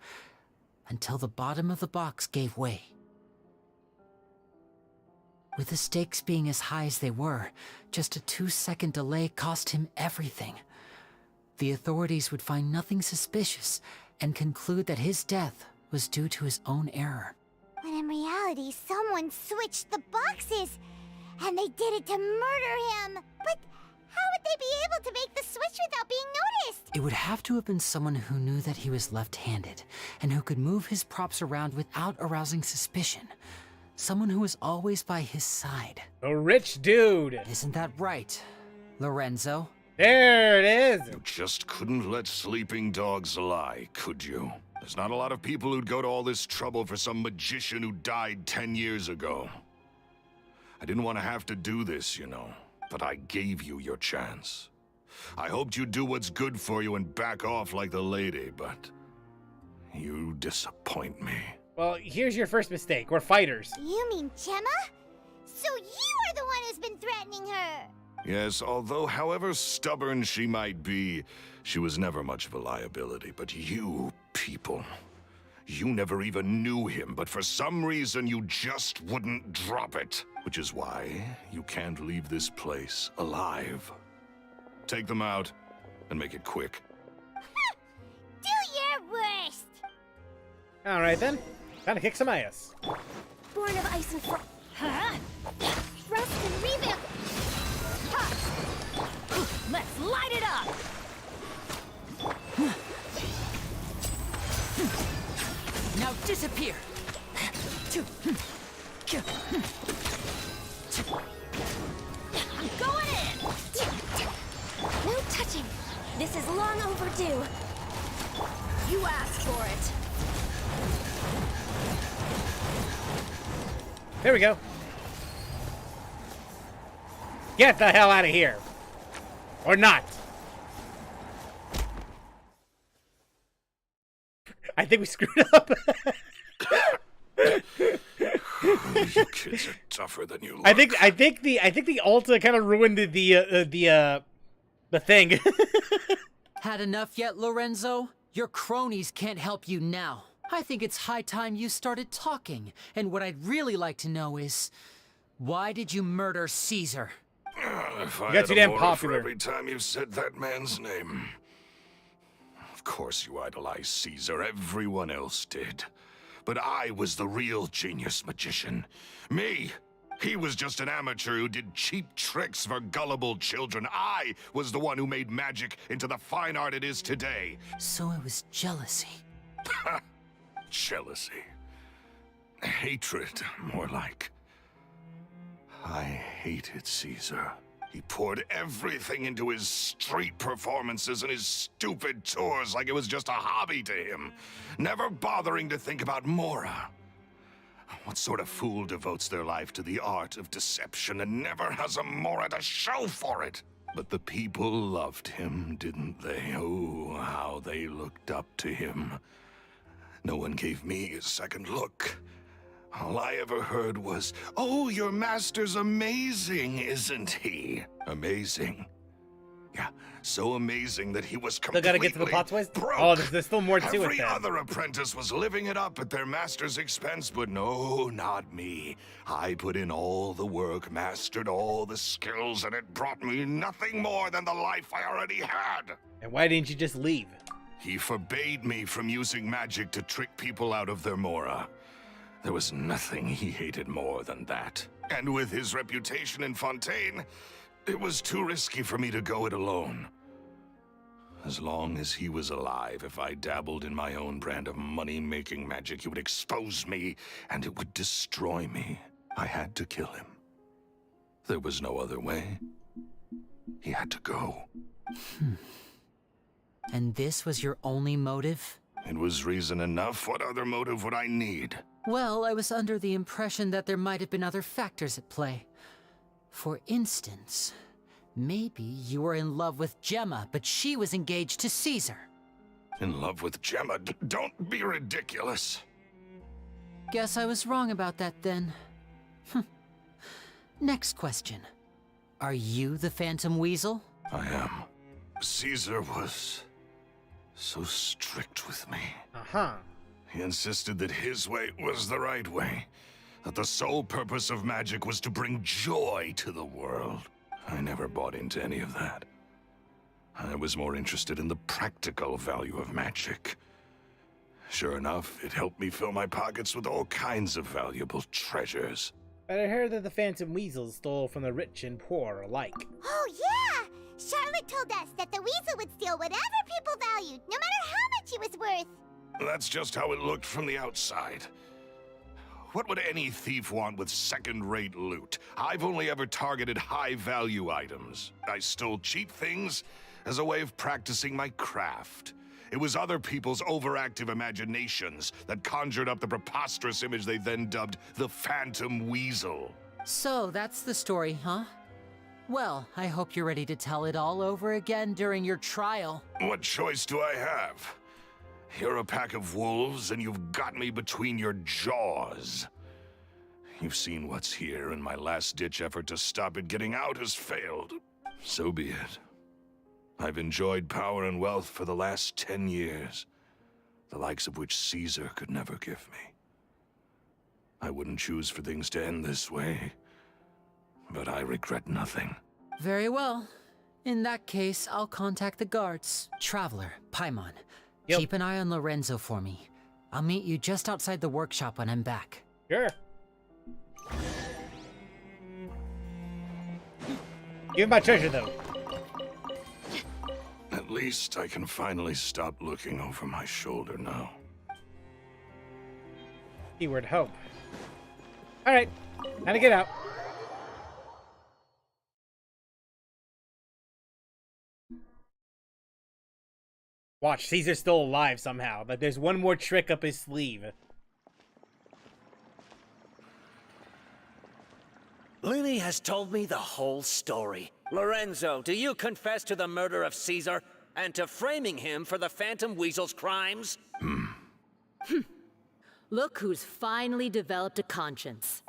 until the bottom of the box gave way. With the stakes being as high as they were, just a 2-second delay cost him everything. The authorities would find nothing suspicious and conclude that his death was due to his own error. When in reality, someone switched the boxes, and they did it to murder him. But how would they be able to make the switch without being noticed? It would have to have been someone who knew that he was left-handed, and who could move his props around without arousing suspicion. Someone who was always by his side. A rich dude. Isn't that right, Lorenzo? There it is. You just couldn't let sleeping dogs lie, could you? There's not a lot of people who'd go to all this trouble for some magician who died 10 years ago. I didn't want to have to do this, you know, but I gave you your chance. I hoped you'd do what's good for you and back off like the lady, but you disappoint me. Well, here's your first mistake. We're fighters. You mean Gemma? So you are the one who's been threatening her. Yes, although however stubborn she might be, she was never much of a liability. But you people, you never even knew him, but for some reason you just wouldn't drop it. Which is why you can't leave this place alive. Take them out, and make it quick. Do your worst! Alright then. Time to kick some ass. Born of ice and frost. Huh? Rest and revamp. Ha! Let's light it up. Now disappear! I'm going in. No touching. This is long overdue. You asked for it. There we go. Get the hell out of here. Or not. I think we screwed up. You kids are tougher than you look. I think the Alta kind of ruined the thing. Had enough yet, Lorenzo? Your cronies can't help you now. I think it's high time you started talking. And what I'd really like to know is, why did you murder Caesar? If I You got too had a damn motive popular. for every time you said that man's name. Of course you idolized Caesar, everyone else did. But I was the real genius magician. Me! He was just an amateur who did cheap tricks for gullible children. I was the one who made magic into the fine art it is today. So it was jealousy. Jealousy. Hatred, more like. I hated Caesar. He poured everything into his street performances and his stupid tours like it was just a hobby to him, never bothering to think about Mora. What sort of fool devotes their life to the art of deception and never has a Mora to show for it? But the people loved him, didn't they? Oh, how they looked up to him. No one gave me a second look. All I ever heard was, "Oh, your master's amazing, isn't he?" Amazing. Yeah, so amazing that he was Still completely gotta get to the plot twist? broke. Oh, there's still more to it Every then. other apprentice was living it up at their master's expense, but no, not me. I put in all the work, mastered all the skills, and it brought me nothing more than the life I already had. And why didn't you just leave? He forbade me from using magic to trick people out of their Mora. There was nothing he hated more than that. And with his reputation in Fontaine, it was too risky for me to go it alone. As long as he was alive, if I dabbled in my own brand of money-making magic, he would expose me, and it would destroy me. I had to kill him. There was no other way. He had to go. And this was your only motive? It was reason enough. What other motive would I need? Well, I was under the impression that there might have been other factors at play. For instance, maybe you were in love with Gemma, but she was engaged to Caesar. In love with Gemma? Don't be ridiculous. Guess I was wrong about that then. Next question. Are you the Phantom Weasel? I am. Caesar was so strict with me. Uh-huh. He insisted that his way was the right way. That the sole purpose of magic was to bring joy to the world. I never bought into any of that. I was more interested in the practical value of magic. Sure enough, it helped me fill my pockets with all kinds of valuable treasures. But I heard that the Phantom Weasel stole from the rich and poor alike. Oh, yeah! Charlotte told us that the weasel would steal whatever people valued, no matter how much it was worth. That's just how it looked from the outside. What would any thief want with second-rate loot? I've only ever targeted high-value items. I stole cheap things as a way of practicing my craft. It was other people's overactive imaginations that conjured up the preposterous image they then dubbed the Phantom Weasel. So, that's the story, huh? Well, I hope you're ready to tell it all over again during your trial. What choice do I have? You're a pack of wolves, and you've got me between your jaws. You've seen what's here, and my last-ditch effort to stop it getting out has failed. So be it. I've enjoyed power and wealth for the last 10 years, the likes of which Caesar could never give me. I wouldn't choose for things to end this way, but I regret nothing. Very well. In that case, I'll contact the guards. Traveler, Paimon, keep an eye on Lorenzo for me. I'll meet you just outside the workshop when I'm back. Sure. Give him my treasure, though. At least I can finally stop looking over my shoulder now. Keyword hope. Alright, time to get out. Watch, Caesar's still alive somehow. Like, there's one more trick up his sleeve. Lily has told me the whole story. Lorenzo, do you confess to the murder of Caesar and to framing him for the Phantom Weasel's crimes? Look who's finally developed a conscience.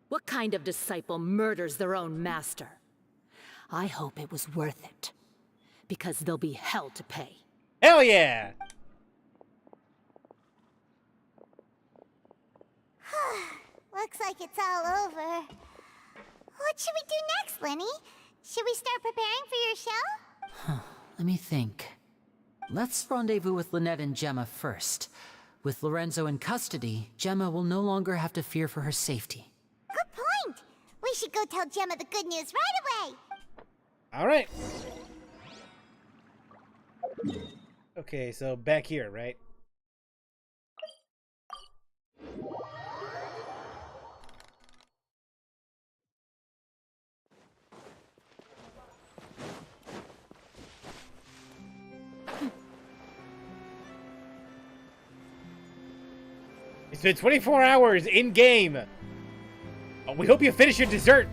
What kind of disciple murders their own master? I hope it was worth it, because there'll be hell to pay. Hell yeah! Looks like it's all over. What should we do next, Lenny? Should we start preparing for your show? Let me think. Let's rendezvous with Lynette and Gemma first. With Lorenzo in custody, Gemma will no longer have to fear for her safety. Good point. We should go tell Gemma the good news right away. All right. Okay, so back here, right? It's been 24 hours in game. Oh, we hope you finish your dessert.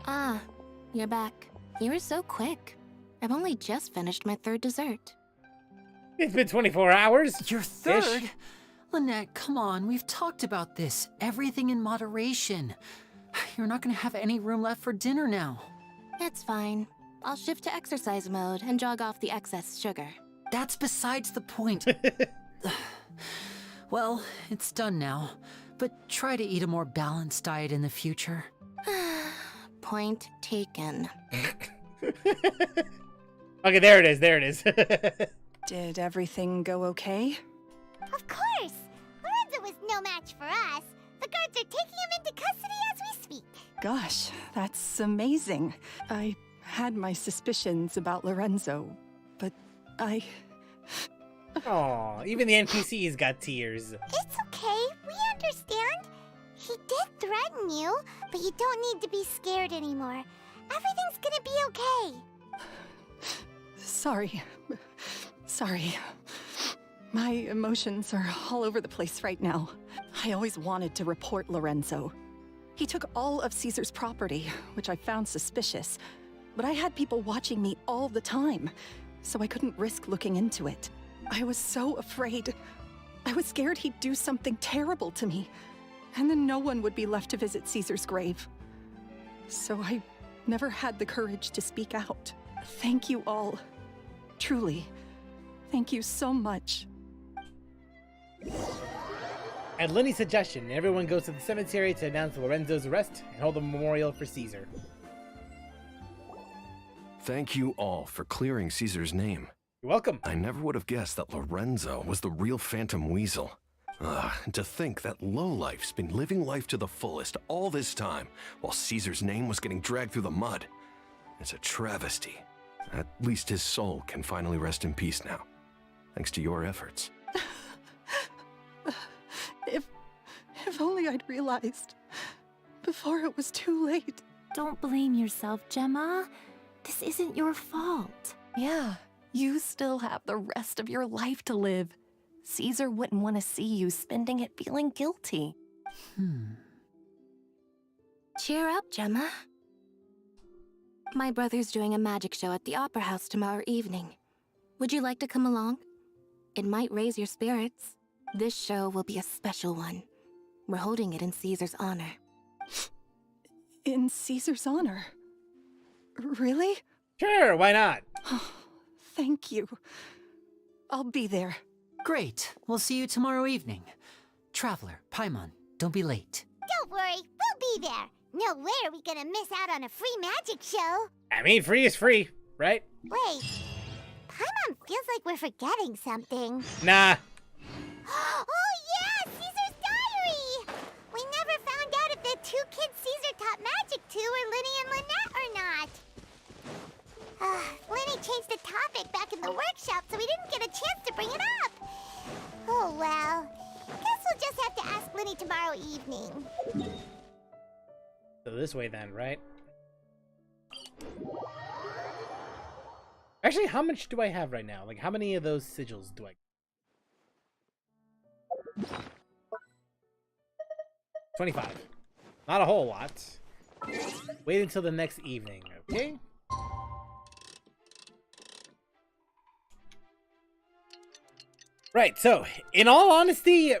Ah, you're back. You were so quick. I've only just finished my third dessert. It's been 24 hours. Your third? Lynette, come on. We've talked about this. Everything in moderation. You're not going to have any room left for dinner now. It's fine. I'll shift to exercise mode and jog off the excess sugar. That's besides the point. Well, it's done now. But try to eat a more balanced diet in the future. Point taken. Okay, there it is. There it is. Did everything go okay? Of course. Lorenzo was no match for us. The guards are taking him into custody as we speak. Gosh, that's amazing. I had my suspicions about Lorenzo, but I... Aw, even the NPCs got tears. It's okay. We understand. He did threaten you, but you don't need to be scared anymore. Everything's gonna be okay. Sorry. Sorry. My emotions are all over the place right now. I always wanted to report Lorenzo. He took all of Caesar's property, which I found suspicious, but I had people watching me all the time, so I couldn't risk looking into it. I was so afraid. I was scared he'd do something terrible to me, and then no one would be left to visit Caesar's grave. So I never had the courage to speak out. Thank you all. Truly. Thank you so much. At Lenny's suggestion, everyone goes to the cemetery to announce Lorenzo's arrest and hold a memorial for Caesar. Thank you all for clearing Caesar's name. You're welcome. I never would have guessed that Lorenzo was the real Phantom Weasel. And to think that lowlife's been living life to the fullest all this time, while Caesar's name was getting dragged through the mud. It's a travesty. At least his soul can finally rest in peace now, thanks to your efforts. If only I'd realized before it was too late. Don't blame yourself, Gemma. This isn't your fault. Yeah, you still have the rest of your life to live. Caesar wouldn't want to see you spending it feeling guilty. Cheer up, Gemma. My brother's doing a magic show at the Opera House tomorrow evening. Would you like to come along? It might raise your spirits. This show will be a special one. We're holding it in Caesar's honor. In Caesar's honor? Really? Sure, why not? Thank you. I'll be there. Great. We'll see you tomorrow evening. Traveler, Paimon, don't be late. Don't worry, we'll be there. No way are we gonna miss out on a free magic show. I mean, free is free, right? Wait, Paimon feels like we're forgetting something. Nah. Oh yeah, Caesar's diary! We never found out if the two kids Caesar taught magic to were Linny and Lynette or not. Linny changed the topic back in the workshop, so we didn't get a chance to bring it up. Oh well. Guess we'll just have to ask Linny tomorrow evening. So this way then, right? Actually, how much do I have right now? Like, how many of those sigils do I... 25. Not a whole lot. Wait until the next evening, okay? Right, so, in all honesty,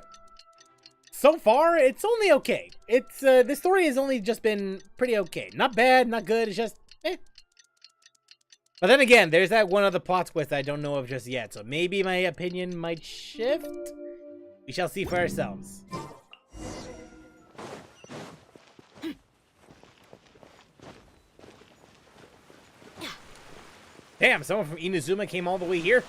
so far, it's only okay. It's, this story has only just been pretty okay. Not bad, not good, it's just, eh. But then again, there's that one other plot twist I don't know of just yet, so maybe my opinion might shift? We shall see for ourselves. Damn, someone from Inazuma came all the way here?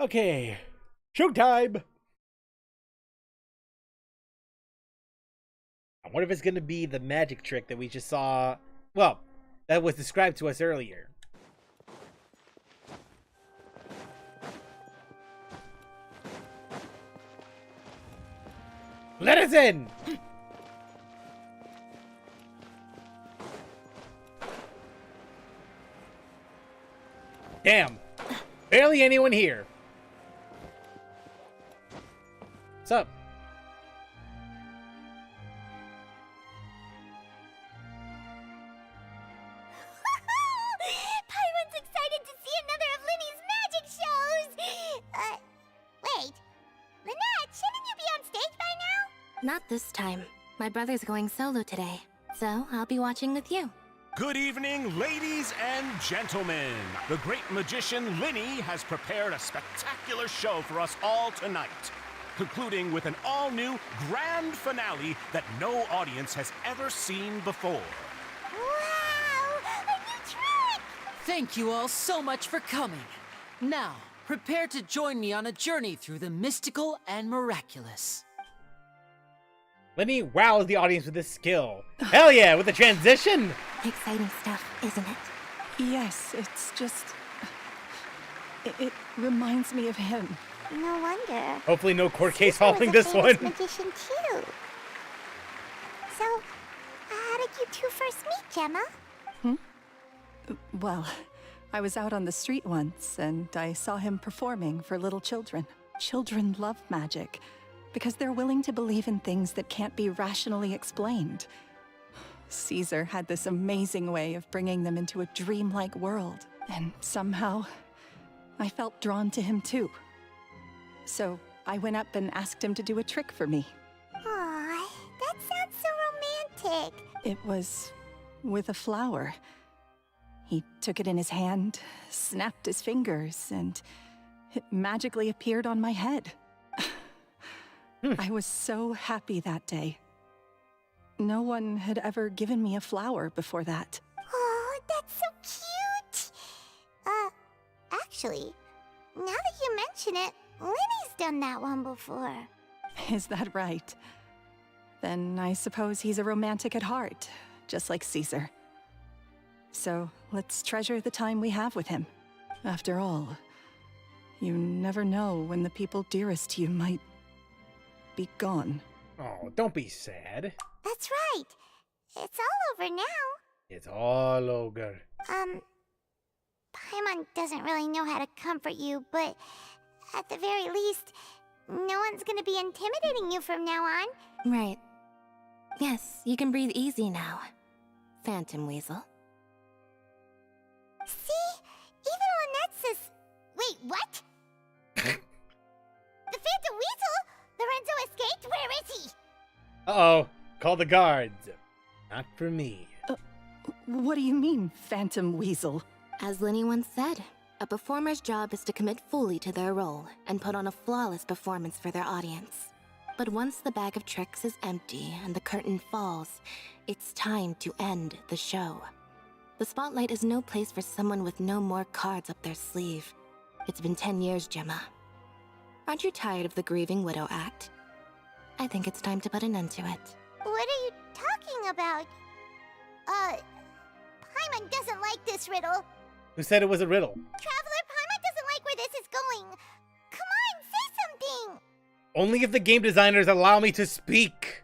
Okay, showtime! I wonder if it's gonna be the magic trick that we just saw, well, that was described to us earlier. Let us in! Damn, barely anyone here. What's up? Paimon's excited to see another of Linny's magic shows! Wait. Lynette, shouldn't you be on stage by now? Not this time. My brother's going solo today, so I'll be watching with you. Good evening, ladies and gentlemen. The great magician Linny has prepared a spectacular show for us all tonight, concluding with an all-new grand finale that no audience has ever seen before. Wow! A new trick! Thank you all so much for coming. Now, prepare to join me on a journey through the mystical and miraculous. Linny wows the audience with this skill. Hell yeah, with the transition! Exciting stuff, isn't it? Yes, it's just... It reminds me of him. No wonder. Hopefully no court case Caesar was following a this famous one. magician too. So, how did you two first meet, Gemma? Well, I was out on the street once, and I saw him performing for little children. Children love magic, because they're willing to believe in things that can't be rationally explained. Caesar had this amazing way of bringing them into a dreamlike world, and somehow, I felt drawn to him too. So, I went up and asked him to do a trick for me. Aw, that sounds so romantic. It was with a flower. He took it in his hand, snapped his fingers, and it magically appeared on my head. I was so happy that day. No one had ever given me a flower before that. Oh, that's so cute! Actually, now that you mention it, Linny's done that one before. Is that right? Then I suppose he's a romantic at heart, just like Caesar. So let's treasure the time we have with him. After all, you never know when the people dearest to you might be gone. Oh, don't be sad. That's right. It's all over now. It's all over. Paimon doesn't really know how to comfort you, but at the very least, no one's gonna be intimidating you from now on. Right. Yes, you can breathe easy now, Phantom Weasel. See? Even Lynette says... Wait, what? The Phantom Weasel? Lorenzo escaped? Where is he? Uh-oh. Call the guards. Not for me. What do you mean, Phantom Weasel? As Linny once said, a performer's job is to commit fully to their role and put on a flawless performance for their audience. But once the bag of tricks is empty and the curtain falls, it's time to end the show. The spotlight is no place for someone with no more cards up their sleeve. It's been 10 years, Gemma. Aren't you tired of the grieving widow act? I think it's time to put an end to it. What are you talking about? Paimon doesn't like this riddle. Who said it was a riddle? Traveler, Paimon doesn't like where this is going. Come on, say something! Only if the game designers allow me to speak.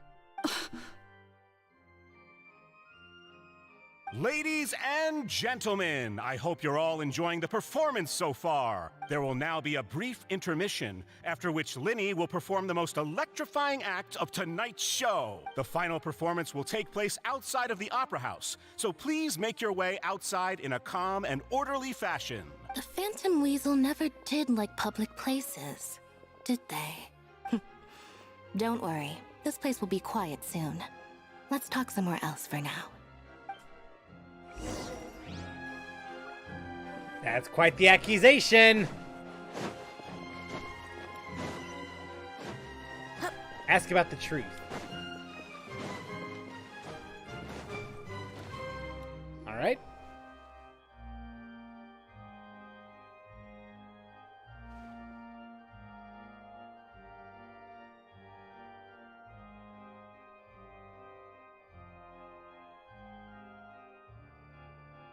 Ladies Ladies and gentlemen, I hope you're all enjoying the performance so far. There will now be a brief intermission, after which Linny will perform the most electrifying act of tonight's show. The final performance will take place outside of the Opera House, so please make your way outside in a calm and orderly fashion. The Phantom Weasel never did like public places, did they? Don't worry, this place will be quiet soon. Let's talk somewhere else for now. That's quite the accusation. Ask about the truth. All right.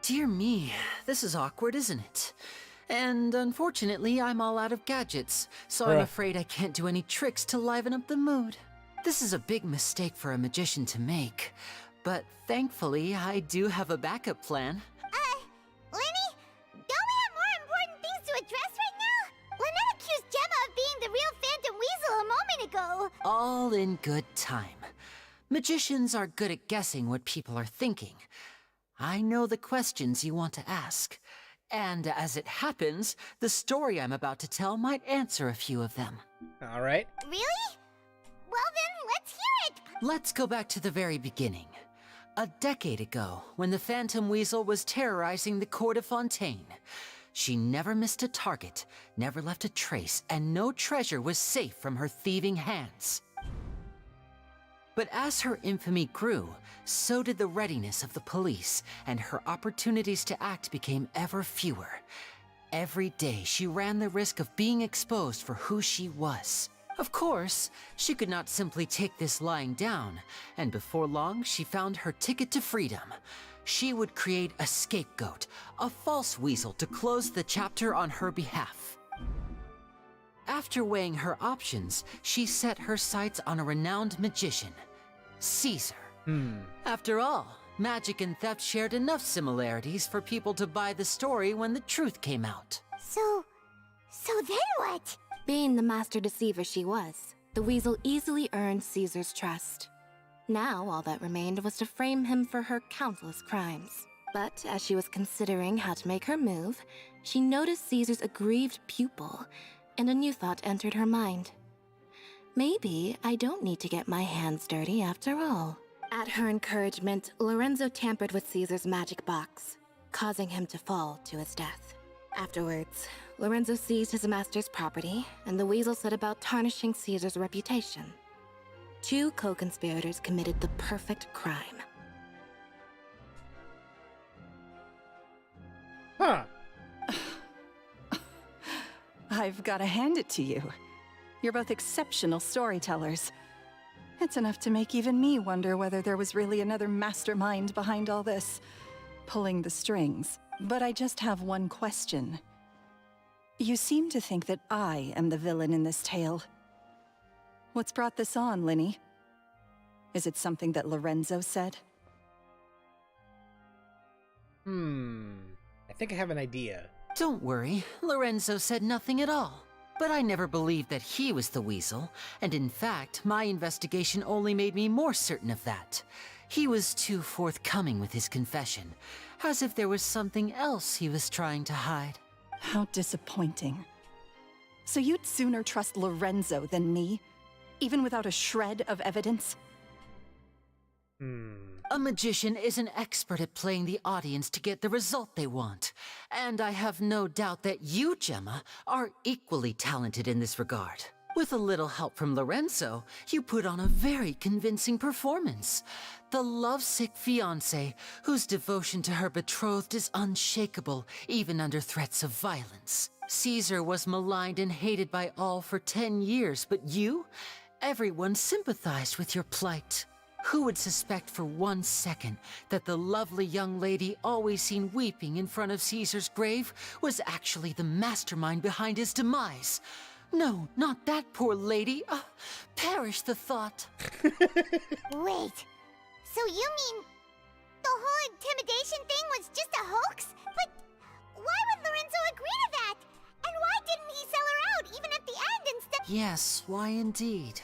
Dear me, this is awkward, isn't it? And unfortunately, I'm all out of gadgets, so I'm afraid I can't do any tricks to liven up the mood. This is a big mistake for a magician to make, but thankfully, I do have a backup plan. Linny? Don't we have more important things to address right now? Lynette accused Gemma of being the real Phantom Weasel a moment ago. All in good time. Magicians are good at guessing what people are thinking. I know the questions you want to ask. And as it happens, the story I'm about to tell might answer a few of them. All right. Really? Well then, let's hear it! Let's go back to the very beginning. A decade ago, when the Phantom Weasel was terrorizing the court of Fontaine. She never missed a target, never left a trace, and no treasure was safe from her thieving hands. But as her infamy grew, so did the readiness of the police, and her opportunities to act became ever fewer. Every day, she ran the risk of being exposed for who she was. Of course, she could not simply take this lying down, and before long, she found her ticket to freedom. She would create a scapegoat, a false weasel to close the chapter on her behalf. After weighing her options, she set her sights on a renowned magician, Caesar. After all, magic and theft shared enough similarities for people to buy the story when the truth came out. So then what? Being the master deceiver she was, the weasel easily earned Caesar's trust. Now all that remained was to frame him for her countless crimes. But as she was considering how to make her move, she noticed Caesar's aggrieved pupil, and a new thought entered her mind. Maybe I don't need to get my hands dirty after all. At her encouragement, Lorenzo tampered with Caesar's magic box, causing him to fall to his death. Afterwards, Lorenzo seized his master's property, and the weasel set about tarnishing Caesar's reputation. Two co-conspirators committed the perfect crime. Huh. I've got to hand it to you. You're both exceptional storytellers. It's enough to make even me wonder whether there was really another mastermind behind all this, pulling the strings. But I just have one question. You seem to think that I am the villain in this tale. What's brought this on, Linny? Is it something that Lorenzo said? I think I have an idea. Don't worry, Lorenzo said nothing at all. But I never believed that he was the weasel, and in fact, my investigation only made me more certain of that. He was too forthcoming with his confession, as if there was something else he was trying to hide. How disappointing. So you'd sooner trust Lorenzo than me, even without a shred of evidence? A magician is an expert at playing the audience to get the result they want. And I have no doubt that you, Gemma, are equally talented in this regard. With a little help from Lorenzo, you put on a very convincing performance. The lovesick fiancé, whose devotion to her betrothed is unshakable, even under threats of violence. Caesar was maligned and hated by all for 10 years, but you? Everyone sympathized with your plight. Who would suspect for 1 second that the lovely young lady always seen weeping in front of Caesar's grave was actually the mastermind behind his demise? No, not that poor lady. Perish the thought. Wait, so you mean the whole intimidation thing was just a hoax? But why would Lorenzo agree to that? And why didn't he sell her out even at the end instead? Yes, why indeed?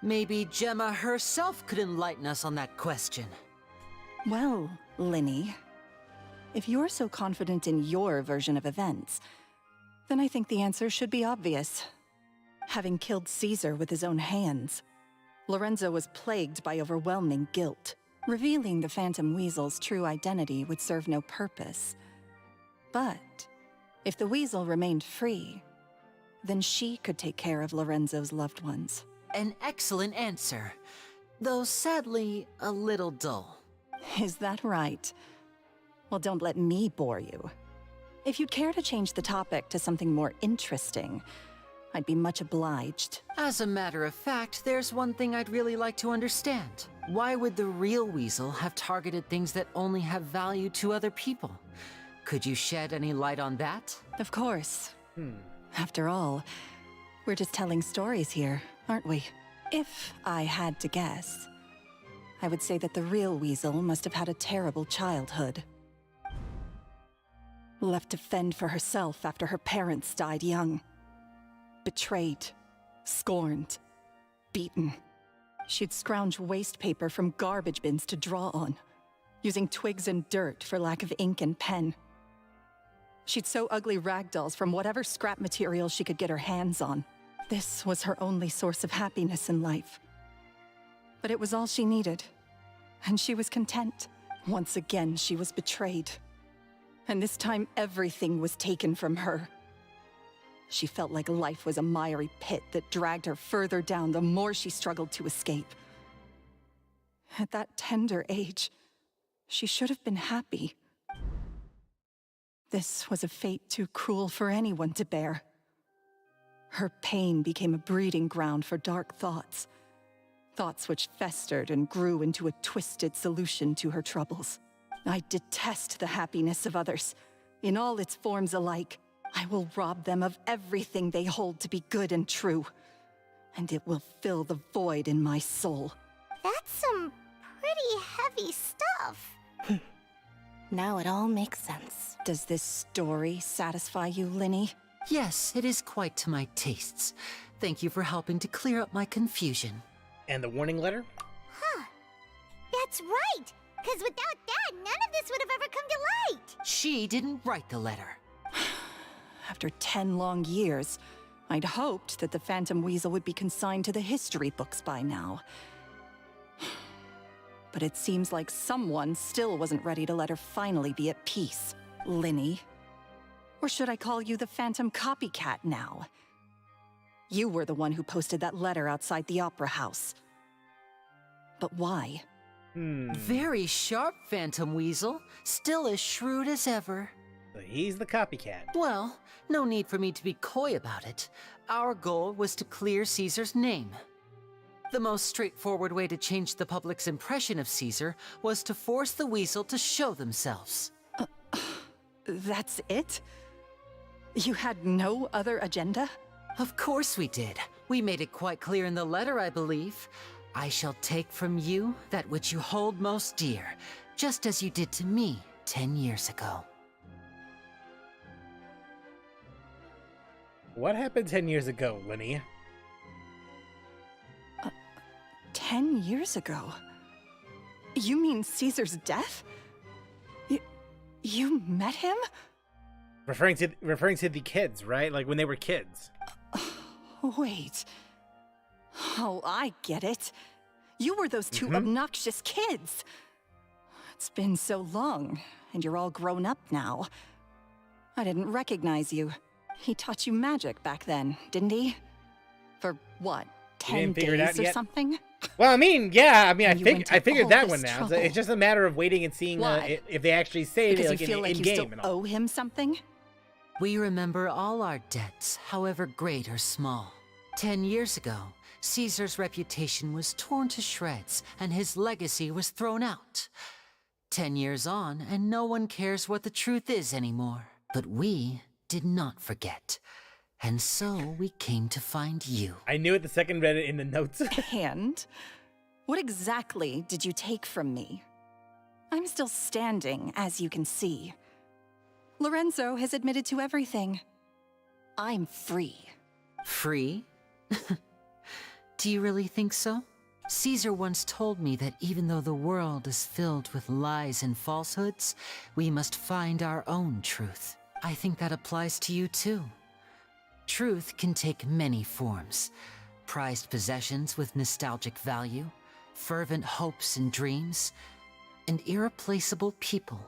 Maybe Gemma herself could enlighten us on that question. Well, Linny, if you're so confident in your version of events, then I think the answer should be obvious. Having killed Caesar with his own hands, Lorenzo was plagued by overwhelming guilt. Revealing the Phantom Weasel's true identity would serve no purpose. But if the Weasel remained free, then she could take care of Lorenzo's loved ones. An excellent answer, though sadly a little dull. Is that right? Well, don't let me bore you. If you'd care to change the topic to something more interesting, I'd be much obliged. As a matter of fact, there's one thing I'd really like to understand. Why would the real Weasel have targeted things that only have value to other people? Could you shed any light on that? Of course. After all, we're just telling stories here, aren't we? If I had to guess, I would say that the real Weasel must have had a terrible childhood. Left to fend for herself after her parents died young. Betrayed, scorned, beaten. She'd scrounge waste paper from garbage bins to draw on, using twigs and dirt for lack of ink and pen. She'd sew ugly ragdolls from whatever scrap material she could get her hands on. This was her only source of happiness in life. But it was all she needed, and she was content. Once again, she was betrayed. And this time, everything was taken from her. She felt like life was a miry pit that dragged her further down the more she struggled to escape. At that tender age, she should have been happy. This was a fate too cruel for anyone to bear. Her pain became a breeding ground for dark thoughts. Thoughts which festered and grew into a twisted solution to her troubles. I detest the happiness of others, in all its forms alike. I will rob them of everything they hold to be good and true, and it will fill the void in my soul. That's some pretty heavy stuff. Now it all makes sense. Does this story satisfy you, Linny? Yes, it is quite to my tastes. Thank you for helping to clear up my confusion. And the warning letter? Huh. That's right! Because without that, none of this would have ever come to light! She didn't write the letter. After 10 long years, I'd hoped that the Phantom Weasel would be consigned to the history books by now. But it seems like someone still wasn't ready to let her finally be at peace. Linny. Or should I call you the Phantom Copycat now? You were the one who posted that letter outside the Opera House. But why? Very sharp, Phantom Weasel. Still as shrewd as ever. So he's the copycat. Well, no need for me to be coy about it. Our goal was to clear Caesar's name. The most straightforward way to change the public's impression of Caesar was to force the Weasel to show themselves. That's it? You had no other agenda? Of course we did. We made it quite clear in the letter, I believe. I shall take from you that which you hold most dear, just as you did to me 10 years ago. What happened 10 years ago, Linny? 10 years ago? You mean Caesar's death? You met him? Referring to the kids, right? Like when they were kids. Wait. Oh, I get it. You were those two obnoxious kids. It's been so long, and you're all grown up now. I didn't recognize you. He taught you magic back then, didn't he? For what, 10 days or something? Well, I mean, yeah. I mean, I figured that all one this now. trouble. It's just a matter of waiting and seeing if they actually say Because it like you feel like in you game still and all. owe him something? We remember all our debts, however great or small. 10 years ago, Caesar's reputation was torn to shreds, and his legacy was thrown out. 10 years on, and no one cares what the truth is anymore. But we did not forget. And so we came to find you. I knew it the second read it in the notes. And? What exactly did you take from me? I'm still standing, as you can see. Lorenzo has admitted to everything. I'm free. Free? Do you really think so? Caesar once told me that even though the world is filled with lies and falsehoods, we must find our own truth. I think that applies to you too. Truth can take many forms. Prized possessions with nostalgic value, fervent hopes and dreams, and irreplaceable people.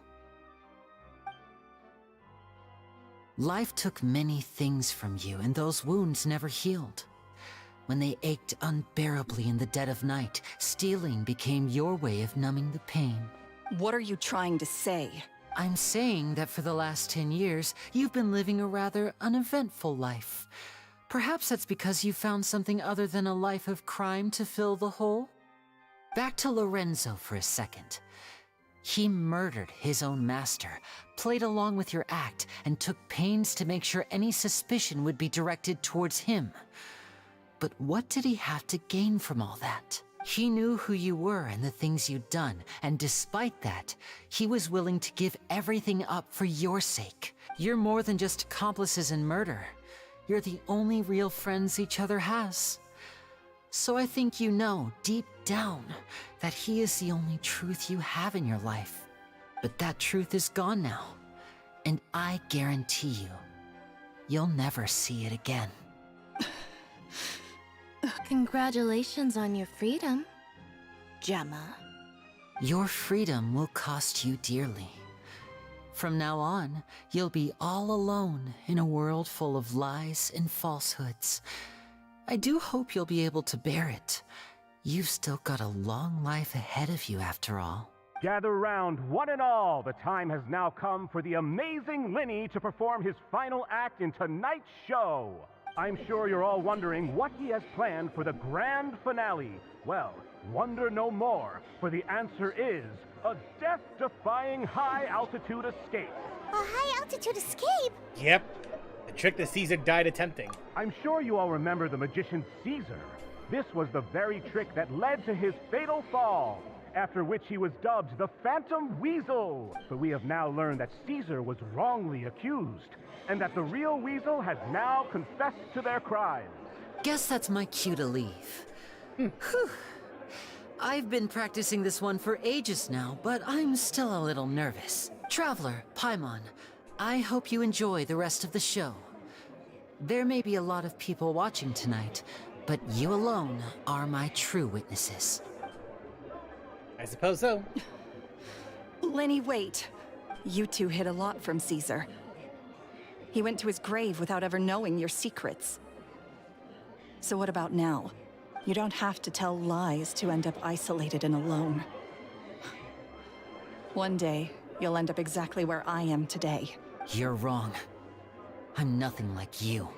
Life took many things from you, and those wounds never healed. When they ached unbearably in the dead of night, stealing became your way of numbing the pain. What are you trying to say? I'm saying that for the last 10 years, you've been living a rather uneventful life. Perhaps that's because you found something other than a life of crime to fill the hole? Back to Lorenzo for a second. He murdered his own master, played along with your act, and took pains to make sure any suspicion would be directed towards him. But what did he have to gain from all that? He knew who you were and the things you'd done, and despite that, he was willing to give everything up for your sake. You're more than just accomplices in murder. You're the only real friends each other has. So I think you know, deep down, that he is the only truth you have in your life. But that truth is gone now, and I guarantee you, you'll never see it again. Congratulations on your freedom, Gemma. Your freedom will cost you dearly. From now on, you'll be all alone in a world full of lies and falsehoods. I do hope you'll be able to bear it. You've still got a long life ahead of you after all. Gather round, one and all. The time has now come for the amazing Linny to perform his final act in tonight's show. I'm sure you're all wondering what he has planned for the grand finale. Well, wonder no more, for the answer is a death-defying high-altitude escape. A high-altitude escape? Yep. The trick that Caesar died attempting. I'm sure you all remember the magician Caesar. This was the very trick that led to his fatal fall, after which he was dubbed the Phantom Weasel. But we have now learned that Caesar was wrongly accused, and that the real Weasel has now confessed to their crimes. Guess that's my cue to leave. Whew. I've been practicing this one for ages now, but I'm still a little nervous. Traveler, Paimon, I hope you enjoy the rest of the show. There may be a lot of people watching tonight, but you alone are my true witnesses. I suppose so. Lenny, wait. You two hid a lot from Caesar. He went to his grave without ever knowing your secrets. So what about now? You don't have to tell lies to end up isolated and alone. One day, you'll end up exactly where I am today. You're wrong. I'm nothing like you.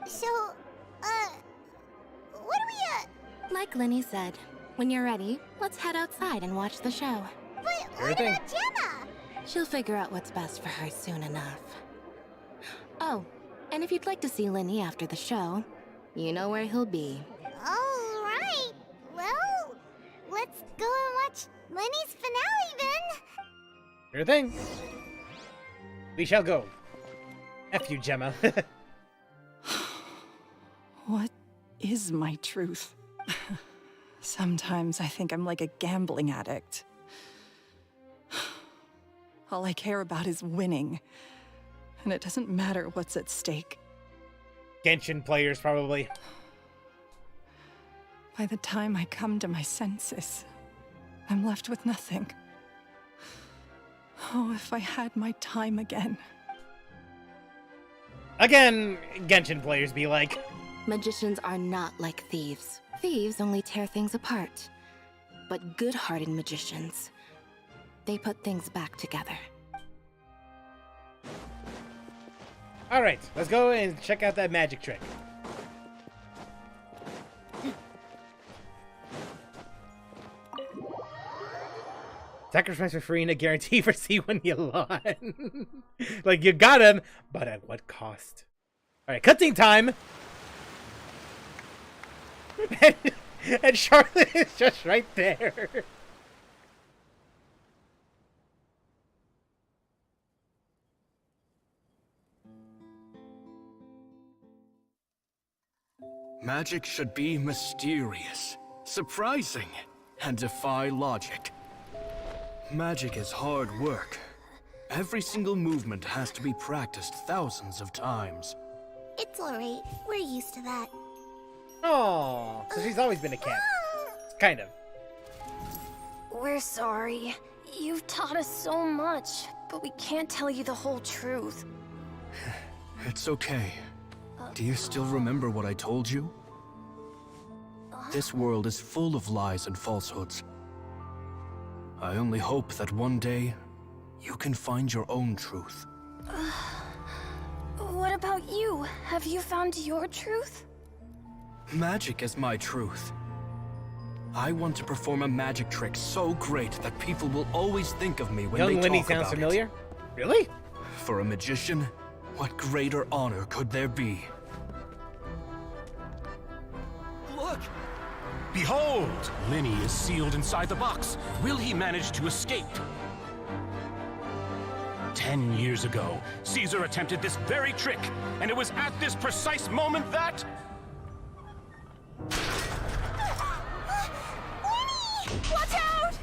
So, what do we, Like Linny said, when you're ready, let's head outside and watch the show. But what about Gemma? She'll figure out what's best for her soon enough. Oh, and if you'd like to see Linny after the show, you know where he'll be. All right. Well, let's go and watch Lenny's finale then. Sure thing. We shall go. F you, Gemma. What is my truth? Sometimes I think I'm like a gambling addict. All I care about is winning. And it doesn't matter what's at stake. Genshin players, probably. By the time I come to my senses, I'm left with nothing. Oh, if I had my time again. Again, Genshin players be like. Magicians are not like thieves. Thieves only tear things apart. But good-hearted magicians, they put things back together. Alright, let's go and check out that magic trick. Sacrifice for free and a guarantee for C1 Yelan. Like, you got him, but at what cost? Alright, cutscene time! and Charlotte is just right there. Magic should be mysterious, surprising, and defy logic. Magic is hard work. Every single movement has to be practiced thousands of times. It's alright. We're used to that. Oh, so she's always been a cat. Kind of. We're sorry. You've taught us so much, but we can't tell you the whole truth. It's okay. Do you still remember what I told you? This world is full of lies and falsehoods. I only hope that one day, you can find your own truth. What about you? Have you found your truth? Magic is my truth. I want to perform a magic trick so great that people will always think of me when Young they Lenny talk sounds about familiar? it. Really? For a magician, what greater honor could there be? Look! Behold! Lenny is sealed inside the box. Will he manage to escape? 10 years ago, Caesar attempted this very trick, and it was at this precise moment that... Watch out!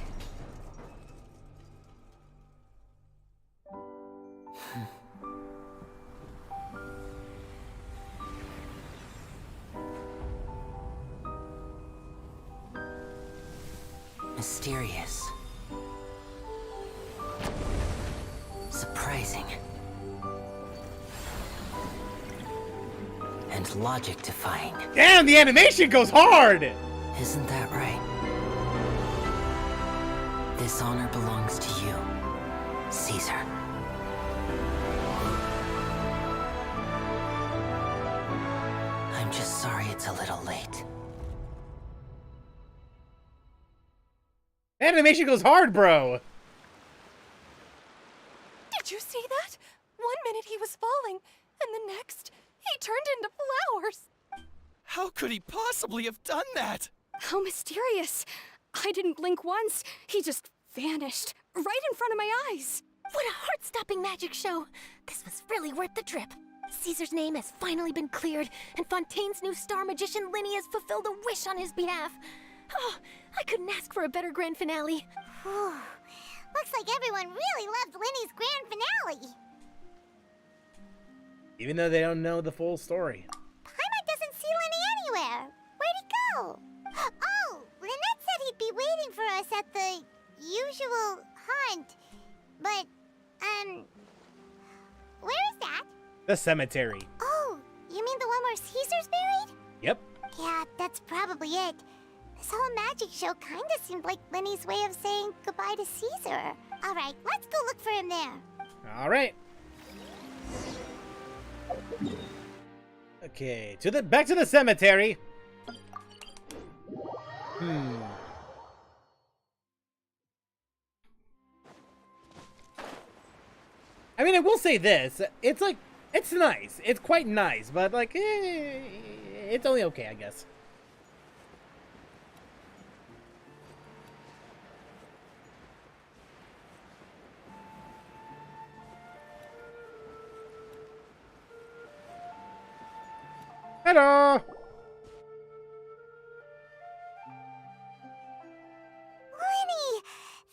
Mysterious. Surprising. And logic-defying. Damn, the animation goes hard! Isn't that right? This honor belongs to you, Caesar. I'm just sorry it's a little late. Animation goes hard, bro! Did you see that? 1 minute he was falling, and the next, he turned into flowers. How could he possibly have done that? How mysterious. I didn't blink once. He just vanished, right in front of my eyes. What a heart-stopping magic show! This was really worth the trip. Caesar's name has finally been cleared, and Fontaine's new star magician Linny has fulfilled a wish on his behalf. Oh, I couldn't ask for a better grand finale. Whew. Looks like everyone really loved Linny's grand finale. Even though they don't know the full story. Paimon doesn't see Linny anywhere. Where'd he go? Oh, Lynette said he'd be waiting for us at the usual hunt. But, where is that? The cemetery. Oh, you mean the one where Caesar's buried? Yep. Yeah, that's probably it. This whole magic show kinda seemed like Linny's way of saying goodbye to Caesar. Alright, let's go look for him there. Alright. Okay, back to the cemetery. I mean, I will say this. It's like, it's nice. It's quite nice, but like, it's only okay, I guess. Hello! Linny!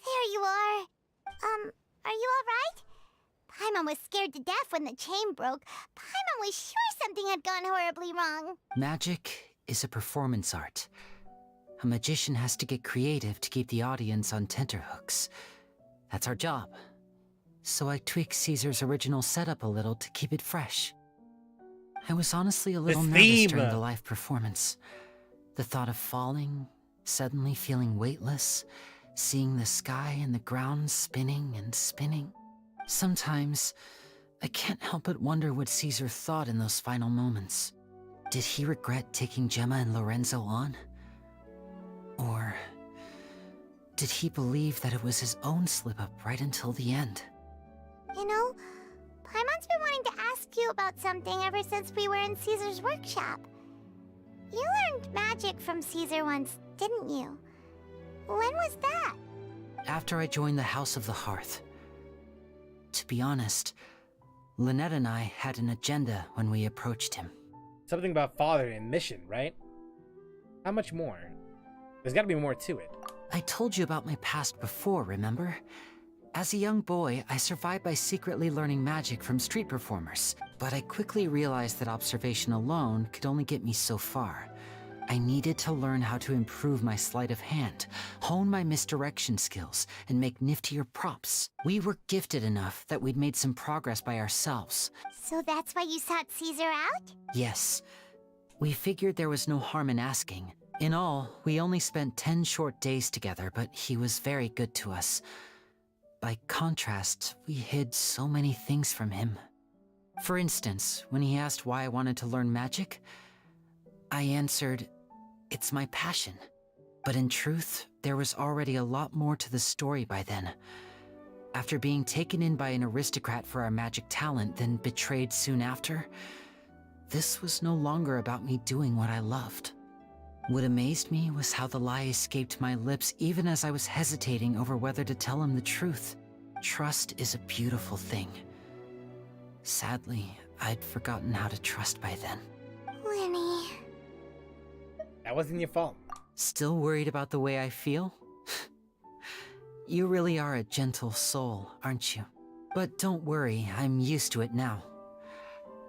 There you are. Are you alright? Paimon was scared to death when the chain broke. Paimon was sure something had gone horribly wrong. Magic is a performance art. A magician has to get creative to keep the audience on tenterhooks. That's our job. So I tweaked Caesar's original setup a little to keep it fresh. I was honestly a little nervous during the live performance. The thought of falling, suddenly feeling weightless, seeing the sky and the ground spinning and spinning. Sometimes, I can't help but wonder what Caesar thought in those final moments. Did he regret taking Gemma and Lorenzo on? Or did he believe that it was his own slip-up right until the end? You know, Paimon's been wanting to ask you about something ever since we were in Caesar's workshop. You learned magic from Caesar once, didn't you? When was that? After I joined the House of the Hearth. To be honest, Lynette and I had an agenda when we approached him. Something about father and mission, right? How much more? There's gotta be more to it. I told you about my past before, remember? As a young boy, I survived by secretly learning magic from street performers. But I quickly realized that observation alone could only get me so far. I needed to learn how to improve my sleight of hand, hone my misdirection skills, and make niftier props. We were gifted enough that we'd made some progress by ourselves. So that's why you sought Caesar out? Yes. We figured there was no harm in asking. In all, we only spent 10 short days together, but he was very good to us. By contrast, we hid so many things from him. For instance, when he asked why I wanted to learn magic, I answered, "It's my passion." But in truth, there was already a lot more to the story by then. After being taken in by an aristocrat for our magic talent, then betrayed soon after, this was no longer about me doing what I loved. What amazed me was how the lie escaped my lips even as I was hesitating over whether to tell him the truth. Trust is a beautiful thing. Sadly, I'd forgotten how to trust by then. Lenny. That wasn't your fault. Still worried about the way I feel? You really are a gentle soul, aren't you? But don't worry, I'm used to it now.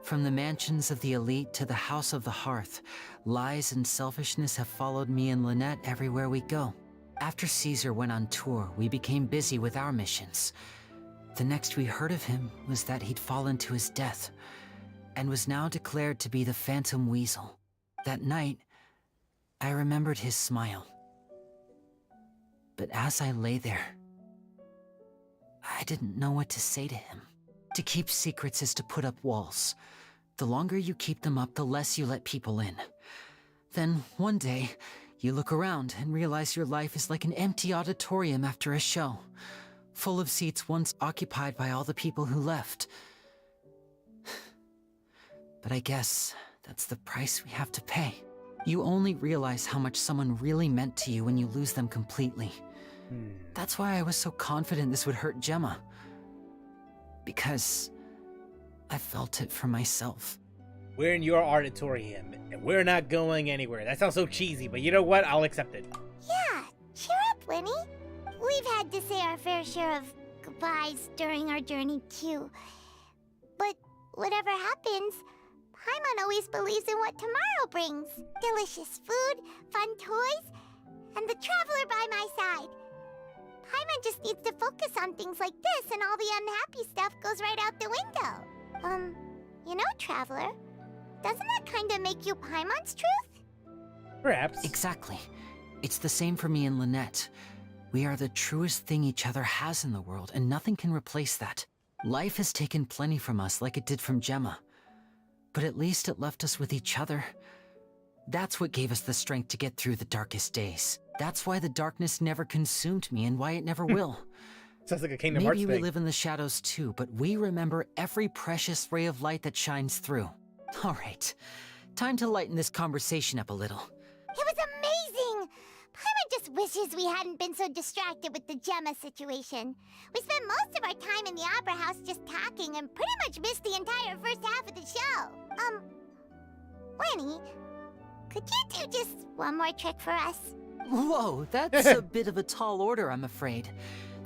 From the mansions of the elite to the house of the hearth, lies and selfishness have followed me and Lynette everywhere we go. After Caesar went on tour, we became busy with our missions. The next we heard of him was that he'd fallen to his death, and was now declared to be the Phantom Weasel. That night, I remembered his smile. But as I lay there, I didn't know what to say to him. To keep secrets is to put up walls. The longer you keep them up, the less you let people in. Then, one day, you look around and realize your life is like an empty auditorium after a show, full of seats once occupied by all the people who left. But I guess that's the price we have to pay. You only realize how much someone really meant to you when you lose them completely. That's why I was so confident this would hurt Gemma. Because I felt it for myself. We're in your auditorium, and we're not going anywhere. That sounds so cheesy, but you know what? I'll accept it. Yeah, cheer up, Lenny. We've had to say our fair share of goodbyes during our journey, too. But whatever happens, Paimon always believes in what tomorrow brings. Delicious food, fun toys, and the traveler by my side. Paimon just needs to focus on things like this, and all the unhappy stuff goes right out the window. You know, Traveler, doesn't that kind of make you Paimon's truth? Perhaps. Exactly. It's the same for me and Lynette. We are the truest thing each other has in the world, and nothing can replace that. Life has taken plenty from us, like it did from Gemma. But at least it left us with each other. That's what gave us the strength to get through the darkest days. That's why the darkness never consumed me, and why it never will. Sounds like a Kingdom Hearts Maybe thing. we live in the shadows too, but we remember every precious ray of light that shines through. All right, time to lighten this conversation up a little. It was amazing! Paimon just wishes we hadn't been so distracted with the Gemma situation. We spent most of our time in the Opera House just talking and pretty much missed the entire first half of the show. Lenny, could you do just one more trick for us? Whoa, that's a bit of a tall order, I'm afraid.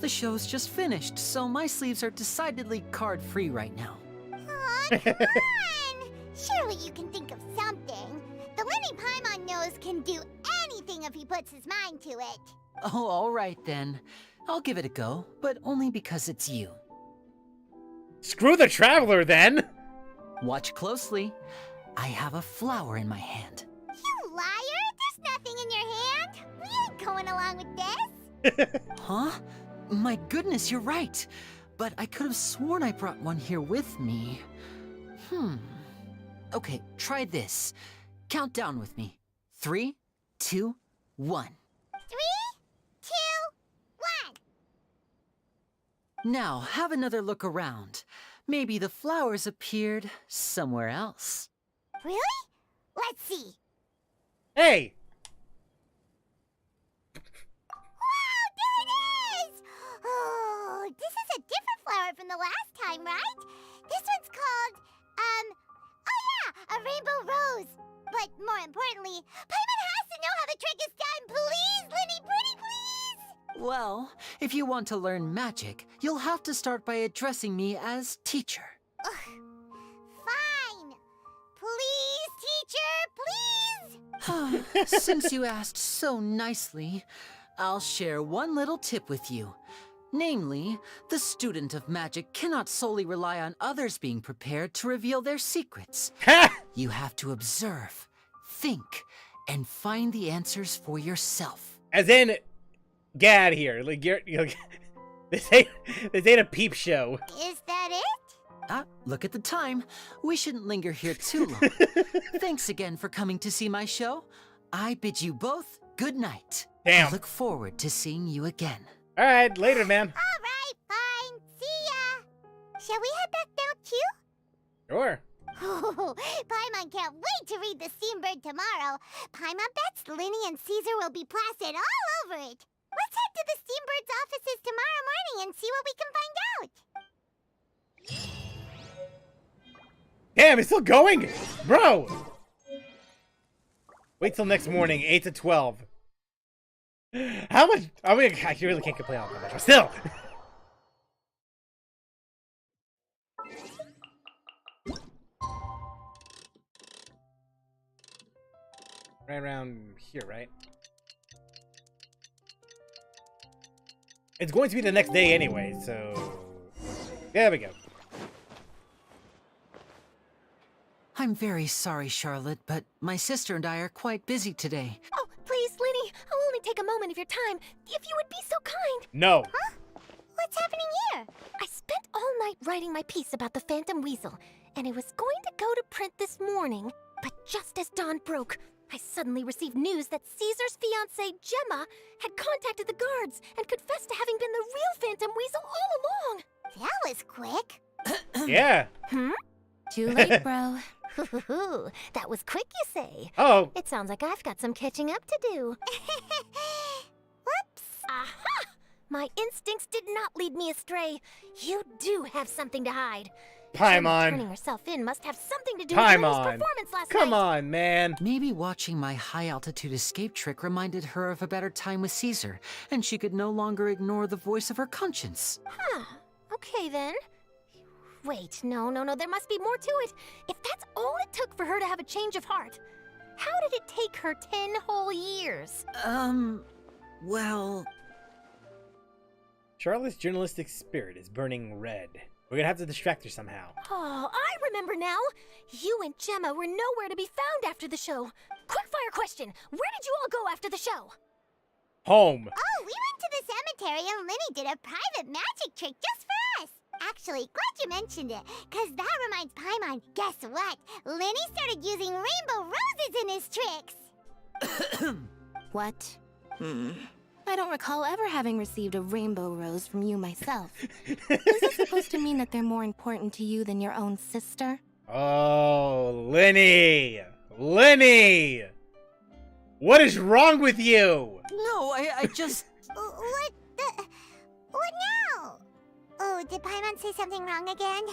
The show's just finished, so my sleeves are decidedly card-free right now. Aw, come on! Surely you can think of something. The Lenny Paimon knows can do anything if he puts his mind to it. Oh, all right then. I'll give it a go, but only because it's you. Screw the Traveler, then! Watch closely. I have a flower in my hand. You liar! There's nothing in your hand! We ain't going along with this! Huh? My goodness, you're right. But I could have sworn I brought one here with me. Okay, try this. Count down with me. 3, 2, 1. 3, 2, 1! Now, have another look around. Maybe the flowers appeared somewhere else. Really? Let's see. Hey! Wow, there it is! Oh, this is a different flower from the last time, right? This one's called, oh yeah, a rainbow rose. But more importantly, Paimon has to know how the trick is done. Please, Linny, pretty please! Well, if you want to learn magic, you'll have to start by addressing me as teacher. Ugh. Fine. Please, teacher, please! Since you asked so nicely, I'll share one little tip with you. Namely, the student of magic cannot solely rely on others being prepared to reveal their secrets. You have to observe, think, and find the answers for yourself. As in, get out of here. Like, this ain't a peep show. Is that it? Look at the time. We shouldn't linger here too long. Thanks again for coming to see my show. I bid you both good night. Damn. I look forward to seeing you again. All right, later, man. All right, fine. See ya. Shall we head back down too? Sure. Oh, Paimon can't wait to read the Steambird tomorrow. Paimon bets Linny and Caesar will be plastered all over it. Let's head to the Steambird's offices tomorrow morning and see what we can find out. Damn, it's still going, bro. Wait till next morning, 8 to 12. How much? I mean, I really can't complain all that much, but still. Right around here, right? It's going to be the next day anyway, so... There we go. I'm very sorry, Charlotte, but my sister and I are quite busy today. Oh, please, Linny, I'll only take a moment of your time. If you would be so kind. No. Huh? What's happening here? I spent all night writing my piece about the Phantom Weasel, and it was going to go to print this morning. But just as dawn broke, I suddenly received news that Caesar's fiancée, Gemma, had contacted the guards and confessed to having been the real Phantom Weasel all along. That was quick. Yeah. Too late, bro. That was quick, you say? Oh. It sounds like I've got some catching up to do. Whoops. Aha! My instincts did not lead me astray. You do have something to hide. Paimon. Turning herself in must have something to do with Jenny's performance last night. Come on, man. Maybe watching my high-altitude escape trick reminded her of a better time with Caesar, and she could no longer ignore the voice of her conscience. Huh. Okay, then. Wait, no, there must be more to it. If that's all it took for her to have a change of heart, how did it take her 10 whole years? Well... Charlotte's journalistic spirit is burning red. We're gonna have to distract her somehow. Oh, I remember now. You and Gemma were nowhere to be found after the show. Quickfire question. Where did you all go after the show? Home. Oh, we went to the cemetery and Linny did a private magic trick just for us. Actually, glad you mentioned it, because that reminds Paimon, guess what? Linny started using rainbow roses in his tricks. What? I don't recall ever having received a rainbow rose from you myself. Is this supposed to mean that they're more important to you than your own sister? Oh, Linny! Linny! What is wrong with you? No, I just... What now? Oh, did Paimon say something wrong again?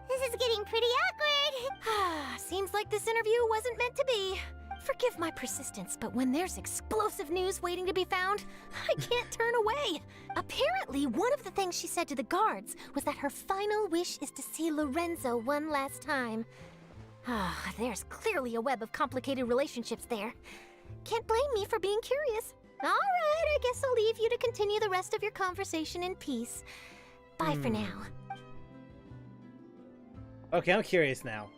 This is getting pretty awkward. Seems like this interview wasn't meant to be. Forgive my persistence, but when there's explosive news waiting to be found, I can't turn away. Apparently, one of the things she said to the guards was that her final wish is to see Lorenzo one last time. There's clearly a web of complicated relationships there. Can't blame me for being curious. All right, I guess I'll leave you to continue the rest of your conversation in peace. Bye for now. Okay, I'm curious now.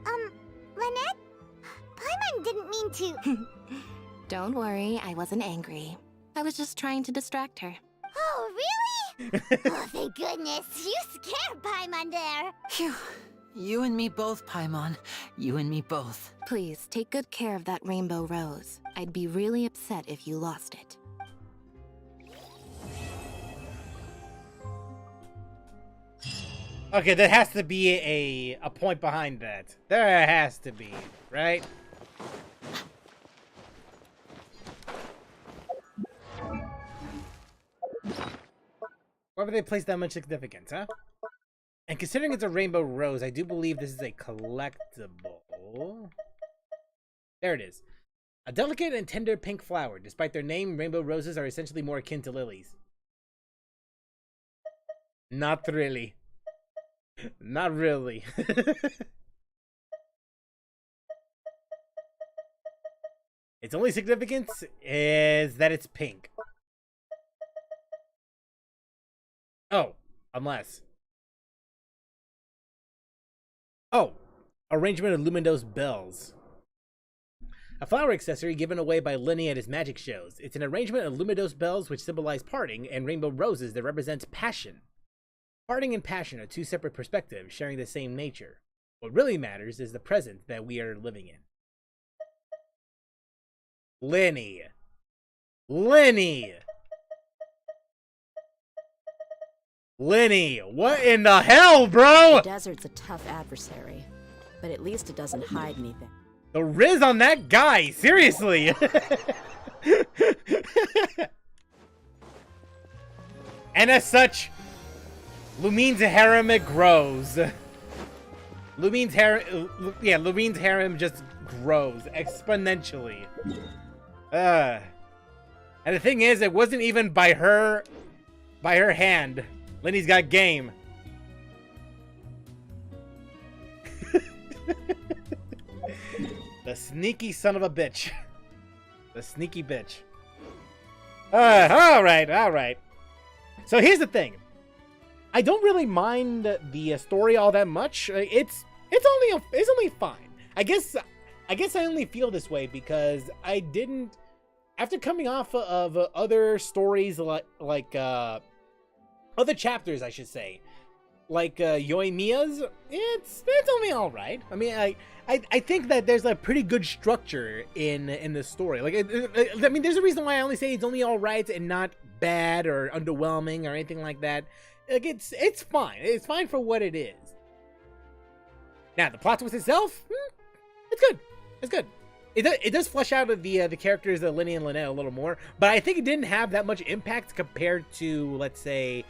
Lynette? Paimon didn't mean to... Don't worry, I wasn't angry. I was just trying to distract her. Oh, really? Oh, thank goodness. You scared Paimon there. Phew. You and me both, Paimon. You and me both. Please, take good care of that rainbow rose. I'd be really upset if you lost it. Okay, there has to be a point behind that. There has to be, right? Where would they place that much significance, huh? And considering it's a rainbow rose, I do believe this is a collectible. petal. There it is. A delicate and tender pink flower. Despite their name, rainbow roses are essentially more akin to lilies. Not really. Not really. Its only significance is that it's pink. Oh, unless. Oh, arrangement of Luminous bells. A flower accessory given away by Lenny at his magic shows. It's an arrangement of luminous bells which symbolize parting and rainbow roses that represents passion. Parting and passion are two separate perspectives sharing the same nature. What really matters is the present that we are living in. Lenny. Lenny! Lenny, what in the hell, bro? The desert's a tough adversary, but at least it doesn't hide anything. The riz on that guy, seriously. And as such, Lumine's harem grows. Lumine's harem just grows exponentially. And the thing is, it wasn't even by her hand. Lenny's got game. The sneaky son of a bitch. The sneaky bitch. Alright. So here's the thing. I don't really mind the story all that much. It's only fine. I guess I only feel this way because I didn't, after coming off of other stories like other chapters, I should say, like Yoimiya's, it's only all right. I mean, I think that there's a pretty good structure in the story. Like, I mean, there's a reason why I only say it's only all right and not bad or underwhelming or anything like that. Like, it's fine. It's fine for what it is. Now, the plot twist itself, it's good. It's good. It does flesh out the characters of Lenny and Lynette a little more, but I think it didn't have that much impact compared to, let's say,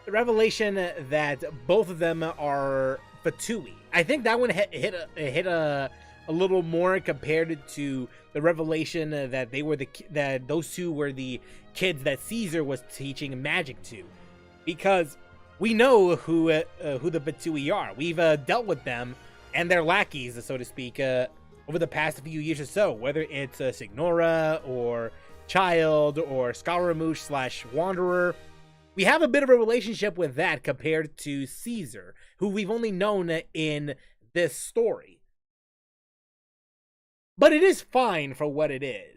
the revelation that both of them are Fatui. I think that one hit a little more compared to the revelation that that those two were the kids that Caesar was teaching magic to, because we know who the Fatui are. We've dealt with them and their lackeys, so to speak, over the past few years or so, whether it's Signora or Child or Scaramouche / Wanderer. We have a bit of a relationship with that compared to Caesar, who we've only known in this story. But it is fine for what it is.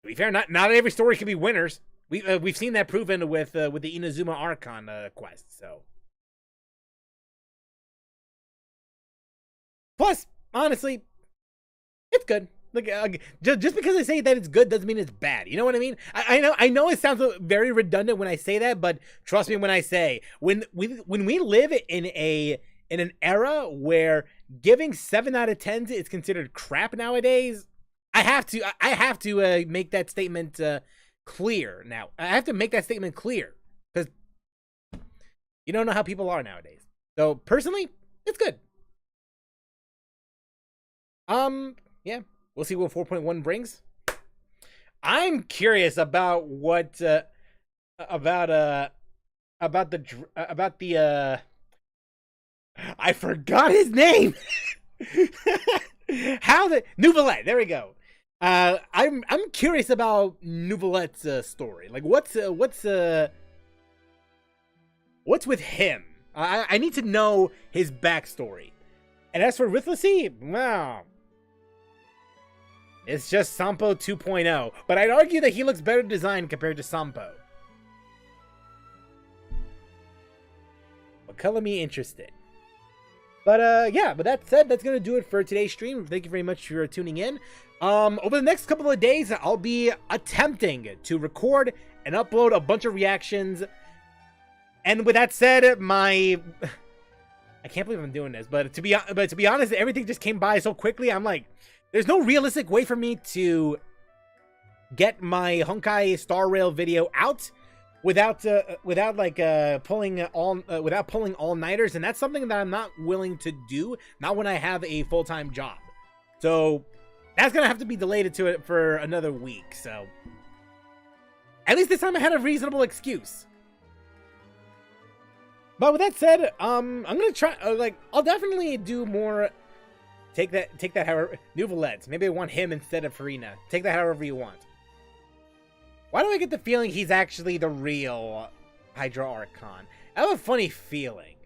To be fair, not every story can be winners. We've seen that proven with the Inazuma Archon quest. So, plus, honestly, it's good. Like, just because I say that it's good doesn't mean it's bad. You know what I mean? I know it sounds very redundant when I say that, but trust me when I say, when we live in an era where giving 7 out of 10s is considered crap nowadays, I have to make that statement clear. Now, I have to make that statement clear because you don't know how people are nowadays. So personally, it's good. Yeah. We'll see what 4.1 brings. I'm curious about what about the I forgot his name. How the Nouvelette? There we go. I'm curious about Nouvelette's story. Like, what's with him? I need to know his backstory. And as for Rithlessy, wow. It's just Sampo 2.0, but I'd argue that he looks better designed compared to Sampo. But color me interested. But yeah, but that said, that's gonna do it for today's stream. Thank you very much for tuning in. Over the next couple of days, I'll be attempting to record and upload a bunch of reactions. And with that said, I can't believe I'm doing this, but to be honest, everything just came by so quickly. I'm like, there's no realistic way for me to get my Honkai Star Rail video out without like pulling all-nighters, and that's something that I'm not willing to do, not when I have a full-time job. So that's gonna have to be delayed to it for another week. So at least this time I had a reasonable excuse. But with that said, I'm gonna try. I'll definitely do more. Take that. However, Nouvelette. Maybe I want him instead of Farina. Take that however you want. Why do I get the feeling he's actually the real Hydra Archon? I have a funny feeling.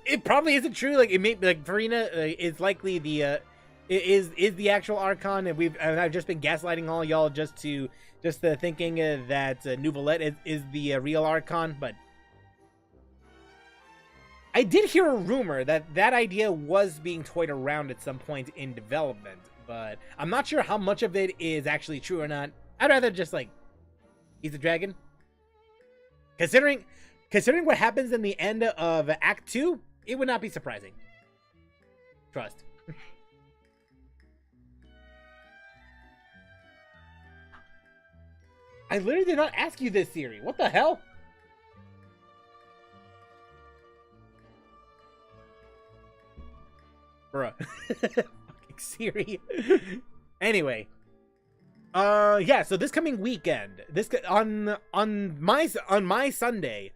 It probably isn't true. Like it may, like Farina is likely the is the actual Archon, and I've just been gaslighting all y'all just thinking that Nouvelette is the real Archon, but I did hear a rumor that idea was being toyed around at some point in development, but I'm not sure how much of it is actually true or not. I'd rather just he's a dragon. Considering what happens in the end of Act 2, it would not be surprising. Trust. I literally did not ask you this, Siri. What the hell? Bruh. Fucking Siri. Anyway. Yeah, so this coming weekend, on my Sunday,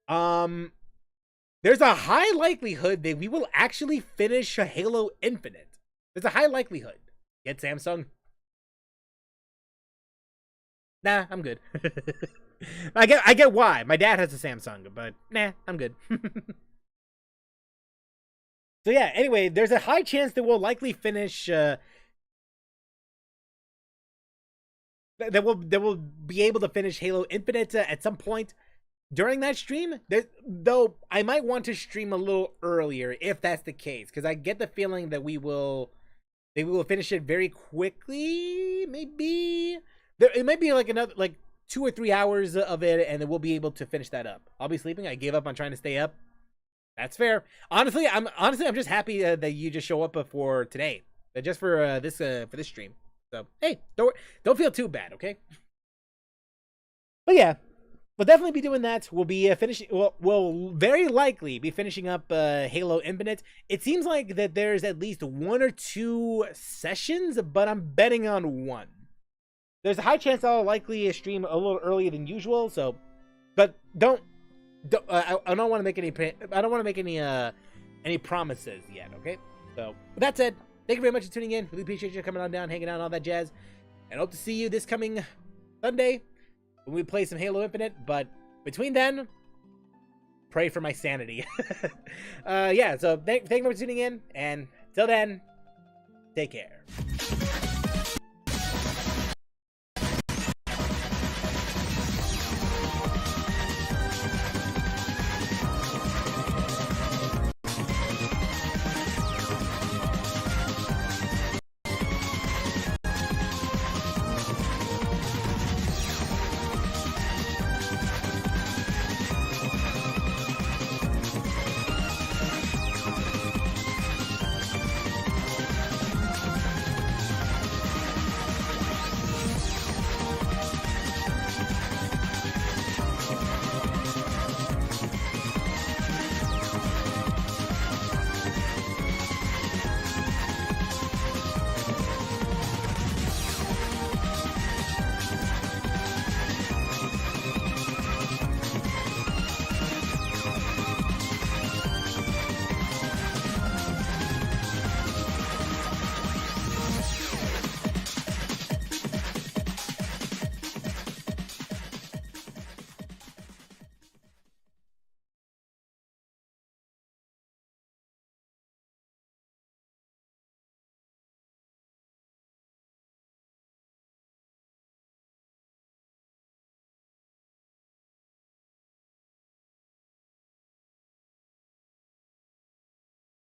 there's a high likelihood that we will actually finish Halo Infinite. There's a high likelihood. Get Samsung? Nah, I'm good. I get why. My dad has a Samsung, but nah, I'm good. So yeah, anyway, there's a high chance that we'll likely finish that we'll be able to finish Halo Infinite at some point during that stream. Though I might want to stream a little earlier if that's the case, because I get the feeling that we will finish it very quickly. Maybe it might be like another 2 or 3 hours of it, and then we'll be able to finish that up. I'll be sleeping. I gave up on trying to stay up. That's fair. Honestly, I'm just happy that you just show up for today, just for this stream. So hey, don't feel too bad, okay? But yeah, we'll definitely be doing that. We'll be finishing. We'll very likely be finishing up Halo Infinite. It seems like that there's at least 1 or 2 sessions, but I'm betting on 1. There's a high chance I'll likely stream a little earlier than usual. So, but I don't want to make any. I don't want to make any promises yet. Okay. So with that said, thank you very much for tuning in. Really appreciate you coming on down, hanging out, and all that jazz. And hope to see you this coming Sunday when we play some Halo Infinite. But between then, pray for my sanity. Yeah. So thank you for tuning in, and till then, take care.